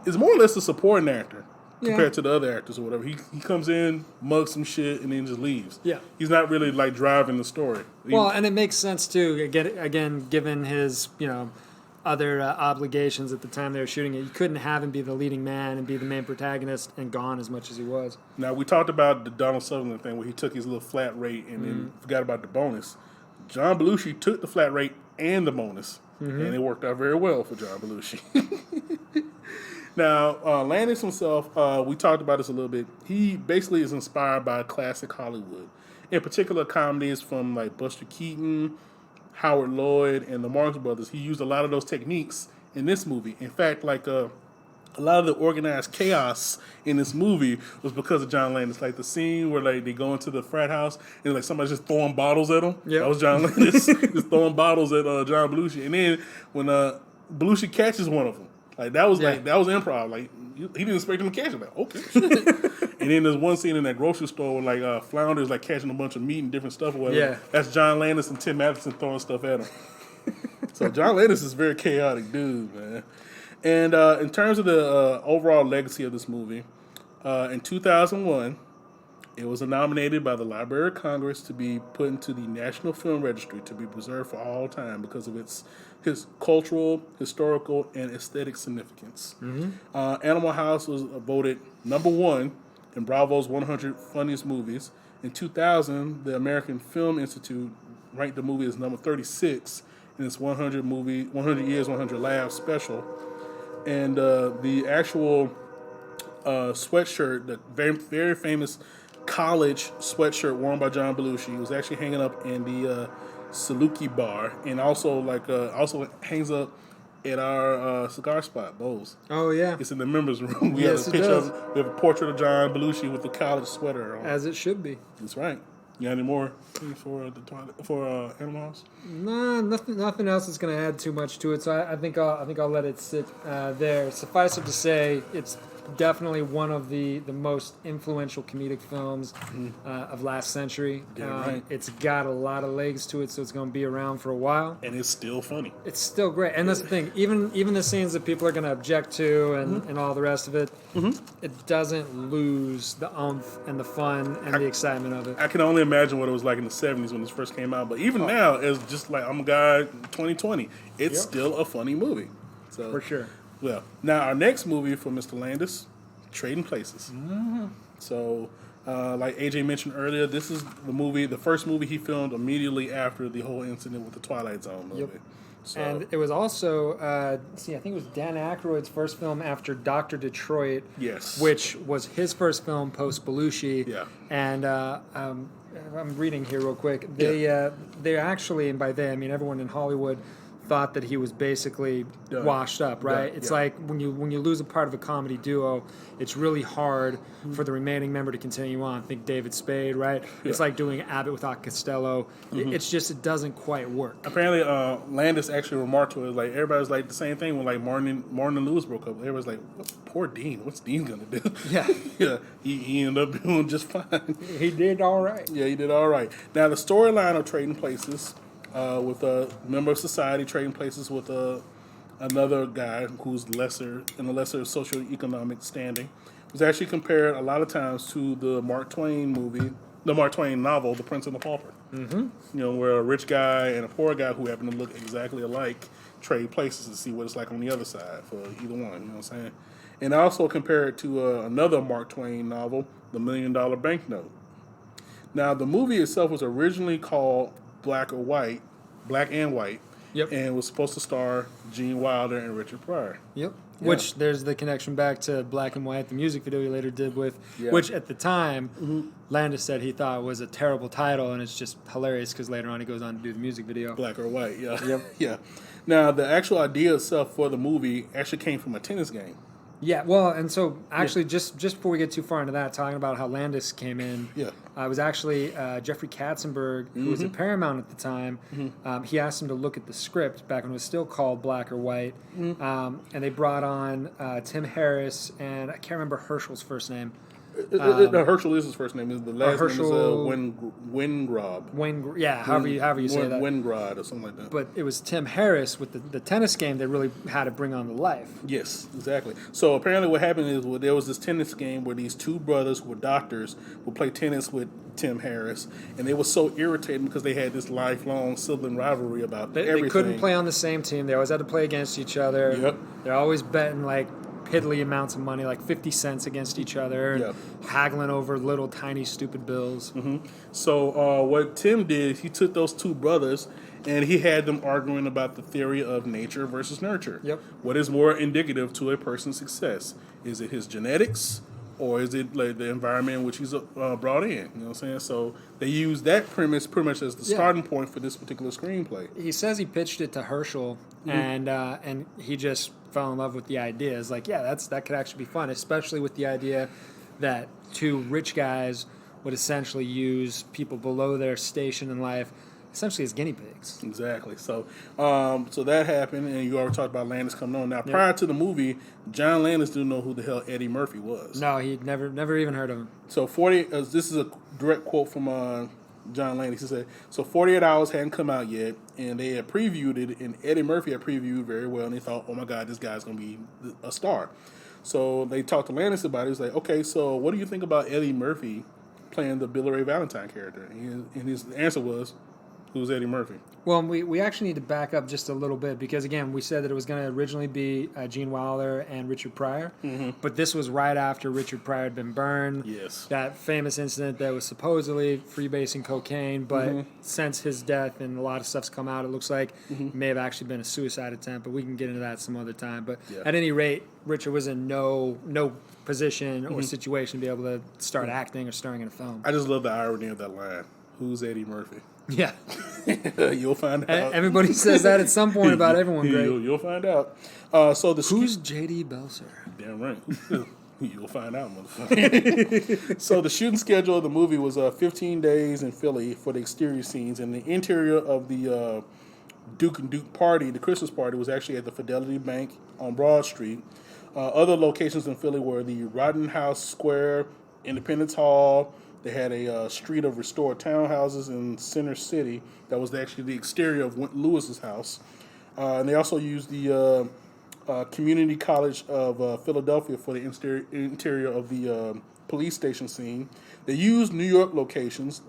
is more or less a supporting actor compared to the other actors or whatever. He comes in, mugs some shit, and then just leaves. Yeah. He's not really driving the story. Well, and it makes sense too. Again, given his other obligations at the time they were shooting it, you couldn't have him be the leading man and be the main protagonist and gone as much as he was. Now, we talked about the Donald Sutherland thing where he took his little flat rate and then forgot about the bonus. John Belushi took the flat rate and the bonus, and it worked out very well for John Belushi. Now, Landis himself, we talked about this a little bit. He basically is inspired by classic Hollywood, in particular comedies from Buster Keaton, Howard Lloyd and the Marx Brothers, he used a lot of those techniques in this movie. In fact, like a lot of the organized chaos in this movie was because of John Landis. Like the scene where like they go into the frat house and like somebody's just throwing bottles at them. Yep. That was John Landis just throwing bottles at John Belushi. And then when Belushi catches one of them, like that was improv. Like he didn't expect him to catch it. Like okay, shit. And then there's one scene in that grocery store where like Flounder's like catching a bunch of meat and different stuff or whatever. Yeah. That's John Landis and Tim Matheson throwing stuff at him. So John Landis is a very chaotic dude, man. And in terms of the overall legacy of this movie, in 2001, it was nominated by the Library of Congress to be put into the National Film Registry to be preserved for all time because of its cultural, historical, and aesthetic significance. Animal House was voted number 1 in Bravo's 100 Funniest Movies. In 2000, the American Film Institute ranked the movie as number 36 in its 100 Years, 100 Laughs special. And the actual sweatshirt, the very, very famous college sweatshirt worn by John Belushi, was actually hanging up in the Saluki bar, and also also hangs up at our cigar spot, Bose. Oh yeah, It's in the members' room. We Yes, have a it picture does. we have a portrait of John Belushi with the college sweater on. as it should be. That's right. You got any more for Animal House? Nah, nothing else is going to add too much to it. So I think I'll let it sit there. Suffice it to say, it's definitely one of the most influential comedic films of last century. Right. It's got a lot of legs to it, so it's going to be around for a while. And it's still funny. It's still great, and that's the thing. Even the scenes that people are going to object to and all the rest of it, it doesn't lose the oomph and the fun and the excitement of it. I can only imagine what it was like in the 70s when this first came out. But even now, it's just like I'm a guy 2020. It's still a funny movie. So For sure. Well, now our next movie for Mr. Landis, Trading Places. So, like AJ mentioned earlier, this is the first movie he filmed immediately after the whole incident with the Twilight Zone movie. Yep. So, And it was also, I think it was Dan Aykroyd's first film after Dr. Detroit. Yes. Which was his first film post Belushi. Yeah. And I'm reading here real quick. They actually, and by they I mean everyone in Hollywood, thought that he was basically Done. washed up, right? Done, It's yeah. like when you lose a part of a comedy duo, it's really hard for the remaining member to continue on. Think David Spade, right? It's like doing Abbott without Costello. It's just, it doesn't quite work. apparently, Landis actually remarked to it, like, everybody's like the same thing when, like, Martin and Lewis broke up. Everybody's like, poor Dean. What's Dean going to do? Yeah. Yeah. He ended up doing just fine. He did all right. Yeah, he did all right. Now, the storyline of Trading Places, with a member of society trading places with another guy who's in a lesser socioeconomic standing, was actually compared a lot of times to the Mark Twain novel, The Prince and the Pauper. Mm-hmm. You know, where a rich guy and a poor guy who happen to look exactly alike trade places to see what it's like on the other side for either one. You know what I'm saying? And I also compare it to another Mark Twain novel, The $1 Million Banknote. Now, the movie itself was originally called Black and White, Yep. and was supposed to star Gene Wilder and Richard Pryor. Yep. Which there's the connection back to Black and White, the music video he later did with, Yeah. which at the time, Landis said he thought was a terrible title, and it's just hilarious because later on he goes on to do the music video. Black or White, yeah. Yep. Yeah. Now, the actual idea itself for the movie actually came from a tennis game. Yeah, well, and so actually, just before we get too far into that, talking about how Landis came in, Yeah. it was actually Jeffrey Katzenberg, who was at Paramount at the time. He asked him to look at the script back when it was still called Black or White, and they brought on Tim Harris, and I can't remember Herschel's first name. Herschel is his first name. The last Herschel- name is Wingrad. However you say that. Wingrad or something like that. But it was Tim Harris with the tennis game that really had to bring on the life. Yes, exactly. So apparently what happened is there was this tennis game where these two brothers who were doctors would play tennis with Tim Harris, and they were so irritating because they had this lifelong sibling rivalry about everything. They couldn't play on the same team. They always had to play against each other. Yep. They're always betting like piddly amounts of money, like 50 cents against each other, and Yep. haggling over little tiny stupid bills. So what Tim did, he took those two brothers and he had them arguing about the theory of nature versus nurture. Yep. What is more indicative to a person's success? Is it his genetics or is it like the environment in which he's brought in? You know what I'm saying? So they use that premise pretty much as the starting point for this particular screenplay. He says he pitched it to Herschel, and he just fell in love with the idea. It's like, yeah, that could actually be fun, especially with the idea that two rich guys would essentially use people below their station in life essentially as guinea pigs. Exactly. So, so that happened, and you already talked about Landis coming on. Now, prior to the movie, John Landis didn't know who the hell Eddie Murphy was. No, he'd never even heard of him. So this is a direct quote from John Landis. He said, "So 48 Hours hadn't come out yet, and they had previewed it, and Eddie Murphy had previewed very well, and they thought, oh my God, this guy's going to be a star." So they talked to Landis about it. He was like, "Okay, so what do you think about Eddie Murphy playing the Billy Ray Valentine character?" And his answer was, "Who's Eddie Murphy?" Well, we actually need to back up just a little bit because, again, we said that it was going to originally be Gene Wilder and Richard Pryor, but this was right after Richard Pryor had been burned. Yes. That famous incident that was supposedly freebasing cocaine, but since his death and a lot of stuff's come out, it looks like it may have actually been a suicide attempt, but we can get into that some other time. But at any rate, Richard was in no position or situation to be able to start acting or starring in a film. I just love the irony of that line. Who's Eddie Murphy? Yeah. You'll find out. Everybody says that at some point about everyone, Greg. You'll find out. So Who's J.D. Belser? Damn right. You'll find out, motherfucker. So the shooting schedule of the movie was 15 days in Philly for the exterior scenes, and the interior of the Duke and Duke party, the Christmas party, was actually at the Fidelity Bank on Broad Street. Other locations in Philly were the Rittenhouse Square, Independence Hall. They had a street of restored townhouses in Center City that was actually the exterior of Lewis's house. And they also used the Community College of Philadelphia for the interior of the police station scene. They used New York locations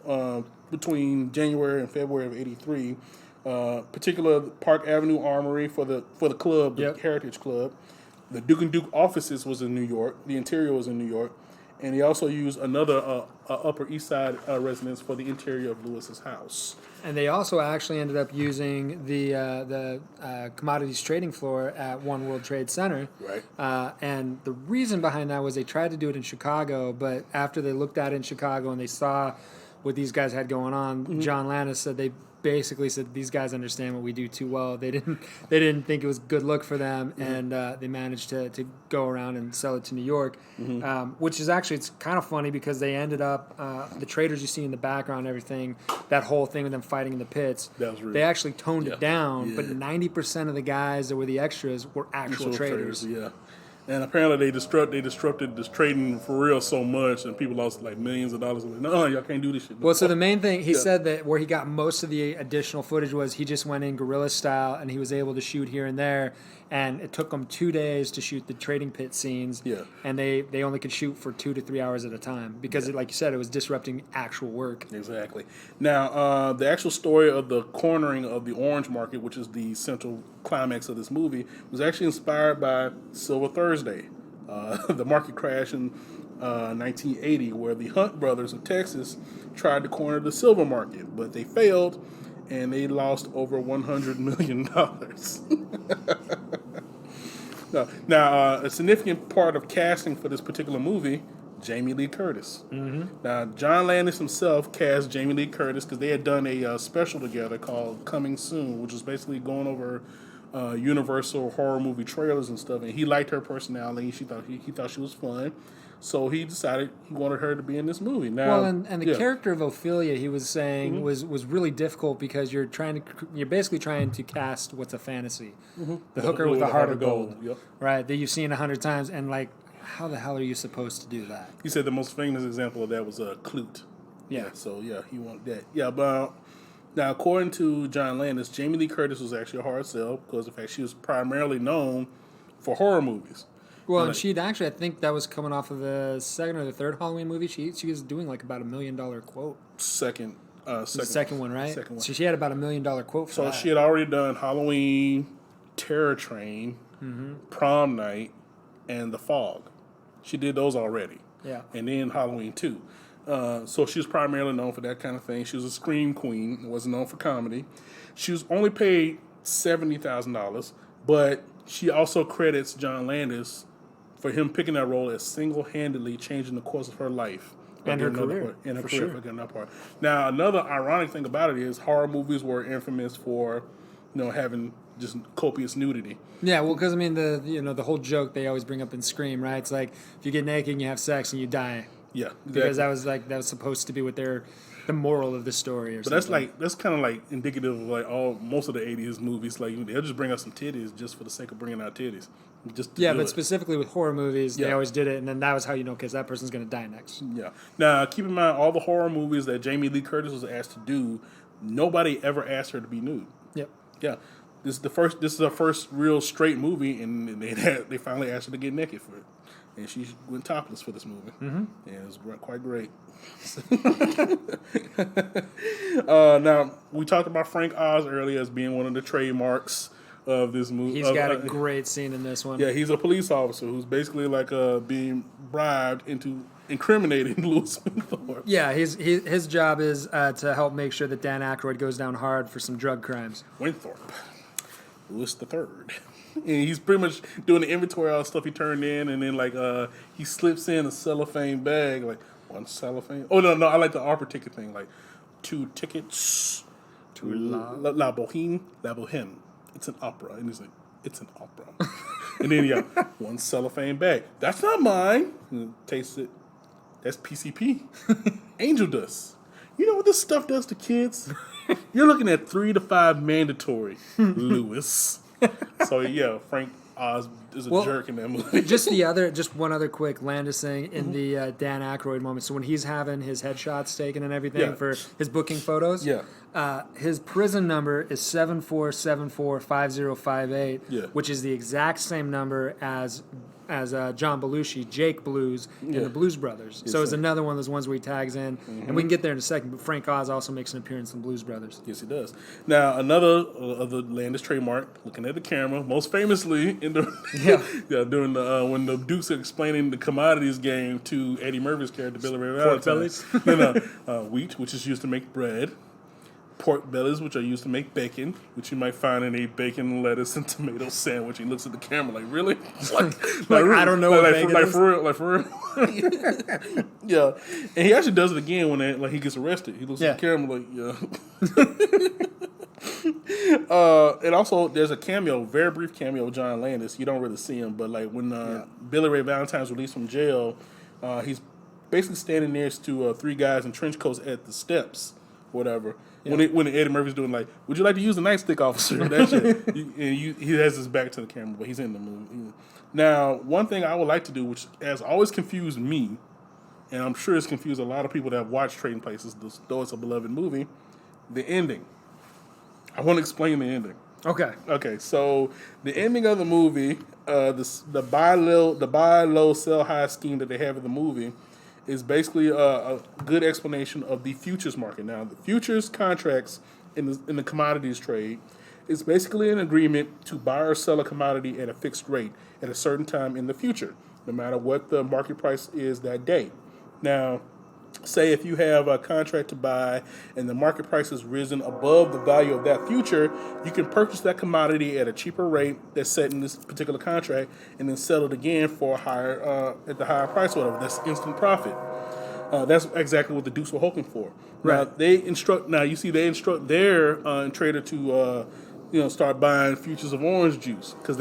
between January and February of '83. Particular Park Avenue Armory for the club, the Heritage Club. The Duke and Duke offices was in New York. The interior was in New York. And he also used another Upper East Side residence for the interior of Lewis's house. And they also actually ended up using the commodities trading floor at One World Trade Center. Right. And the reason behind that was they tried to do it in Chicago, but after they looked at it in Chicago and they saw what these guys had going on, John Landis said they basically said these guys understand what we do too well. They didn't think it was a good look for them, and they managed to go around and sell it to New York, which is actually, it's kind of funny because they ended up the traders you see in the background and everything, that whole thing with them fighting in the pits, That was really, they actually toned it down, but Yeah. 90% of the guys that were the extras were actual traders. Yeah. And apparently they disrupted this trading for real so much, and people lost like millions of dollars. Like, no, y'all can't do this shit. Well, so the main thing, he said that where he got most of the additional footage was he just went in guerrilla style and he was able to shoot here and there. And it took them 2 days to shoot the trading pit scenes. Yeah. And they only could shoot for 2 to 3 hours at a time because, like you said, it was disrupting actual work. Exactly. Now, the actual story of the cornering of the orange market, which is the central climax of this movie, was actually inspired by Silver Thursday, the market crash in 1980, where the Hunt brothers of Texas tried to corner the silver market, but they failed, and they lost over $100 million. Now, a significant part of casting for this particular movie, Jamie Lee Curtis. Now, John Landis himself cast Jamie Lee Curtis because they had done a special together called Coming Soon, which was basically going over Universal horror movie trailers and stuff. And he liked her personality. He thought she was fun. So he decided he wanted her to be in this movie. Now, Well, and the character of Ophelia, he was saying, was really difficult because you're basically trying to cast what's a fantasy, the hooker with the heart of gold, Yep. right? That you've seen 100 times, and like, how the hell are you supposed to do that? He said the most famous example of that was Clute. Yeah. So yeah, he wanted that. Yeah, but now according to John Landis, Jamie Lee Curtis was actually a hard sell because of the fact she was primarily known for horror movies. Well, and she'd actually, I think that was coming off of the second or the third Halloween movie. She was doing like about $1 million quote. Second The second one, right? Second one. So she had about $1 million quote for So that. she had already done Halloween, Terror Train, Prom Night, and The Fog. She did those already. Yeah. And then Halloween 2. So she was primarily known for that kind of thing. She was a scream queen. Wasn't known for comedy. She was only paid $70,000, but she also credits John Landis for him picking that role as single-handedly changing the course of her life. And her Another career, part- and her for career, sure. for getting that part. Now, another ironic thing about it is horror movies were infamous for, having just copious nudity. Yeah, well, because I mean the whole joke they always bring up in Scream, right? It's like if you get naked and you have sex and you die, Yeah, because exactly. that was supposed to be what the moral of the story or But something. that's kind of like indicative of like most of the '80s movies. Like they'll just bring out some titties just for the sake of bringing out titties. Just to Yeah, do but it. specifically with horror movies, they Yeah. always did it, and then that was how you know because that person's gonna die next. Yeah. Now, keep in mind, all the horror movies that Jamie Lee Curtis was asked to do, nobody ever asked her to be nude. Yep. Yeah. This is her first real straight movie, and they finally asked her to get naked for it, and she went topless for this movie, and it was quite great. Now we talked about Frank Oz earlier as being one of the trademarks of this movie. He's got a great scene in this one. Yeah, he's a police officer who's basically like being bribed into incriminating Louis Winthorpe. Yeah, his job is to help make sure that Dan Aykroyd goes down hard for some drug crimes. Winthorpe, Louis the Third, and he's pretty much doing the inventory of all the stuff he turned in, and then like he slips in a cellophane bag, like one cellophane. Oh no, I like the opera ticket thing, like 2 tickets to La Boheme. It's an opera, and he's like, it's an opera, and then one cellophane bag. That's not mine. And taste it. That's PCP. Angel dust. You know what this stuff does to kids? You're looking at 3 to 5 mandatory, Lewis. So yeah, Frank Oz is a jerk in that movie. Just one other quick Landis thing in the Dan Aykroyd moment. So when he's having his headshots taken and everything Yeah. for his booking photos, Yeah. His prison number is 74745058, which is the exact same number as John Belushi, Jake Blues, in the Blues Brothers. So it's another one of those ones where he tags in, and we can get there in a second. But Frank Oz also makes an appearance in Blues Brothers. Yes, he does. Now, another of the Landis trademark, looking at the camera, most famously in the during the when the Dukes are explaining the commodities game to Eddie Murphy's character Billy Ray Pork Valentine. Wheat, which is used to make bread. Pork bellies, which are used to make bacon, which you might find in a bacon, lettuce, and tomato sandwich. He looks at the camera like, really? I don't know what bacon is. For real. Yeah. And he actually does it again when he gets arrested. He looks at the camera like, and also, there's a cameo, very brief cameo of John Landis. You don't really see him, but like when Billy Ray Valentine's released from jail, he's basically standing next to 3 guys in trench coats at the steps, whatever. Yeah. When Eddie Murphy's doing like, would you like to use the nightstick, officer? That shit. He has his back to the camera, but he's in the movie. Now, one thing I would like to do, which has always confused me, and I'm sure it's confused a lot of people that have watched Trading Places, though it's a beloved movie, the ending. I want to explain the ending. Okay, so the ending of the movie, the buy low, sell high scheme that they have in the movie is basically a good explanation of the futures market. Now, the futures contracts in the commodities trade is basically an agreement to buy or sell a commodity at a fixed rate at a certain time in the future, no matter what the market price is that day. Now, say if you have a contract to buy and the market price has risen above the value of that future, you can purchase that commodity at a cheaper rate that's set in this particular contract and then sell it again for a higher at the higher price or whatever. That's instant profit. That's exactly what the Dukes were hoping for. Right. They instruct their trader to start buying futures of orange juice because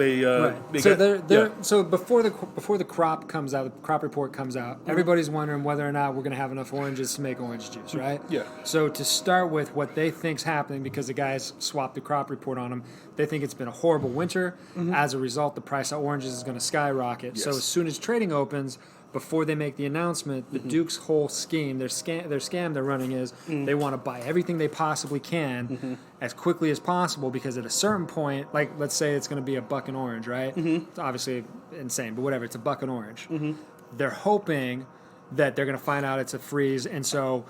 so before the crop comes out, the crop report comes out, everybody's wondering whether or not we're going to have enough oranges to make orange juice, right? Yeah. So to start with, what they think's happening because the guys swapped the crop report on them, they think it's been a horrible winter. As a result, the price of oranges is going to skyrocket. Yes. So as soon as trading opens, before they make the announcement, the Duke's whole scheme, their scam they're running is they want to buy everything they possibly can as quickly as possible because at a certain point, like let's say it's going to be $1 an orange, right? It's obviously insane, but whatever, it's $1 an orange. They're hoping that they're going to find out it's a freeze, and so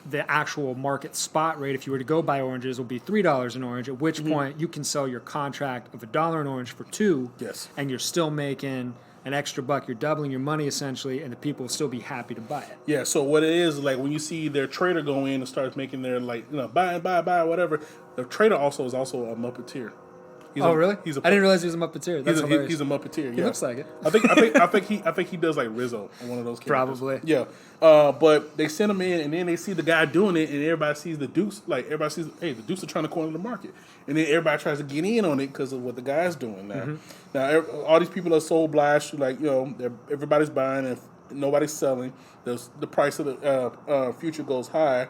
the actual market spot rate, if you were to go buy oranges, will be $3 an orange, at which point you can sell your contract of $1 an orange for $2, and you're still making an extra $1. You're doubling your money essentially, and the people will still be happy to buy it. Yeah, so what it is, like when you see their trader go in and start making their buy, whatever, the trader is also a Muppeteer. Oh, really? He's a I didn't realize he was a Muppeteer. That's hilarious. he's a Muppeteer. He looks like it. I think he does like Rizzo in one of those characters. Probably. Yeah. But they send him in, and then they see the guy doing it, and everybody sees the Dukes. Like everybody sees, hey, the Dukes are trying to corner the market, and then everybody tries to get in on it because of what the guy's doing now. Now all these people are so obliged to, like, everybody's buying and nobody's selling. The price of the future goes high.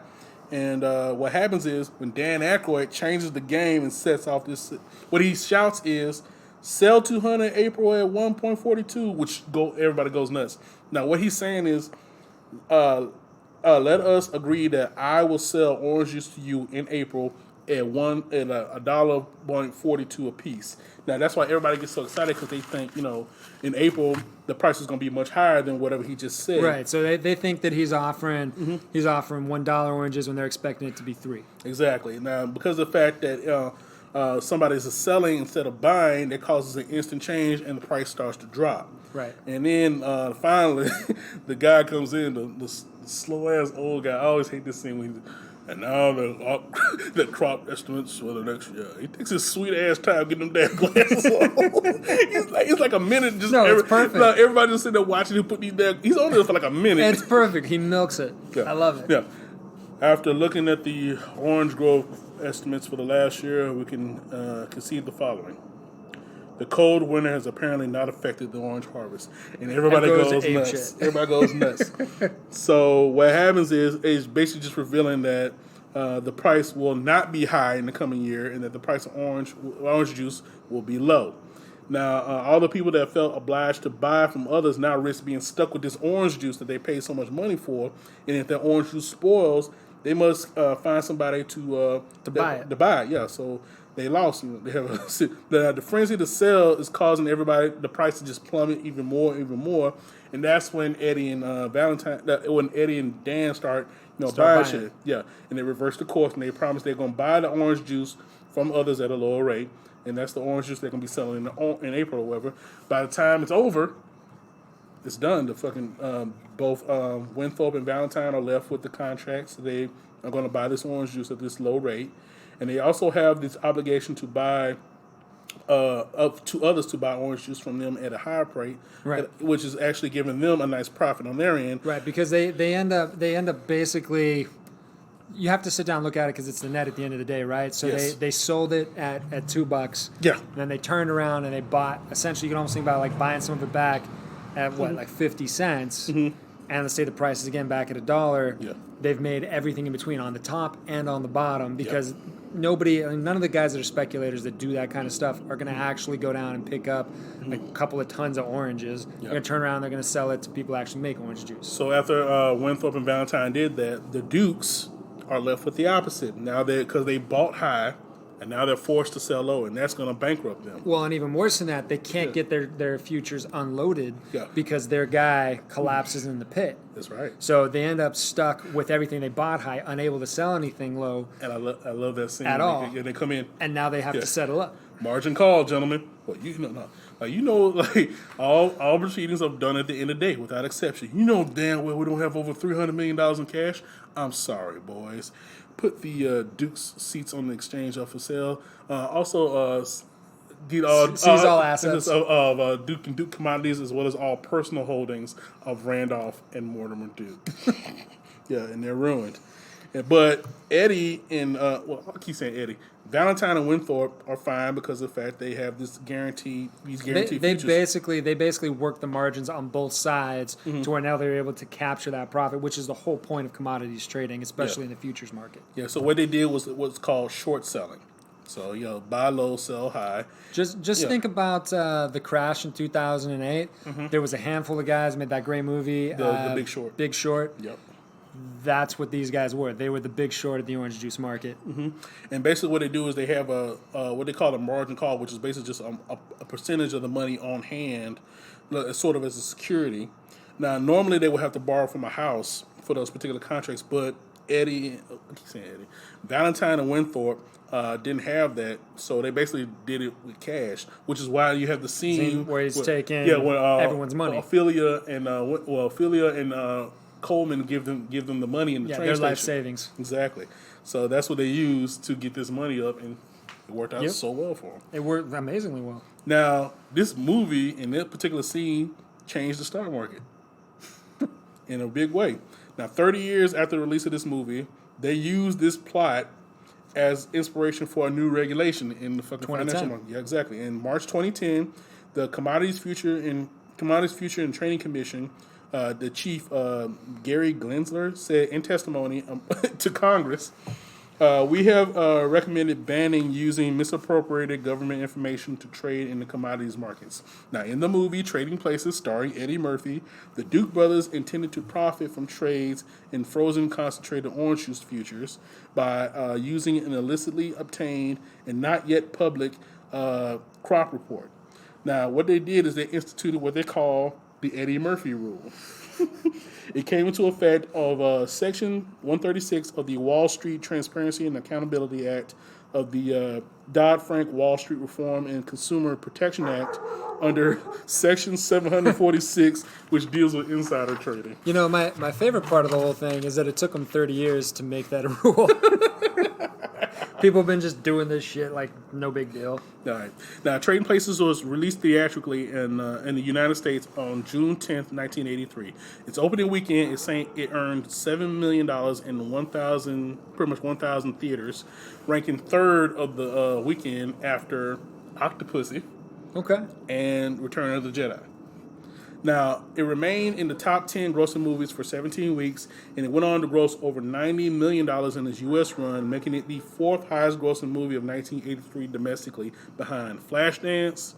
And what happens is when Dan Aykroyd changes the game and sets off this, what he shouts is, "Sell 200 April at 1.42," which everybody goes nuts. Now what he's saying is, let us agree that I will sell orange juice to you in April at $1.42 a piece. Now that's why everybody gets so excited, because they think, in April the price is going to be much higher than whatever he just said. Right. So they think that he's offering $1 oranges when they're expecting it to be $3. Exactly. Now, because of the fact that somebody's selling instead of buying, that causes an instant change and the price starts to drop. Right. And then finally, the guy comes in, the slow ass old guy. I always hate this scene when he's. And now the crop estimates for the next year. He takes his sweet ass time getting them damn glasses on. It's like a minute. Just it's perfect. Like, everybody just sitting there watching him put these damn. He's on there for like a minute. It's perfect. He milks it. Yeah. I love it. Yeah. After looking at the orange growth estimates for the last year, we can concede the following. The cold winter has apparently not affected the orange harvest, and everybody goes goes ape nuts. shit. Everybody goes nuts. So what happens is basically just revealing that the price will not be high in the coming year, and that the price of orange juice will be low. Now, all the people that felt obliged to buy from others now risk being stuck with this orange juice that they paid so much money for, and if their orange juice spoils, they must find somebody to buy it. To buy it, yeah. So they lost. They have the frenzy to sell is causing everybody the price to just plummet even more, and that's when Eddie and Eddie and Dan start buying shit. Yeah, and they reverse the course, and they promise they're going to buy the orange juice from others at a lower rate, and that's the orange juice they're going to be selling in April or whatever. By the time it's over, it's done. The fucking both Winthrop and Valentine are left with the contracts. They are going to buy this orange juice at this low rate. And they also have this obligation to buy up to others to buy orange juice from them at a higher rate, right? Which is actually giving them a nice profit on their end, right? Because they end up basically, you have to sit down and look at it because it's the net at the end of the day, right? So yes. they sold it at $2, yeah. And then they turned around and they bought. Essentially, you can almost think about like buying some of it back at like 50 cents, and let's say the price is again back at $1. Yeah. They've made everything in between on the top and on the bottom because. None of the guys that are speculators that do that kind of stuff are going to actually go down and pick up a couple of tons of oranges. They're going to turn around, they're going to sell it to people who actually make orange juice. So after Winthrop and Valentine did that, the Dukes are left with the opposite. Now because they bought high, and now they're forced to sell low, and that's going to bankrupt them. Well, and even worse than that, they can't get their futures unloaded because their guy collapses in the pit. That's right. So they end up stuck with everything they bought high, unable to sell anything low. And I love that scene. At all. They come in. And now they have to settle up. Margin call, gentlemen. Well, all proceedings are done at the end of the day, without exception. You know damn well we don't have over $300 million in cash. I'm sorry, boys. Put the Duke's seats on the exchange up for sale. Seize all assets of Duke and Duke Commodities, as well as all personal holdings of Randolph and Mortimer Duke. Yeah, and they're ruined. But Eddie and I keep saying Eddie. Valentine and Winthrop are fine because of the fact they have these guaranteed futures. They basically work the margins on both sides to where now they're able to capture that profit, which is the whole point of commodities trading, especially in the futures market. Yeah. So what they did was what's called short selling. So buy low, sell high. Just think about the crash in 2008. There was a handful of guys made that great movie, The Big Short. Big Short. Yep. That's what these guys were. They were the Big Short of the orange juice market. And basically what they do is they have what they call a margin call, which is basically just a percentage of the money on hand, sort of as a security. Now, normally they would have to borrow from a house for those particular contracts, but Valentine and Winthrop didn't have that, so they basically did it with cash, which is why you have the scene where he's taking everyone's money. Ophelia and Coleman give them the money in the train their station. life savings. Exactly. So that's what they use to get this money up, and It worked out Yep. so well for him. It worked amazingly well. Now, this movie and that particular scene changed the stock market in a big way. Now, 30 years after the release of this movie, they used this plot as inspiration for a new regulation in the fucking 2010. financial market. Yeah, exactly. In March 2010, the Commodities Future and Trading Commission, the chief Gary Gensler said in testimony to Congress, we have recommended banning using misappropriated government information to trade in the commodities markets. Now, in the movie Trading Places, starring Eddie Murphy, the Duke brothers intended to profit from trades in frozen concentrated orange juice futures by using an illicitly obtained and not yet public crop report. Now, what they did is they instituted what they call the Eddie Murphy rule. It came into effect of Section 136 of the Wall Street Transparency and Accountability Act of the Dodd-Frank Wall Street Reform and Consumer Protection Act under Section 746, which deals with insider trading. You know, my favorite part of the whole thing is that it took them 30 years to make that a rule. People have been just doing this shit like no big deal. All right. Now, Trading Places was released theatrically in the United States on June 10th, 1983. Its opening weekend, it earned $7 million in pretty much 1,000 theaters, ranking third of the weekend after Octopussy Okay. and Return of the Jedi. Now, it remained in the top 10 grossing movies for 17 weeks, and it went on to gross over $90 million in its U.S. run, making it the fourth highest grossing movie of 1983 domestically, behind Flashdance,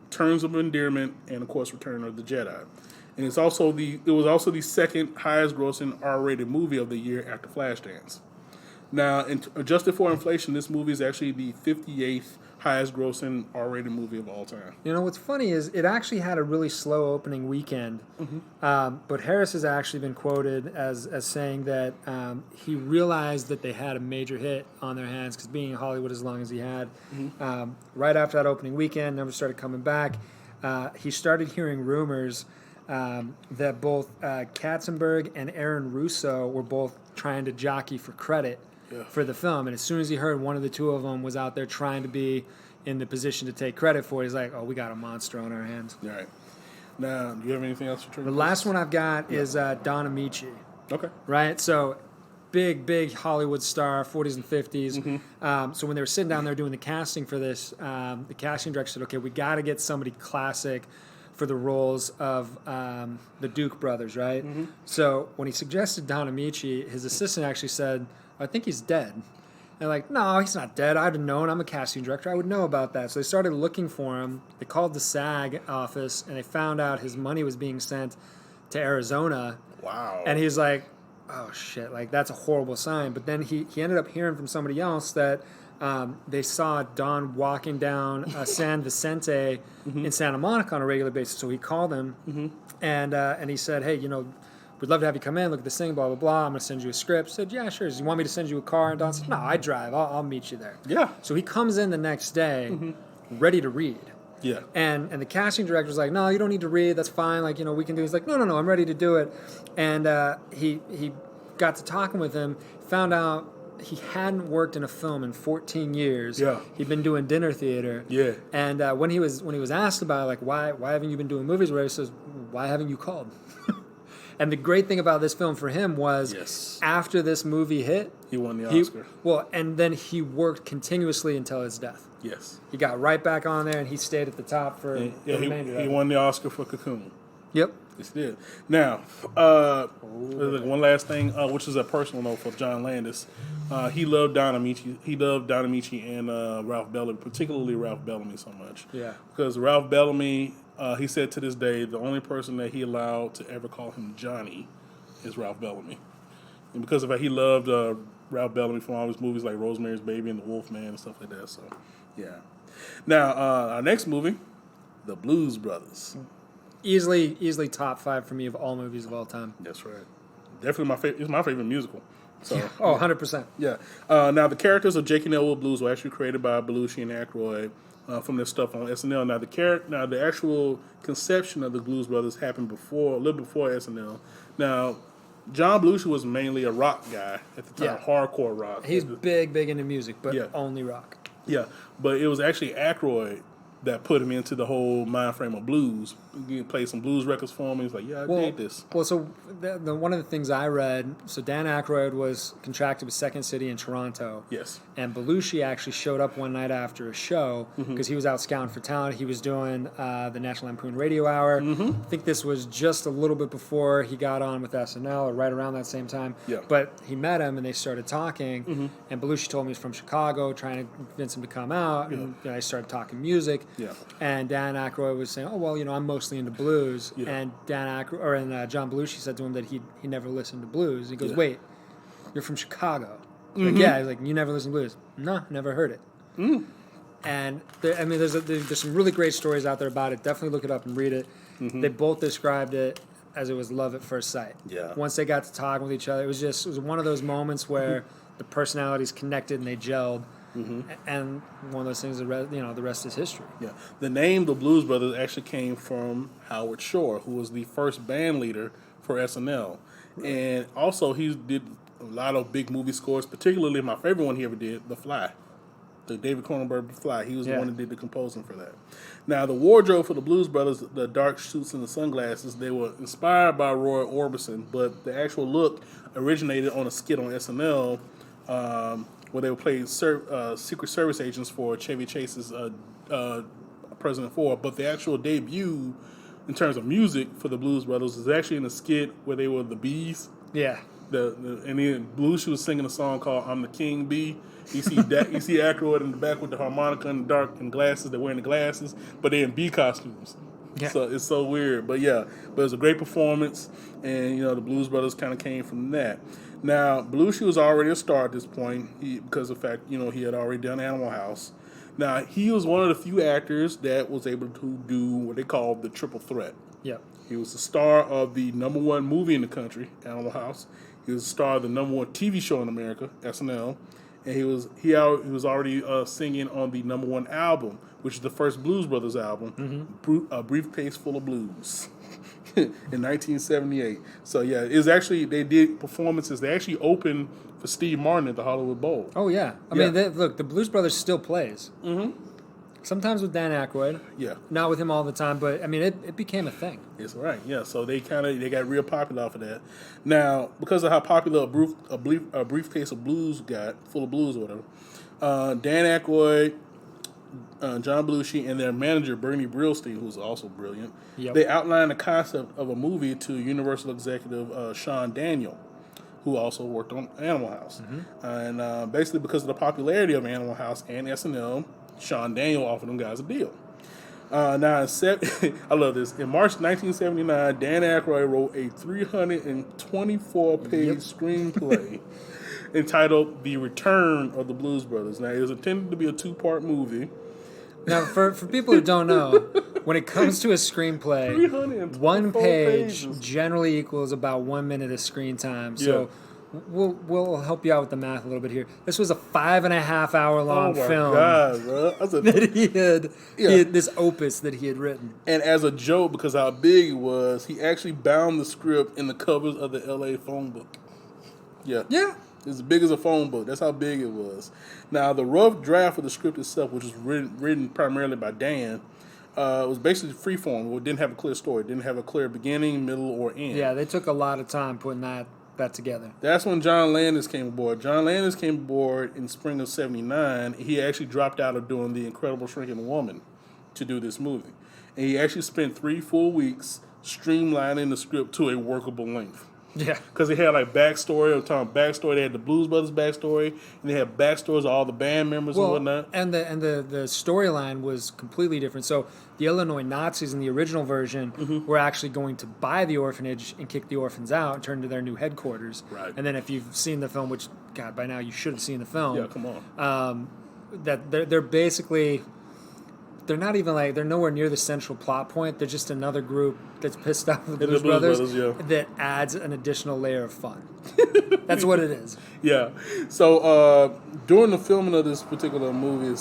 Terms of Endearment, and, of course, Return of the Jedi. And it was also the second highest grossing R-rated movie of the year after Flashdance. Now, adjusted for inflation, this movie is actually the 58th highest grossing R-rated movie of all time. You know, what's funny is it actually had a really slow opening weekend. But Harris has actually been quoted as saying that he realized that they had a major hit on their hands because being in Hollywood as long as he had, right after that opening weekend, numbers started coming back. He started hearing rumors that both Katzenberg and Aaron Russo were both trying to jockey for credit for the film. And as soon as he heard one of the two of them was out there trying to be in the position to take credit for it, he's like, oh, we got a monster on our hands. All right. Now, do you have anything else for Trading The last one I've got is Don Amici, Okay. right? So big Hollywood star, 40s and 50s. So when they were sitting down there doing the casting for this, the casting director said, okay, we got to get somebody classic for the roles of the Duke brothers, right? So when he suggested Don Amici, his assistant actually said, I think he's dead. And they're like, no, he's not dead. I'd have known. I'm a casting director. I would know about that. So they started looking for him. They called the SAG office, and they found out his money was being sent to Arizona. Wow. And he's like, oh, shit, like, that's a horrible sign. But then he ended up hearing from somebody else that they saw Don walking down San Vicente in Santa Monica on a regular basis. So he called him, and he said, hey, you know, we'd love to have you come in, look at this thing, blah, blah, blah. I'm going to send you a script. I said, yeah, sure. Do you want me to send you a car? And Don said, no, I drive. I'll meet you there. Yeah. So he comes in the next day ready to read. Yeah. And the casting director's like, no, you don't need to read. That's fine. Like, you know, we can do it. He's like, no, I'm ready to do it. And he got to talking with him, found out he hadn't worked in a film in 14 years. Yeah. He'd been doing dinner theater. Yeah. And when he was asked about, like, why haven't you been doing movies? Where he says, why haven't you called? And the great thing about this film for him was after this movie hit, He won the Oscar. And then he worked continuously until his death. Yes. He got right back on there, and he stayed at the top for the remainder of He it. won the Oscar for Cocoon. Yep. Yes, he did. Now, one last thing, which is a personal note for John Landis. He loved Don Amici. He loved Don Amici and Ralph Bellamy, particularly Ralph Bellamy, so much. Yeah. Because Ralph Bellamy, he said to this day, the only person that he allowed to ever call him Johnny is Ralph Bellamy. And because of that, he loved Ralph Bellamy from all his movies like Rosemary's Baby and The Wolfman and stuff like that. So, yeah. Now, our next movie, The Blues Brothers. Easily top 5 for me of all movies of all time. That's right. Definitely my favorite. It's my favorite musical. So Oh, 100%. yeah. Now the characters of Jake and Elwood Blues were actually created by Belushi and Aykroyd from their stuff on SNL. Now the actual conception of the Blues Brothers happened a little before SNL. Now John Belushi was mainly a rock guy at the time, Yeah. hardcore rock. He's big into music, but Yeah. only rock. Yeah, but it was actually Aykroyd that put him into the whole mind frame of blues. He played some blues records for him. He's like, yeah, I dig this. Well, so the one of the things I read, so Dan Aykroyd was contracted with Second City in Toronto. Yes. And Belushi actually showed up one night after a show because he was out scouting for talent. He was doing the National Lampoon Radio Hour. I think this was just a little bit before he got on with SNL, or right around that same time. Yeah. But he met him and they started talking. And Belushi told me he's from Chicago, trying to convince him to come out. And they started talking music. Yeah. And Dan Aykroyd was saying, "Oh well, I'm mostly into blues." Yeah. And John Belushi said to him that he never listened to blues. He goes, Yeah. "Wait, you're from Chicago?" Like, yeah. He's like, "You never listen to blues?" No, never heard it. And there's some really great stories out there about it. Definitely look it up and read it. They both described it as it was love at first sight. Yeah. Once they got to talking with each other, it was one of those moments where the personalities connected and they gelled. And one of those things, the rest is history. Yeah, the name the Blues Brothers actually came from Howard Shore, who was the first band leader for SNL, and also he did a lot of big movie scores. Particularly, my favorite one he ever did, The Fly, the David Cronenberg The Fly. He was the one that did the composing for that. Now, the wardrobe for the Blues Brothers, the dark suits and the sunglasses, they were inspired by Roy Orbison, but the actual look originated on a skit on SNL. Where they would play Secret Service agents for Chevy Chase's President Ford. But the actual debut, in terms of music for the Blues Brothers, is actually in a skit where they were the Bees. Yeah. And then Belushi was singing a song called "I'm the King Bee." You see Aykroyd in the back with the harmonica and dark and glasses. They're wearing the glasses, but they're in bee costumes. Yeah. So it's so weird. But yeah, but it was a great performance, and the Blues Brothers kind of came from that. Now, Belushi was already a star at this point because of the fact, he had already done Animal House. Now, he was one of the few actors that was able to do what they call the triple threat. Yep. He was the star of the #1 movie in the country, Animal House. He was the star of the #1 TV show in America, SNL. And he was already singing on the #1 album, which is the first Blues Brothers album, A Briefcase Full of Blues. In 1978. So yeah, it was actually, they did performances. They actually opened for Steve Martin at the Hollywood Bowl. Oh yeah. I mean, look, the Blues Brothers still plays. Sometimes with Dan Aykroyd. Yeah. Not with him all the time, but I mean, it became a thing. It's right. Yeah. So they got real popular off of that. Now, because of how popular a briefcase of blues got, full of blues or whatever, Dan Aykroyd, John Belushi, and their manager Bernie Brillstein, who's also brilliant, they outlined the concept of a movie to Universal executive Sean Daniel, who also worked on Animal House. And basically because of the popularity of Animal House and SNL, Sean Daniel offered them guys a deal. Now, I love this. In March 1979, Dan Aykroyd wrote a 324-page screenplay entitled The Return of the Blues Brothers. Now, it was intended to be a 2-part movie. Now, for people who don't know, when it comes to a screenplay, 324 one page pages. generally equals about 1 minute of screen time. So we'll help you out with the math a little bit here. This was a 5.5 hour long film God, bro. That's a that he had this opus that he had written. And as a joke, because how big it was, he actually bound the script in the covers of the LA phone book. Yeah. Yeah. It's as big as a phone book. That's how big it was. Now, the rough draft of the script itself, which was written primarily by Dan, was basically freeform. It didn't have a clear story. It didn't have a clear beginning, middle, or end. Yeah, they took a lot of time putting that together. That's when John Landis came aboard. John Landis came aboard in spring of '79. He actually dropped out of doing The Incredible Shrinking Woman to do this movie. And he actually spent 3 full weeks streamlining the script to a workable length. Yeah. Because they had backstory. They had the Blues Brothers backstory, and they had backstories of all the band members and whatnot. And the storyline was completely different. So the Illinois Nazis in the original version were actually going to buy the orphanage and kick the orphans out and turn to their new headquarters. Right. And then if you've seen the film, which God, by now you should have seen the film. Yeah, come on. That they're basically. They're not even they're nowhere near the central plot point. They're just another group that's pissed off with the Blues Brothers that adds an additional layer of fun. That's what it is. Yeah. So during the filming of this particular movie,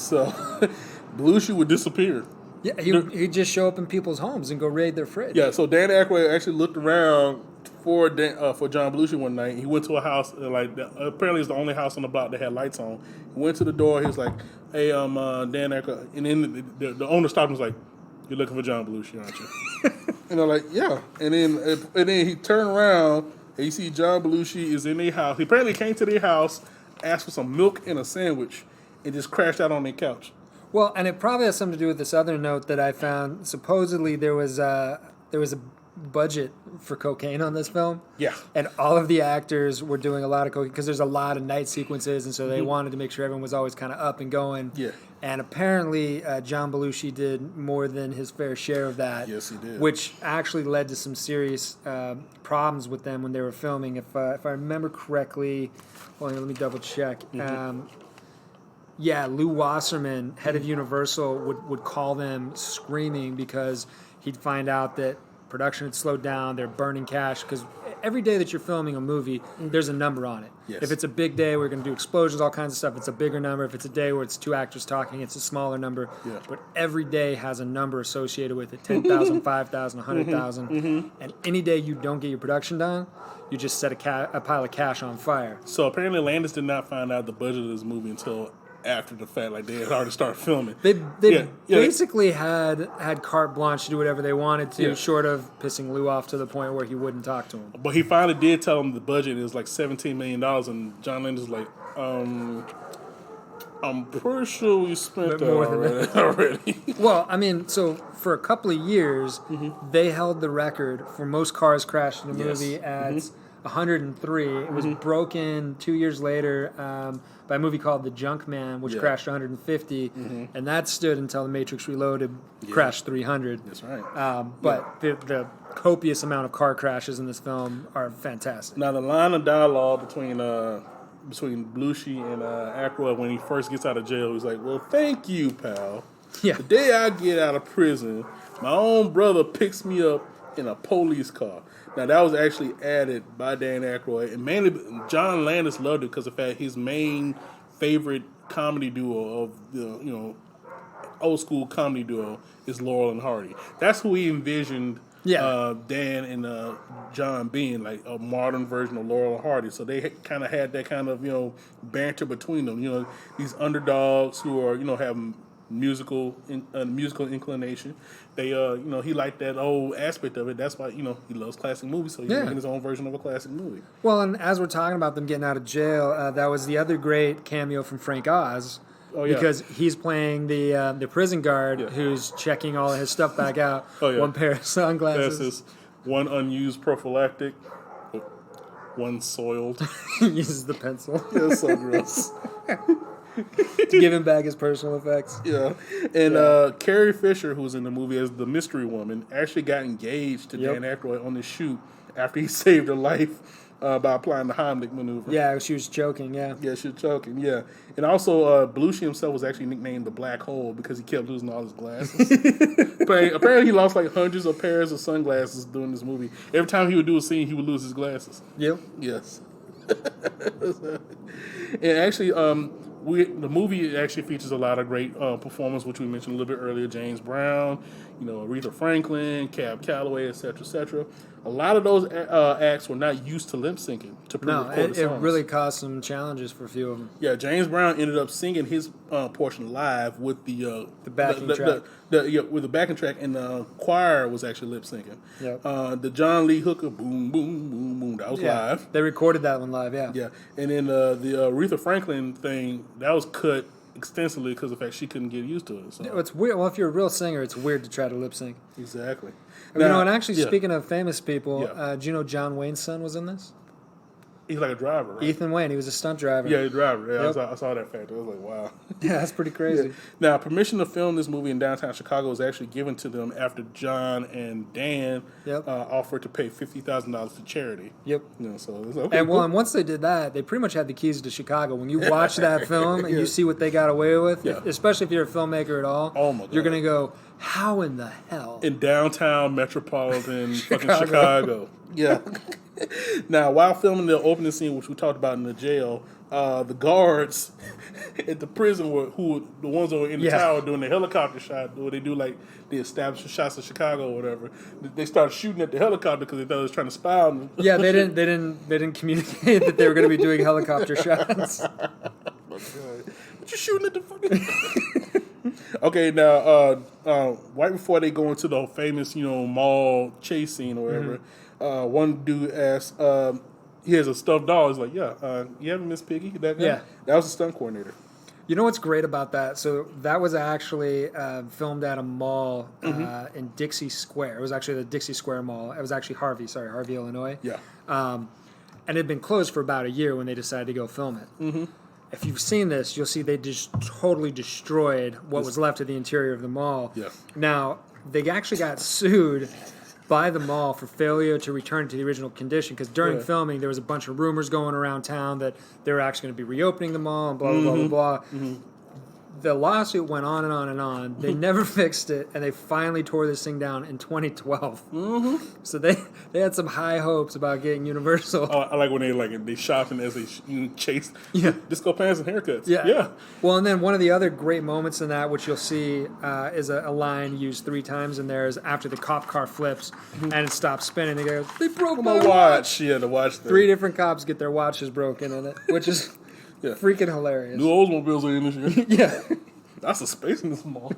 Belushi would disappear. Yeah, he'd just show up in people's homes and go raid their fridge. Yeah, so Dan Aykroyd actually looked around for John Belushi one night. He went to a house apparently it's the only house on the block that had lights on. He went to the door. He was like, "Hey, Dan Aykroyd," and then the owner stopped and was like, "You're looking for John Belushi, aren't you?" And they're like, "Yeah." And then he turned around and you see John Belushi is in their house. He apparently came to their house, asked for some milk and a sandwich, and just crashed out on their couch. Well, and it probably has something to do with this other note that I found. Supposedly there was a budget for cocaine on this film. Yeah. And all of the actors were doing a lot of cocaine because there's a lot of night sequences, and so they wanted to make sure everyone was always kind of up and going. Yeah. And apparently John Belushi did more than his fair share of that. Yes, he did. Which actually led to some serious problems with them when they were filming. If I remember correctly, well, let me double check. Yeah, Lou Wasserman, head of Universal, would call them screaming because he'd find out that production had slowed down, they're burning cash, because every day that you're filming a movie, there's a number on it. Yes. If it's a big day, we're going to do explosions, all kinds of stuff, it's a bigger number. If it's a day where it's two actors talking, it's a smaller number. Yeah. But every day has a number associated with it, 10,000, 5,000, 100,000. And any day you don't get your production done, you just set a pile of cash on fire. So apparently Landis did not find out the budget of this movie until after the fact. Like, they had already started filming. They Yeah. basically had carte blanche to do whatever they wanted to, Yeah. short of pissing Lou off to the point where he wouldn't talk to him. But he finally did tell him the budget is like $17 million, and John Landis was like, I'm pretty sure we spent But that more than already. Well, I mean, so for a couple of years, they held the record for most cars crashed in a Yes. movie at 103. It was broken 2 years later by a movie called The Junk Man, which Yeah. crashed 150, and that stood until The Matrix Reloaded crashed 300. That's right. But the copious amount of car crashes in this film are fantastic. Now, the line of dialogue between Belushi and Aykroyd when he first gets out of jail, he's like, "Well, thank you, pal. Yeah. The day I get out of prison, my own brother picks me up in a police car." Now, that was actually added by Dan Aykroyd, and mainly John Landis loved it because of the fact his main favorite comedy duo of the old school comedy duo is Laurel and Hardy. That's who he envisioned. Yeah. Dan and John being like a modern version of Laurel and Hardy, so they kind of had that kind of banter between them. These underdogs who are having musical inclination. They he liked that old aspect of it. That's why he loves classic movies, so he's Yeah. making his own version of a classic movie. Well, and as we're talking about them getting out of jail, that was the other great cameo from Frank Oz. Oh, yeah. Because he's playing the prison guard Yeah. who's checking all of his stuff back out. Oh, yeah. One pair of That's sunglasses. his one unused prophylactic, one soiled. He uses the pencil That's so gross. to give him back his personal effects. Yeah, and Carrie Fisher, who was in the movie as the mystery woman, actually got engaged to Yep. Dan Aykroyd on the shoot after he saved her life by applying the Heimlich maneuver. Yeah, she was choking, yeah. Yeah, she was choking. Yeah, and also Belushi himself was actually nicknamed the Black Hole because he kept losing all his glasses. Apparently, he lost like hundreds of pairs of sunglasses doing this movie. Every time he would do a scene, he would lose his glasses. Yep. Yes. And actually, the movie actually features a lot of great performers, which we mentioned a little bit earlier. James Brown, Aretha Franklin, Cab Calloway, etc., etc. A lot of those acts were not used to lip syncing to No, pre-recorded it songs. really caused some challenges for a few of them. Yeah, James Brown ended up singing his portion live with the backing track. With the backing track, and the choir was actually lip syncing. Yep. The John Lee Hooker, boom, boom, boom, boom, that was live. They recorded that one live, yeah. Yeah, and then the Aretha Franklin thing, that was cut extensively because of the fact she couldn't get used to it. So. It's weird. Well, if you're a real singer, it's weird to try to lip sync. Exactly. And actually, yeah, speaking of famous people, Yeah. do you know John Wayne's son was in this? he's like a driver, right? Ethan Wayne. He was a stunt driver. Yeah, he's a driver. Yeah, Yep. I saw that fact. I was like, wow. Yeah, that's pretty crazy. Now, permission to film this movie in downtown Chicago was actually given to them after John and Dan Yep. offered to pay $50,000 to charity. Yep. So it's okay. And and once they did that, they pretty much had the keys to Chicago. When you watch that film and you see what they got away with, Yeah. especially if you're a filmmaker at all, Oh, my God. you're gonna go, how in the hell? in downtown metropolitan fucking Chicago. Yeah. Now, while filming the opening scene, which we talked about in the jail, the guards at the prison who the ones that were in the Yeah. tower doing the helicopter shot, where they do like the established shots of Chicago or whatever. They started shooting at the helicopter because they thought it was trying to spy on them. Yeah, they didn't communicate that they were going to be doing helicopter shots. What you shooting at the fucking? Okay, now right before they go into the famous, mall chase scene or whatever, one dude asks, he has a stuffed doll. He's like, "Yeah, you have Miss Piggy?" That guy? Yeah. That was the stunt coordinator. You know what's great about that? So that was actually filmed at a mall in Dixie Square. It was actually the Dixie Square Mall. It was actually Harvey, Illinois. Yeah. And it had been closed for about a year when they decided to go film it. Mm-hmm. If you've seen this, you'll see they just totally destroyed what was left of the interior of the mall. Yeah. Now, they actually got sued by the mall for failure to return to the original condition because during Yeah. filming there was a bunch of rumors going around town that they were actually going to be reopening the mall and blah blah blah blah blah. The lawsuit went on and on and on. They never fixed it, and they finally tore this thing down in 2012. So they had some high hopes about getting Universal. I like when they shopping as they chase disco pants and haircuts. Yeah. Yeah. Well, and then one of the other great moments in that, which you'll see, is a line used 3 times in there, is after the cop car flips and it stops spinning. They go, "They broke my My watch." watch. Yeah, the watch thing. 3 different cops get their watches broken in it, which is Yeah. freaking hilarious. New Oldsmobiles are in this year. Yeah. That's a space in this mall.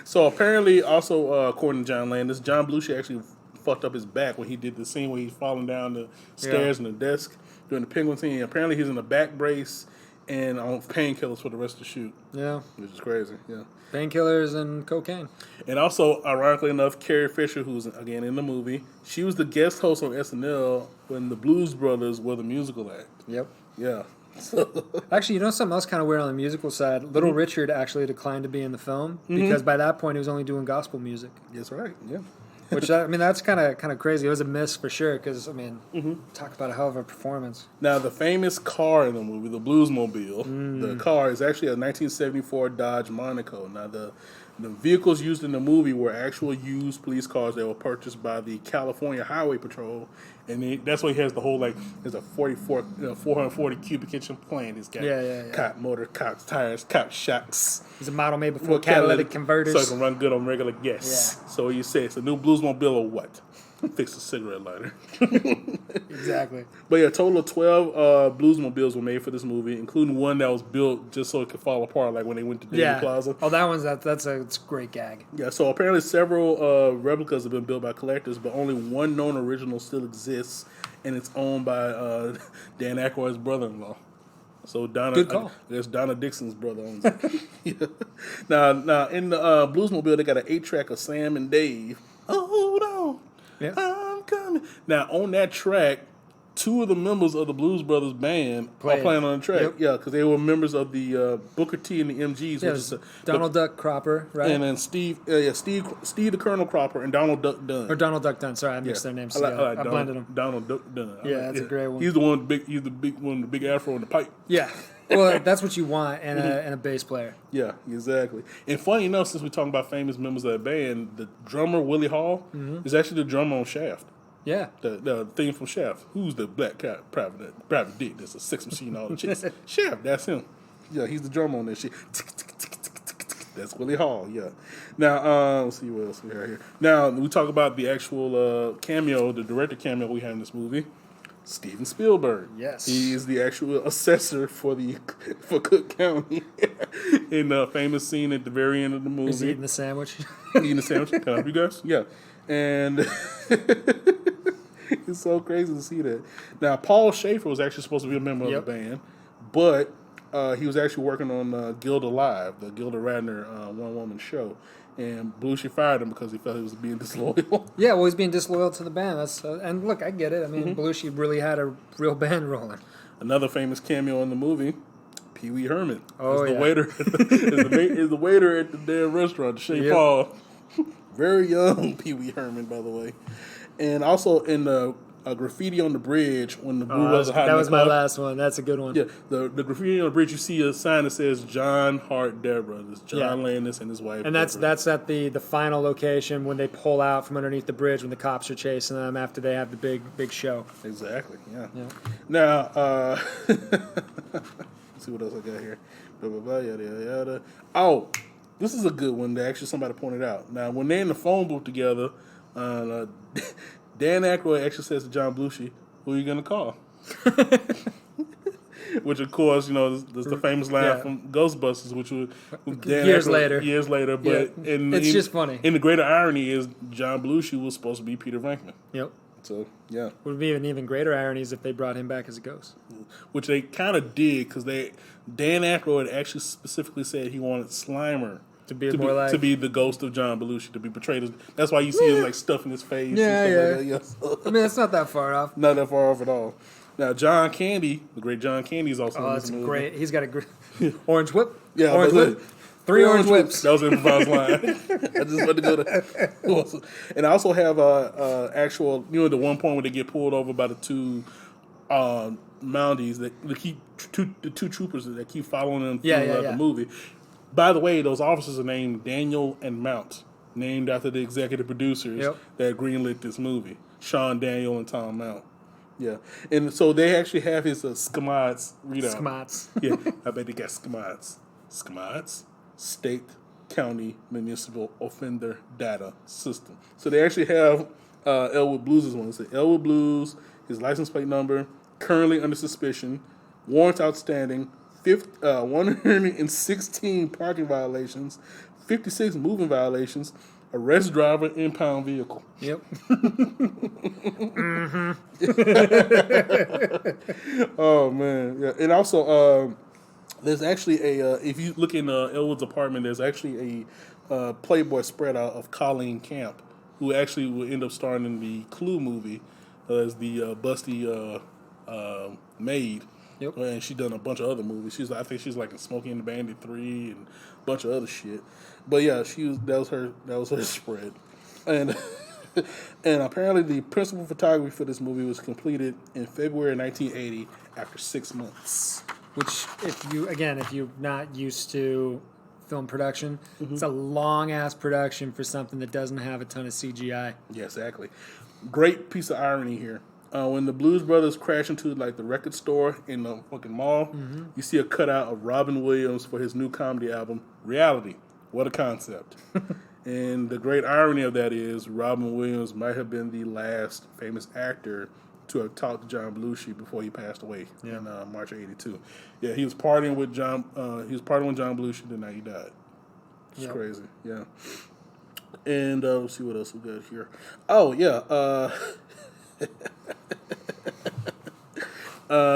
So apparently, also according to John Landis, John Belushi actually fucked up his back when he did the scene where he's falling down the stairs in the desk during the Penguin scene. Apparently, he's in a back brace and on painkillers for the rest of the shoot, Yeah. which is crazy. Yeah. Painkillers and cocaine. And also, ironically enough, Carrie Fisher, who's again in the movie, she was the guest host on SNL when the Blues Brothers were the musical act. Yep. Yeah. Actually, you know something else kind of weird on the musical side? Little Richard actually declined to be in the film because by that point he was only doing gospel music. That's right. Yeah. Which that's kind of crazy. It was a miss for sure because talk about a hell of a performance. Now, the famous car in the movie, the Bluesmobile, the car is actually a 1974 Dodge Monaco. Now, the vehicles used in the movie were actual used police cars that were purchased by the California Highway Patrol, and that's why he has the whole there's a 440 cubic inch plane. He's got cop motor, cop tires, cop shocks. It's a model made before catalytic converters. So it can run good on regular gas. Yeah. So you say it's a new Bluesmobile or what? Fix a cigarette lighter. Exactly. But yeah, a total of 12 Bluesmobiles were made for this movie, including one that was built just so it could fall apart, like when they went to Disney Plaza. Oh, that one's it's a great gag. Yeah, so apparently several replicas have been built by collectors, but only one known original still exists, and it's owned by Dan Aykroyd's brother-in-law. So Good call. I guess Donna Dixon's brother owns it. Yeah. Now in the Bluesmobile, they got an 8-track of Sam and Dave. Oh, hold on. Yeah. I'm coming. Now, on that track, 2 of the members of the Blues Brothers band are playing on the track. Yep. Yeah, because they were members of the Booker T and the MGs. Yeah, which is Donald Duck Cropper, right? and then Steve the Colonel Cropper and Donald Duck Dunn. Or Donald Duck Dunn. Sorry, I mixed their names together. I blended them. Donald Duck Dunn. Yeah, that's a great one. He's the one. He's the big one, the big afro in the pipe. Yeah. Well, that's what you want in a bass player. Yeah, exactly. And funny enough, since we're talking about famous members of that band, the drummer Willie Hall is actually the drummer on Shaft. Yeah. The theme from Shaft. Who's the black cat private dick? That's a sex machine all the chicks. Shaft, that's him. Yeah, he's the drummer on that shit. That's Willie Hall. Yeah. Now, let's see what else we have here. Now we talk about the actual cameo, the director cameo we have in this movie. Steven Spielberg. Yes. He is the actual assessor for Cook County in the famous scene at the very end of the movie. He's eating the sandwich. Eating the sandwich. Can I help you guys? Yeah. And it's so crazy to see that. Now, Paul Schaefer was actually supposed to be a member of the band, but he was actually working on Gilda Live, the Gilda Radner one-woman show. And Belushi fired him because he felt he was being disloyal. Yeah, well, he's being disloyal to the band. And look, I get it. I mean, Belushi really had a real band rolling. Another famous cameo in the movie, Pee Wee Herman. Oh, is the yeah. waiter is the waiter at the damn restaurant, St. Paul. Very young Pee Wee Herman, by the way. And also in the graffiti on the bridge when the Blue Oh, Brothers are hiding that in was the my club. last one. That's a good one. Yeah, the graffiti on the bridge, you see a sign that says John Hart Deborah. It's John Yeah. Landis and his wife. And that's Deborah. at the final location when they pull out from underneath the bridge when the cops are chasing them after they have the big show. Exactly, yeah. Yeah. Now, let's see what else I got here. Blah, blah, blah, yada, yada, yada. Oh, this is a good one that actually somebody pointed out. Now, when they're in the phone booth together, Dan Aykroyd actually says to John Belushi, "Who are you going to call?" Which, of course, there's the famous line Yeah. from Ghostbusters, which was Dan Years Aykroyd later. Years later, but Yeah. It's just funny. And the greater irony is John Belushi was supposed to be Peter Venkman. Yep. So, yeah. Would be an even greater ironies if they brought him back as a ghost. Which they kind of did because Dan Aykroyd actually specifically said he wanted Slimer To be more like- to be the ghost of John Belushi, to be portrayed as. That's why you see him like stuffing his face. Yeah, and yeah. stuff like that. I mean, that's not that far off. Not that far off at all. Now, John Candy, the great John Candy, is also Oh, in that's this movie. great. He's got a great orange whip. Yeah, orange but whip. Three orange whips. That was an improvised line. I just wanted to go to. And I also have actual, the one point where they get pulled over by the two Mounties that keep the two troopers that keep following them throughout the movie. By the way, those officers are named Daniel and Mount, named after the executive producers that greenlit this movie, Sean Daniel and Tom Mount. Yeah, and so they actually have his SCMODS readout. Schmatz. Yeah, I bet they got SCMODS. SCMODS, State, County, Municipal Offender Data System. So they actually have Elwood Blues' one. It's Elwood Blues, his license plate number, currently under suspicion, warrants outstanding, 116 parking violations, 56 moving violations, arrest driver, impound vehicle. Yep. Oh man, yeah. And also, there's actually if you look in Elwood's apartment, there's actually a Playboy spread out of Colleen Camp, who actually will end up starring in the Clue movie as the busty maid. Yep. And she's done a bunch of other movies. I think she's like in Smokey and the Bandit 3 and a bunch of other shit. But yeah, that was her spread. And and apparently the principal photography for this movie was completed in February 1980 after 6 months. Which, if you're not used to film production, it's a long ass production for something that doesn't have a ton of CGI. Yeah, exactly. Great piece of irony here. When the Blues Brothers crash into like the record store in the fucking mall, you see a cutout of Robin Williams for his new comedy album, Reality. What a concept. And the great irony of that is Robin Williams might have been the last famous actor to have talked to John Belushi before he passed away in March of '82. Yeah, he was partying with John Belushi the night he died. It's crazy. Yeah. And let's see what else we got here. Oh yeah.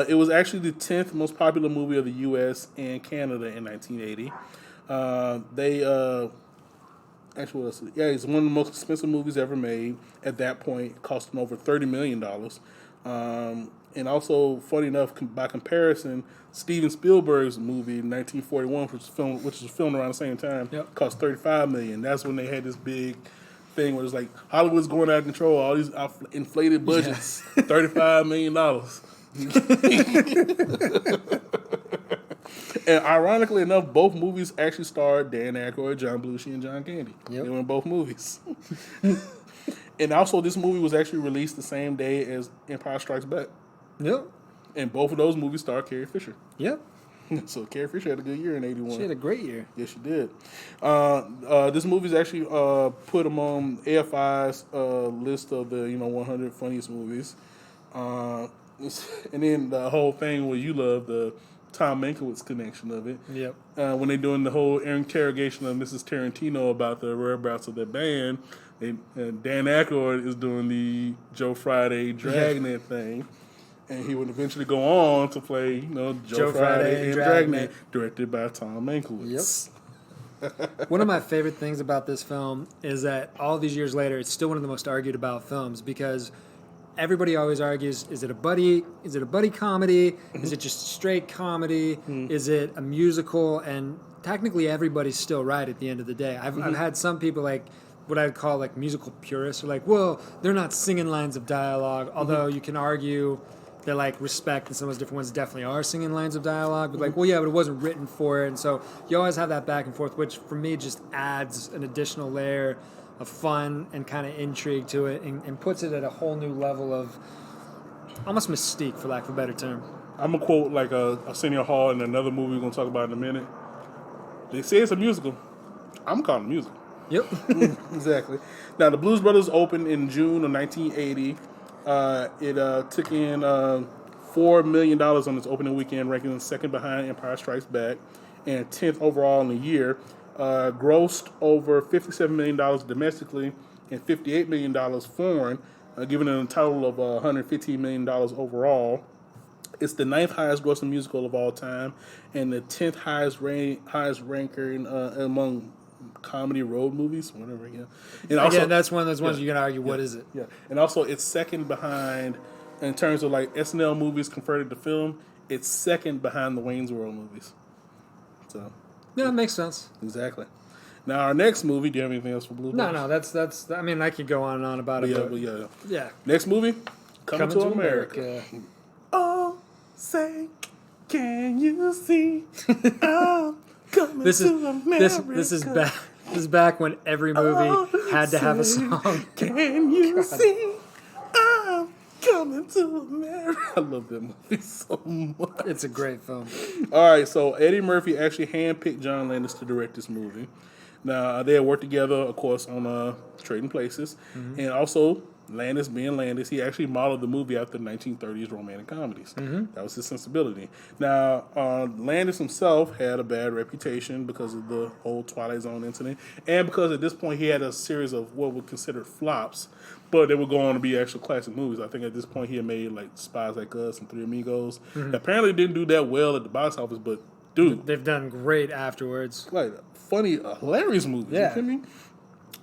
It was actually the 10th most popular movie of the U.S. and Canada in 1980. Actually, what else? Yeah, it's one of the most expensive movies ever made. At that point, costing over $30 million. And also, funny enough, by comparison, Steven Spielberg's movie in 1941, which was filmed around the same time, cost $35 million. That's when they had this big thing where it's like Hollywood's going out of control. All these inflated budgets, $35 million. And ironically enough, both movies actually starred Dan Aykroyd, John Belushi, and John Candy. They were in both movies. And also, this movie was actually released the same day as Empire Strikes Back. Yep. And both of those movies starred Carrie Fisher. Yep. So Carrie Fisher had a good year in '81. She had a great year. Yes, she did. This movie's actually put among AFI's list of the 100 funniest movies. And then the whole thing where you love the Tom Mankiewicz connection of it. Yep. When they're doing the whole interrogation of Mrs. Tarantino about the whereabouts of their band, Dan Aykroyd is doing the Joe Friday Dragnet thing. And he would eventually go on to play, Joe Friday and Dragnet, directed by Tom Mankiewicz. Yep. One of my favorite things about this film is that all these years later, it's still one of the most argued about films because everybody always argues: is it a buddy comedy? Is it just straight comedy? Is it a musical? And technically, everybody's still right at the end of the day. I've had some people like what I'd call like musical purists are like, well, they're not singing lines of dialogue. Although you can argue that like Respect and some of those different ones definitely are singing lines of dialogue. But like, well, yeah, but it wasn't written for it. And so you always have that back and forth, which for me just adds an additional layer of fun and kind of intrigue to it and puts it at a whole new level of almost mystique, for lack of a better term. I'm going to quote like Arsenio Hall in another movie we're going to talk about in a minute. They say it's a musical. I'm calling it a musical. Yep. Exactly. Now, the Blues Brothers opened in June of 1980. It took in $4 million on its opening weekend, ranking second behind Empire Strikes Back, and 10th overall in the year. Grossed over $57 million domestically and $58 million foreign, giving it a total of $115 million overall. It's the 9th highest grossing musical of all time and the 10th highest ranking among comedy road movies, whatever. Yeah, and also Again, that's one of those ones you can argue, what is it? yeah, and also it's second behind in terms of like SNL movies converted to film. It's second behind the Wayne's World movies. So Yeah, it makes sense. exactly. Now our next movie. Do you have anything else for Blue? No, that's. I mean, I could go on and on about it. Yeah, but but yeah. yeah. Next movie, Coming to America. Oh, say, can you see? I'm coming This is to America. this is back. This is back when every movie Oh, had to have a say, song. Can you see? I'm coming to America. I love that movie so much. It's a great film. All right, so Eddie Murphy actually handpicked John Landis to direct this movie. Now, they had worked together, of course, on Trading Places. And also, Landis being Landis, he actually modeled the movie after 1930s romantic comedies. That was his sensibility. Now, Landis himself had a bad reputation because of the whole Twilight Zone incident, and because at this point he had a series of what were considered flops, but they were going on to be actual classic movies. I think at this point he had made like Spies Like Us and Three Amigos. Apparently didn't do that well at the box office, but dude, They've done great afterwards. like funny, hilarious movie. Yeah. You feel me?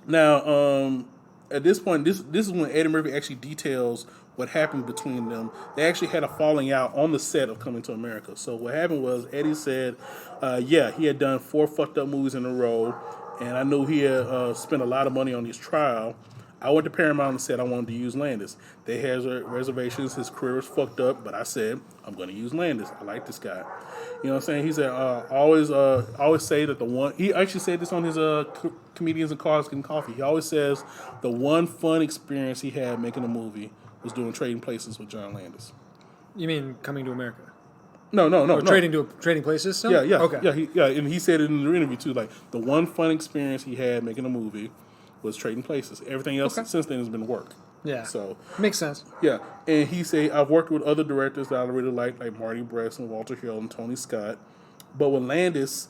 Now, at this point, this is when Eddie Murphy actually details what happened between them. They actually had a falling out on the set of Coming to America. So what happened was Eddie said, yeah, he had done 4 fucked up movies in a row, and I knew he had spent a lot of money on his trial. I went to Paramount and said I wanted to use Landis. They had reservations. His career was fucked up, but I said, I'm going to use Landis. I like this guy. You know what I'm saying? He said, always say that the one... He actually said this on his Comedians and Cars and Coffee. He always says the one fun experience he had making a movie was doing Trading Places with John Landis. You mean Coming to America? No. Or Trading Places still? Yeah. Okay. Yeah, and he said it in the interview too. Like the one fun experience he had making a movie was Trading Places. Everything else since then has been work. Yeah. So Makes sense. yeah, and he said I've worked with other directors that I really like Marty Bresson, Walter Hill, and Tony Scott. But with Landis,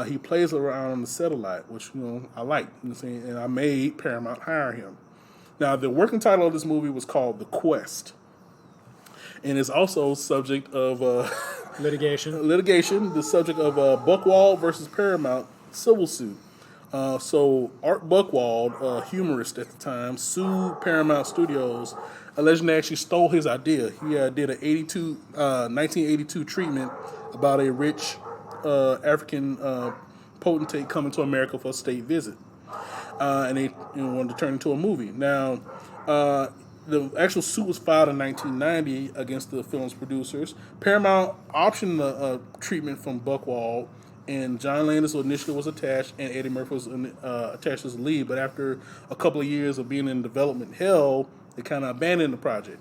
he plays around on the set a lot, which I like. You know what I'm saying? And I made Paramount hire him. Now the working title of this movie was called The Quest, and it's also subject of Litigation. the subject of Buchwald versus Paramount civil suit. So Art Buchwald, a humorist at the time, sued Paramount Studios, alleging they actually stole his idea. He did a 1982 treatment about a rich African potentate coming to America for a state visit, and they wanted to turn it into a movie. Now, the actual suit was filed in 1990 against the film's producers. Paramount optioned the treatment from Buchwald, and John Landis initially was attached, and Eddie Murphy was attached as the lead. But after a couple of years of being in development hell, they kind of abandoned the project.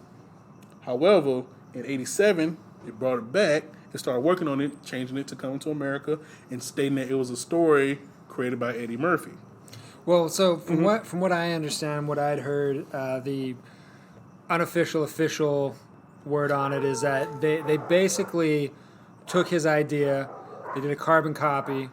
However, in '87, they brought it back and started working on it, changing it to Coming to America, and stating that it was a story created by Eddie Murphy. Well, so from what I understand, what I'd heard, the official word on it is that they basically took his idea, they did a carbon copy,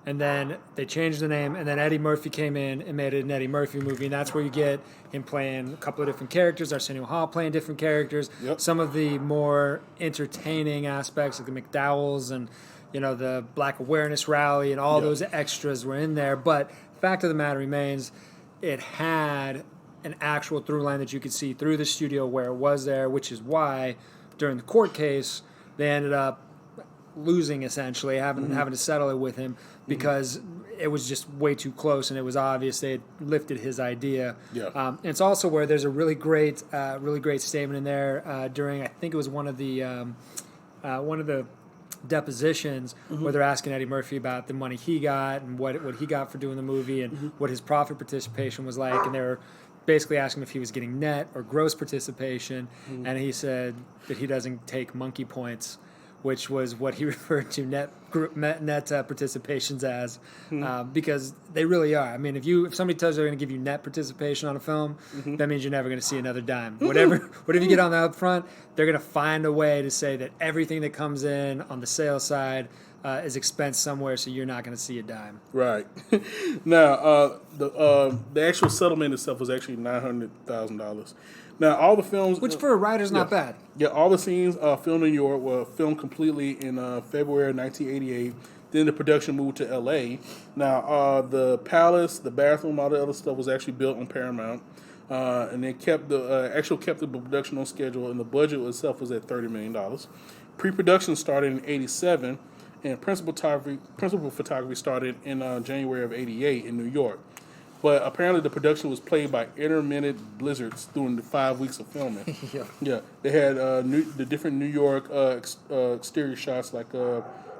and then they changed the name, and then Eddie Murphy came in and made it an Eddie Murphy movie, and that's where you get him playing a couple of different characters, Arsenio Hall playing different characters, some of the more entertaining aspects, like the McDowells and the Black Awareness Rally and all those extras were in there, but fact of the matter remains, it had an actual through line that you could see through the studio where it was there, which is why during the court case they ended up losing, essentially having to settle it with him, because it was just way too close, and it was obvious they had lifted his idea. Yeah. And it's also where there's a really great statement in there during, I think it was one of the depositions where they're asking Eddie Murphy about the money he got and what he got for doing the movie and what his profit participation was like, and they were basically asking if he was getting net or gross participation, and he said that he doesn't take monkey points, which was what he referred to net participations as, because they really are. I mean, if somebody tells you they're going to give you net participation on a film, that means you're never going to see another dime. Whatever you get on the upfront, they're going to find a way to say that everything that comes in on the sales side is expense somewhere, so you're not going to see a dime. Right. Now, the actual settlement itself was actually $900,000. Now, all the films... Which for a writer's not bad. Yeah, all the scenes filmed in New York were filmed completely in February of 1988. Then the production moved to L.A. Now, the palace, the bathroom, all the other stuff was actually built on Paramount. And they kept the production on schedule, and the budget itself was at $30 million. Pre-production started in 87, and principal photography started in January of 88 in New York. But apparently the production was plagued by intermittent blizzards during the 5 weeks of filming. Yeah. They had the different New York exterior shots like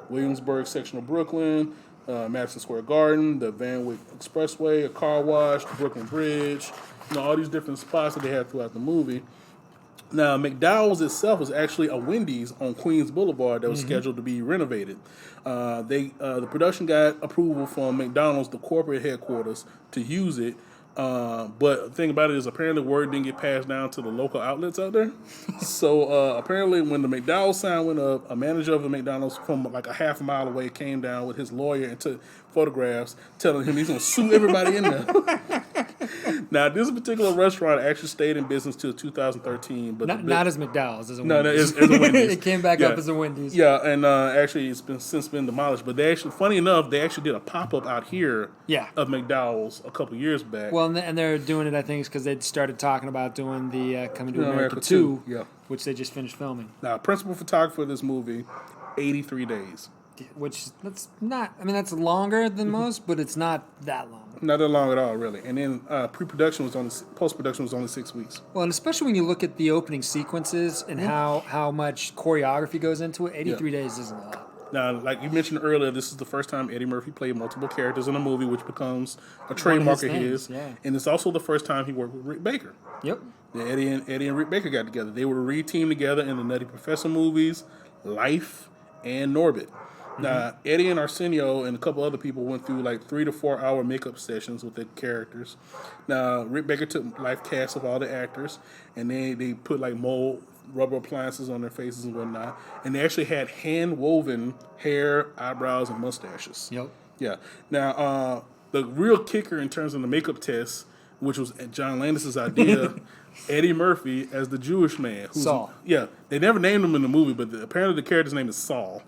Williamsburg section of Brooklyn, Madison Square Garden, the Van Wyck Expressway, a car wash, the Brooklyn Bridge, all these different spots that they had throughout the movie. Now, McDowell's itself was actually a Wendy's on Queens Boulevard that was scheduled to be renovated. The production got approval from McDonald's, the corporate headquarters, to use it. But the thing about it is apparently word didn't get passed down to the local outlets out there. So apparently when the McDowell's sign went up, a manager of the McDonald's from like a half a mile away came down with his lawyer and took photographs telling him he's going to sue everybody in there. Now, this particular restaurant actually stayed in business till 2013. But not as McDowell's, as a Wendy's. No, it's a Wendy's. It came back up as a Wendy's. Yeah, and actually it's since been demolished. But they actually, funny enough, they actually did a pop-up out here of McDowell's a couple years back. Well, and they're doing it, I think, because they'd started talking about doing the Coming to America 2, which they just finished filming. Now, principal photographer of this movie, 83 days. Which, that's longer than most, but it's not that long. Not that long at all, really. And then post-production was only 6 weeks. Well, and especially when you look at the opening sequences and how much choreography goes into it, 83 days isn't a lot. Now, like you mentioned earlier, this is the first time Eddie Murphy played multiple characters in a movie, which becomes a trademark of his. Yeah. And it's also the first time he worked with Rick Baker. Yep. Eddie and Rick Baker got together. They were re-teamed together in the Nutty Professor movies, Life, and Norbit. Now, Eddie and Arsenio and a couple other people went through like 3 to 4 hour makeup sessions with the characters. Now, Rick Baker took life casts of all the actors, and they put like mold rubber appliances on their faces and whatnot. And they actually had hand-woven hair, eyebrows, and mustaches. Yep. Yeah. Now, the real kicker in terms of the makeup test, which was John Landis's idea, Eddie Murphy as the Jewish man. Saul. Yeah. They never named him in the movie, but apparently the character's name is Saul.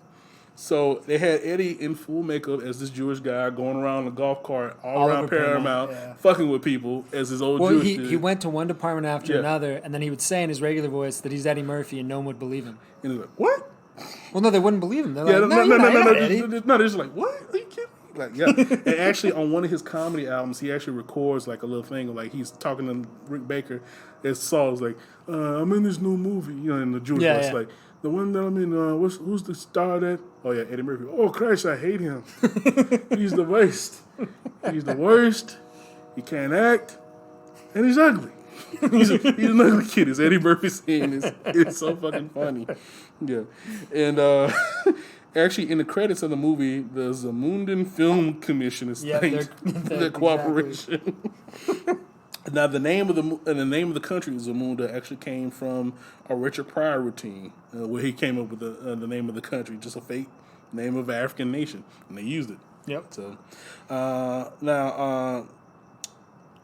So they had Eddie in full makeup as this Jewish guy going around a golf cart all around Paramount, fucking with people as his old Jewish dude. He went to one department after another, and then he would say in his regular voice that he's Eddie Murphy, and no one would believe him. And he's like, what? Well, no, they wouldn't believe him. They're like, no, they're just like, what? Are you kidding me? Like, yeah. And actually, on one of his comedy albums, he actually records like a little thing of like he's talking to Rick Baker as Saul's like, I'm in this new movie, in the Jewish voice, like, the one that I'm in, who's the star that? Oh, yeah, Eddie Murphy. Oh, Christ, I hate him. He's the worst. He's the worst. He can't act. And he's ugly. he's an ugly kid. It's Eddie Murphy saying this. It's so fucking funny. Yeah. And actually, in the credits of the movie, the Zamundan Film Commission is thanked for their cooperation. Now, the name of the country, Zamunda, actually came from a Richard Pryor routine, where he came up with the name of the country, just a fake name of an African nation, and they used it. Yep. So, now,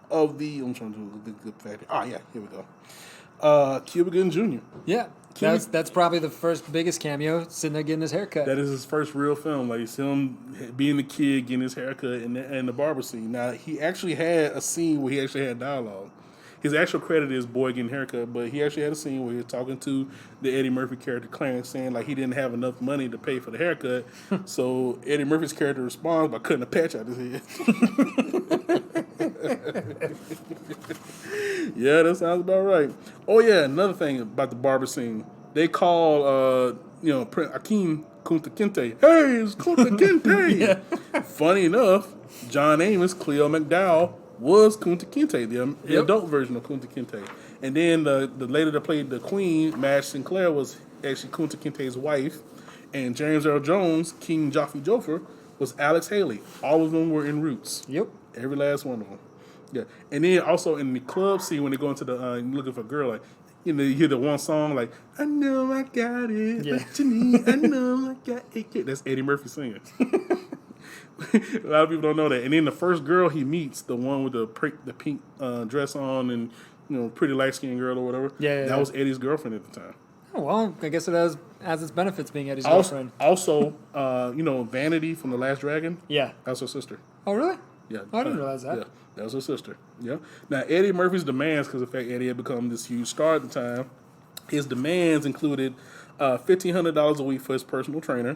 I'm trying to do the good factor. Yeah, here we go. Cuba Gooding Jr. Yeah. That's probably the first biggest cameo, sitting there getting his haircut. That is his first real film. Like, you see him being the kid, getting his haircut in the barber scene. Now, he actually had a scene where he actually had dialogue. his actual credit is Boy Getting Haircut, but he actually had a scene where he was talking to the Eddie Murphy character Clarence, saying like he didn't have enough money to pay for the haircut. So Eddie Murphy's character responds by cutting a patch out his head. Yeah, that sounds about right. Oh yeah, another thing about the barber scene, they call Prince Akeem Kunta Kinte. Hey, it's Kunta Kinte. Funny enough, John Amos, Cleo McDowell was Kunta Kinte, the adult version of Kunta Kinte. And then the lady that played the Queen, Madge Sinclair, was actually Kunta Kinte's wife. And James Earl Jones, King Jaffe Joffer, was Alex Haley. All of them were in Roots. Yep. Every last one of them. Yeah. And then also in the club scene when they go into the looking for a girl, like, you hear the one song like, I know I got it, what you need, I know I got it. That's Eddie Murphy singing. A lot of people don't know that. And then the first girl he meets, the one with the pink dress on and pretty light skinned girl or whatever. That was Eddie's girlfriend at the time. Oh, well, I guess it has its benefits being Eddie's girlfriend. Also, Vanity from The Last Dragon. Yeah. That's her sister. Oh, really? Yeah. Oh, I didn't realize that. Yeah, that was her sister. Yeah. Now, Eddie Murphy's demands, because of the fact Eddie had become this huge star at the time, his demands included $1,500 a week for his personal trainer,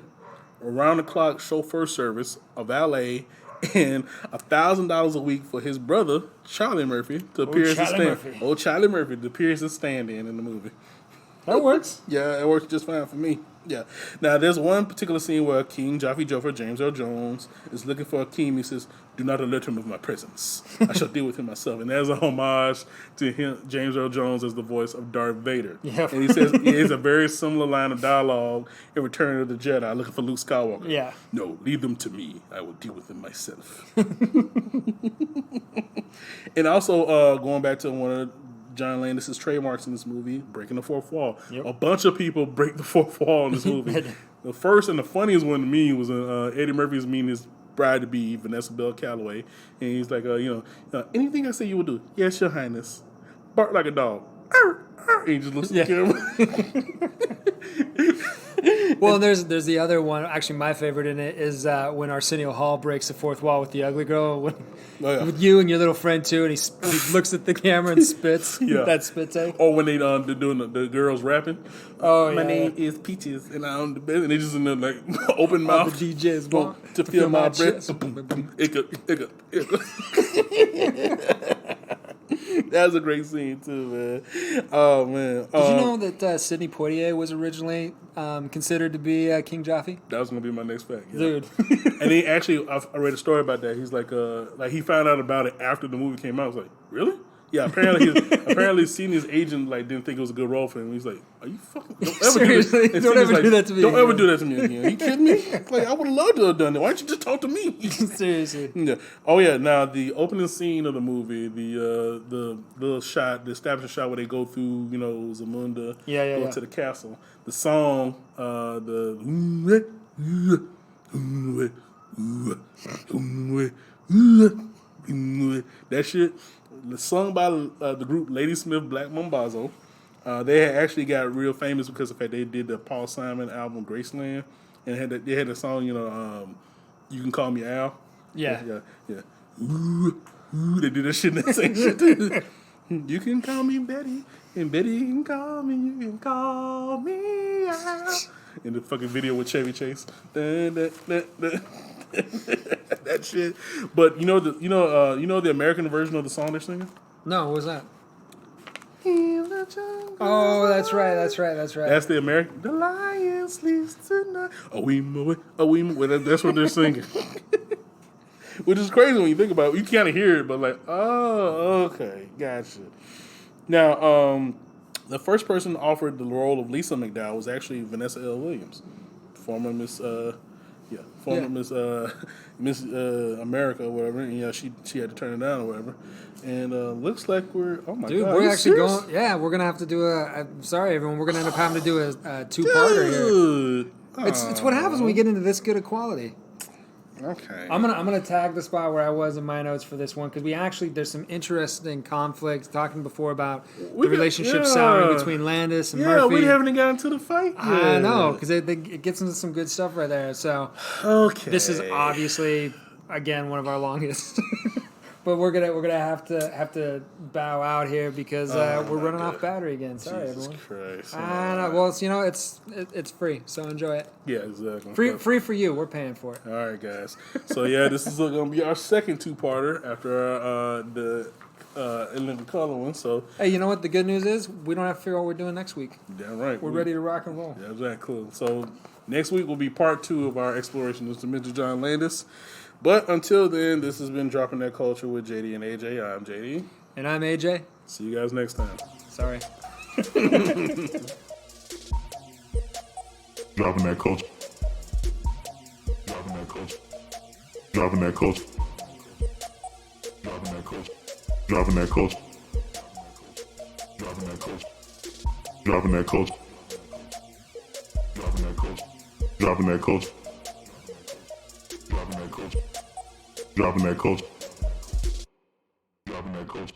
around-the-clock chauffeur service, a valet, and $1,000 a week for his brother, Charlie Murphy, to appear as a stand-in. Old Charlie Murphy to appear as a stand-in in the movie. That works. Yeah, it works just fine for me. Yeah. Now, there's one particular scene where King Jaffe Joffer, James Earl Jones, is looking for Akeem. He says, do not alert him of my presence. I shall deal with him myself. And there's a homage to him, James Earl Jones as the voice of Darth Vader. Yep. And he says, he has a very similar line of dialogue in Return of the Jedi, looking for Luke Skywalker. Yeah. No, leave them to me. I will deal with them myself. And also, going back to one of John Landis' trademarks in this movie, breaking the fourth wall. Yep. A bunch of people break the fourth wall in this movie. The first and the funniest one to me was Eddie Murphy's meeting his bride-to-be, Vanessa Bell Calloway. And he's like, anything I say you will do. Yes, Your Highness. Bark like a dog. Arr, arr. And he just looks at the camera. Well, there's the other one. Actually, my favorite in it is when Arsenio Hall breaks the fourth wall with the ugly girl, with you and your little friend too, and he looks at the camera and spits. Yeah. That spit take. Or when they're doing the girls rapping. Oh, My yeah. name is Peaches, and I'm the best. And they just in there like open All mouth. the DJs Boom, want to feel my breath. chest. Icka. That was a great scene too, man. Oh man. Did you know that Sidney Poitier was originally considered to be King Jaffe? That was gonna be my next fact, yeah. Dude. And he actually, I read a story about that. He's like he found out about it after the movie came out. I was like, really? Yeah, apparently Sidney's agent didn't think it was a good role for him. He's like, are you fucking Seriously, don't ever do that to me Don't again. ever do that to me again. Are you kidding me? Like, I would have loved to have done it. Why don't you just talk to me? Seriously. Yeah. Oh yeah. Now the opening scene of the movie, the little shot, the establishing shot where they go through, Zamunda, go to the castle. The song, that shit, sung by the group Ladysmith Black Mambazo. They had actually got real famous because of the fact they did the Paul Simon album Graceland, and they had the song, You Can Call Me Al. Yeah. Yeah. Ooh, they do that shit in that same shit too. You can call me Betty, and Betty can call me. You can call me Al. In the fucking video with Chevy Chase. That shit. But you know the American version of the song they're singing? No, what was that? Oh, that's right. That's the American. The lion sleeps tonight. That's what they're singing. Which is crazy when you think about it. You kind of hear it, but okay, gotcha. Now, the first person offered the role of Lisa McDowell was actually Vanessa L. Williams, former Miss Miss America or whatever. And she had to turn it down or whatever. And looks like we're God. We're actually going. Yeah, we're gonna have to do I'm sorry, everyone. We're gonna end up having to do a two-parter here. It's what happens when we get into this good of quality. Okay. I'm gonna tag the spot where I was in my notes for this one because there's some interesting conflicts. Talking before about the relationship souring between Landis and Murphy. We haven't gotten to the fight yet. I know because it gets into some good stuff right there. So okay, this is obviously again one of our longest But we're gonna have to bow out here because we're running off battery again. Sorry, Jesus everyone. Christ. I know. Well, it's free, so enjoy it. Yeah, exactly. Free for you. We're paying for it. All right, guys. So yeah, this is going to be our second two-parter after the Inland McCullough one. So Hey, you know what? The good news is we don't have to figure out what we're doing next week. damn right, We're ready to rock and roll. Yeah, exactly. Cool. So next week will be part 2 of our exploration of Mr. John Landis. But until then, this has been Dropping That Culture with JD and AJ. I'm JD. And I'm AJ. See you guys next time. Sorry. Dropping that culture. Dropping that culture. Dropping that culture. Dropping that culture. Dropping that culture. Dropping that culture. Dropping that culture. Dropping that culture. Dropping that culture. Dropping that culture. Dropping that culture. Dropping that culture.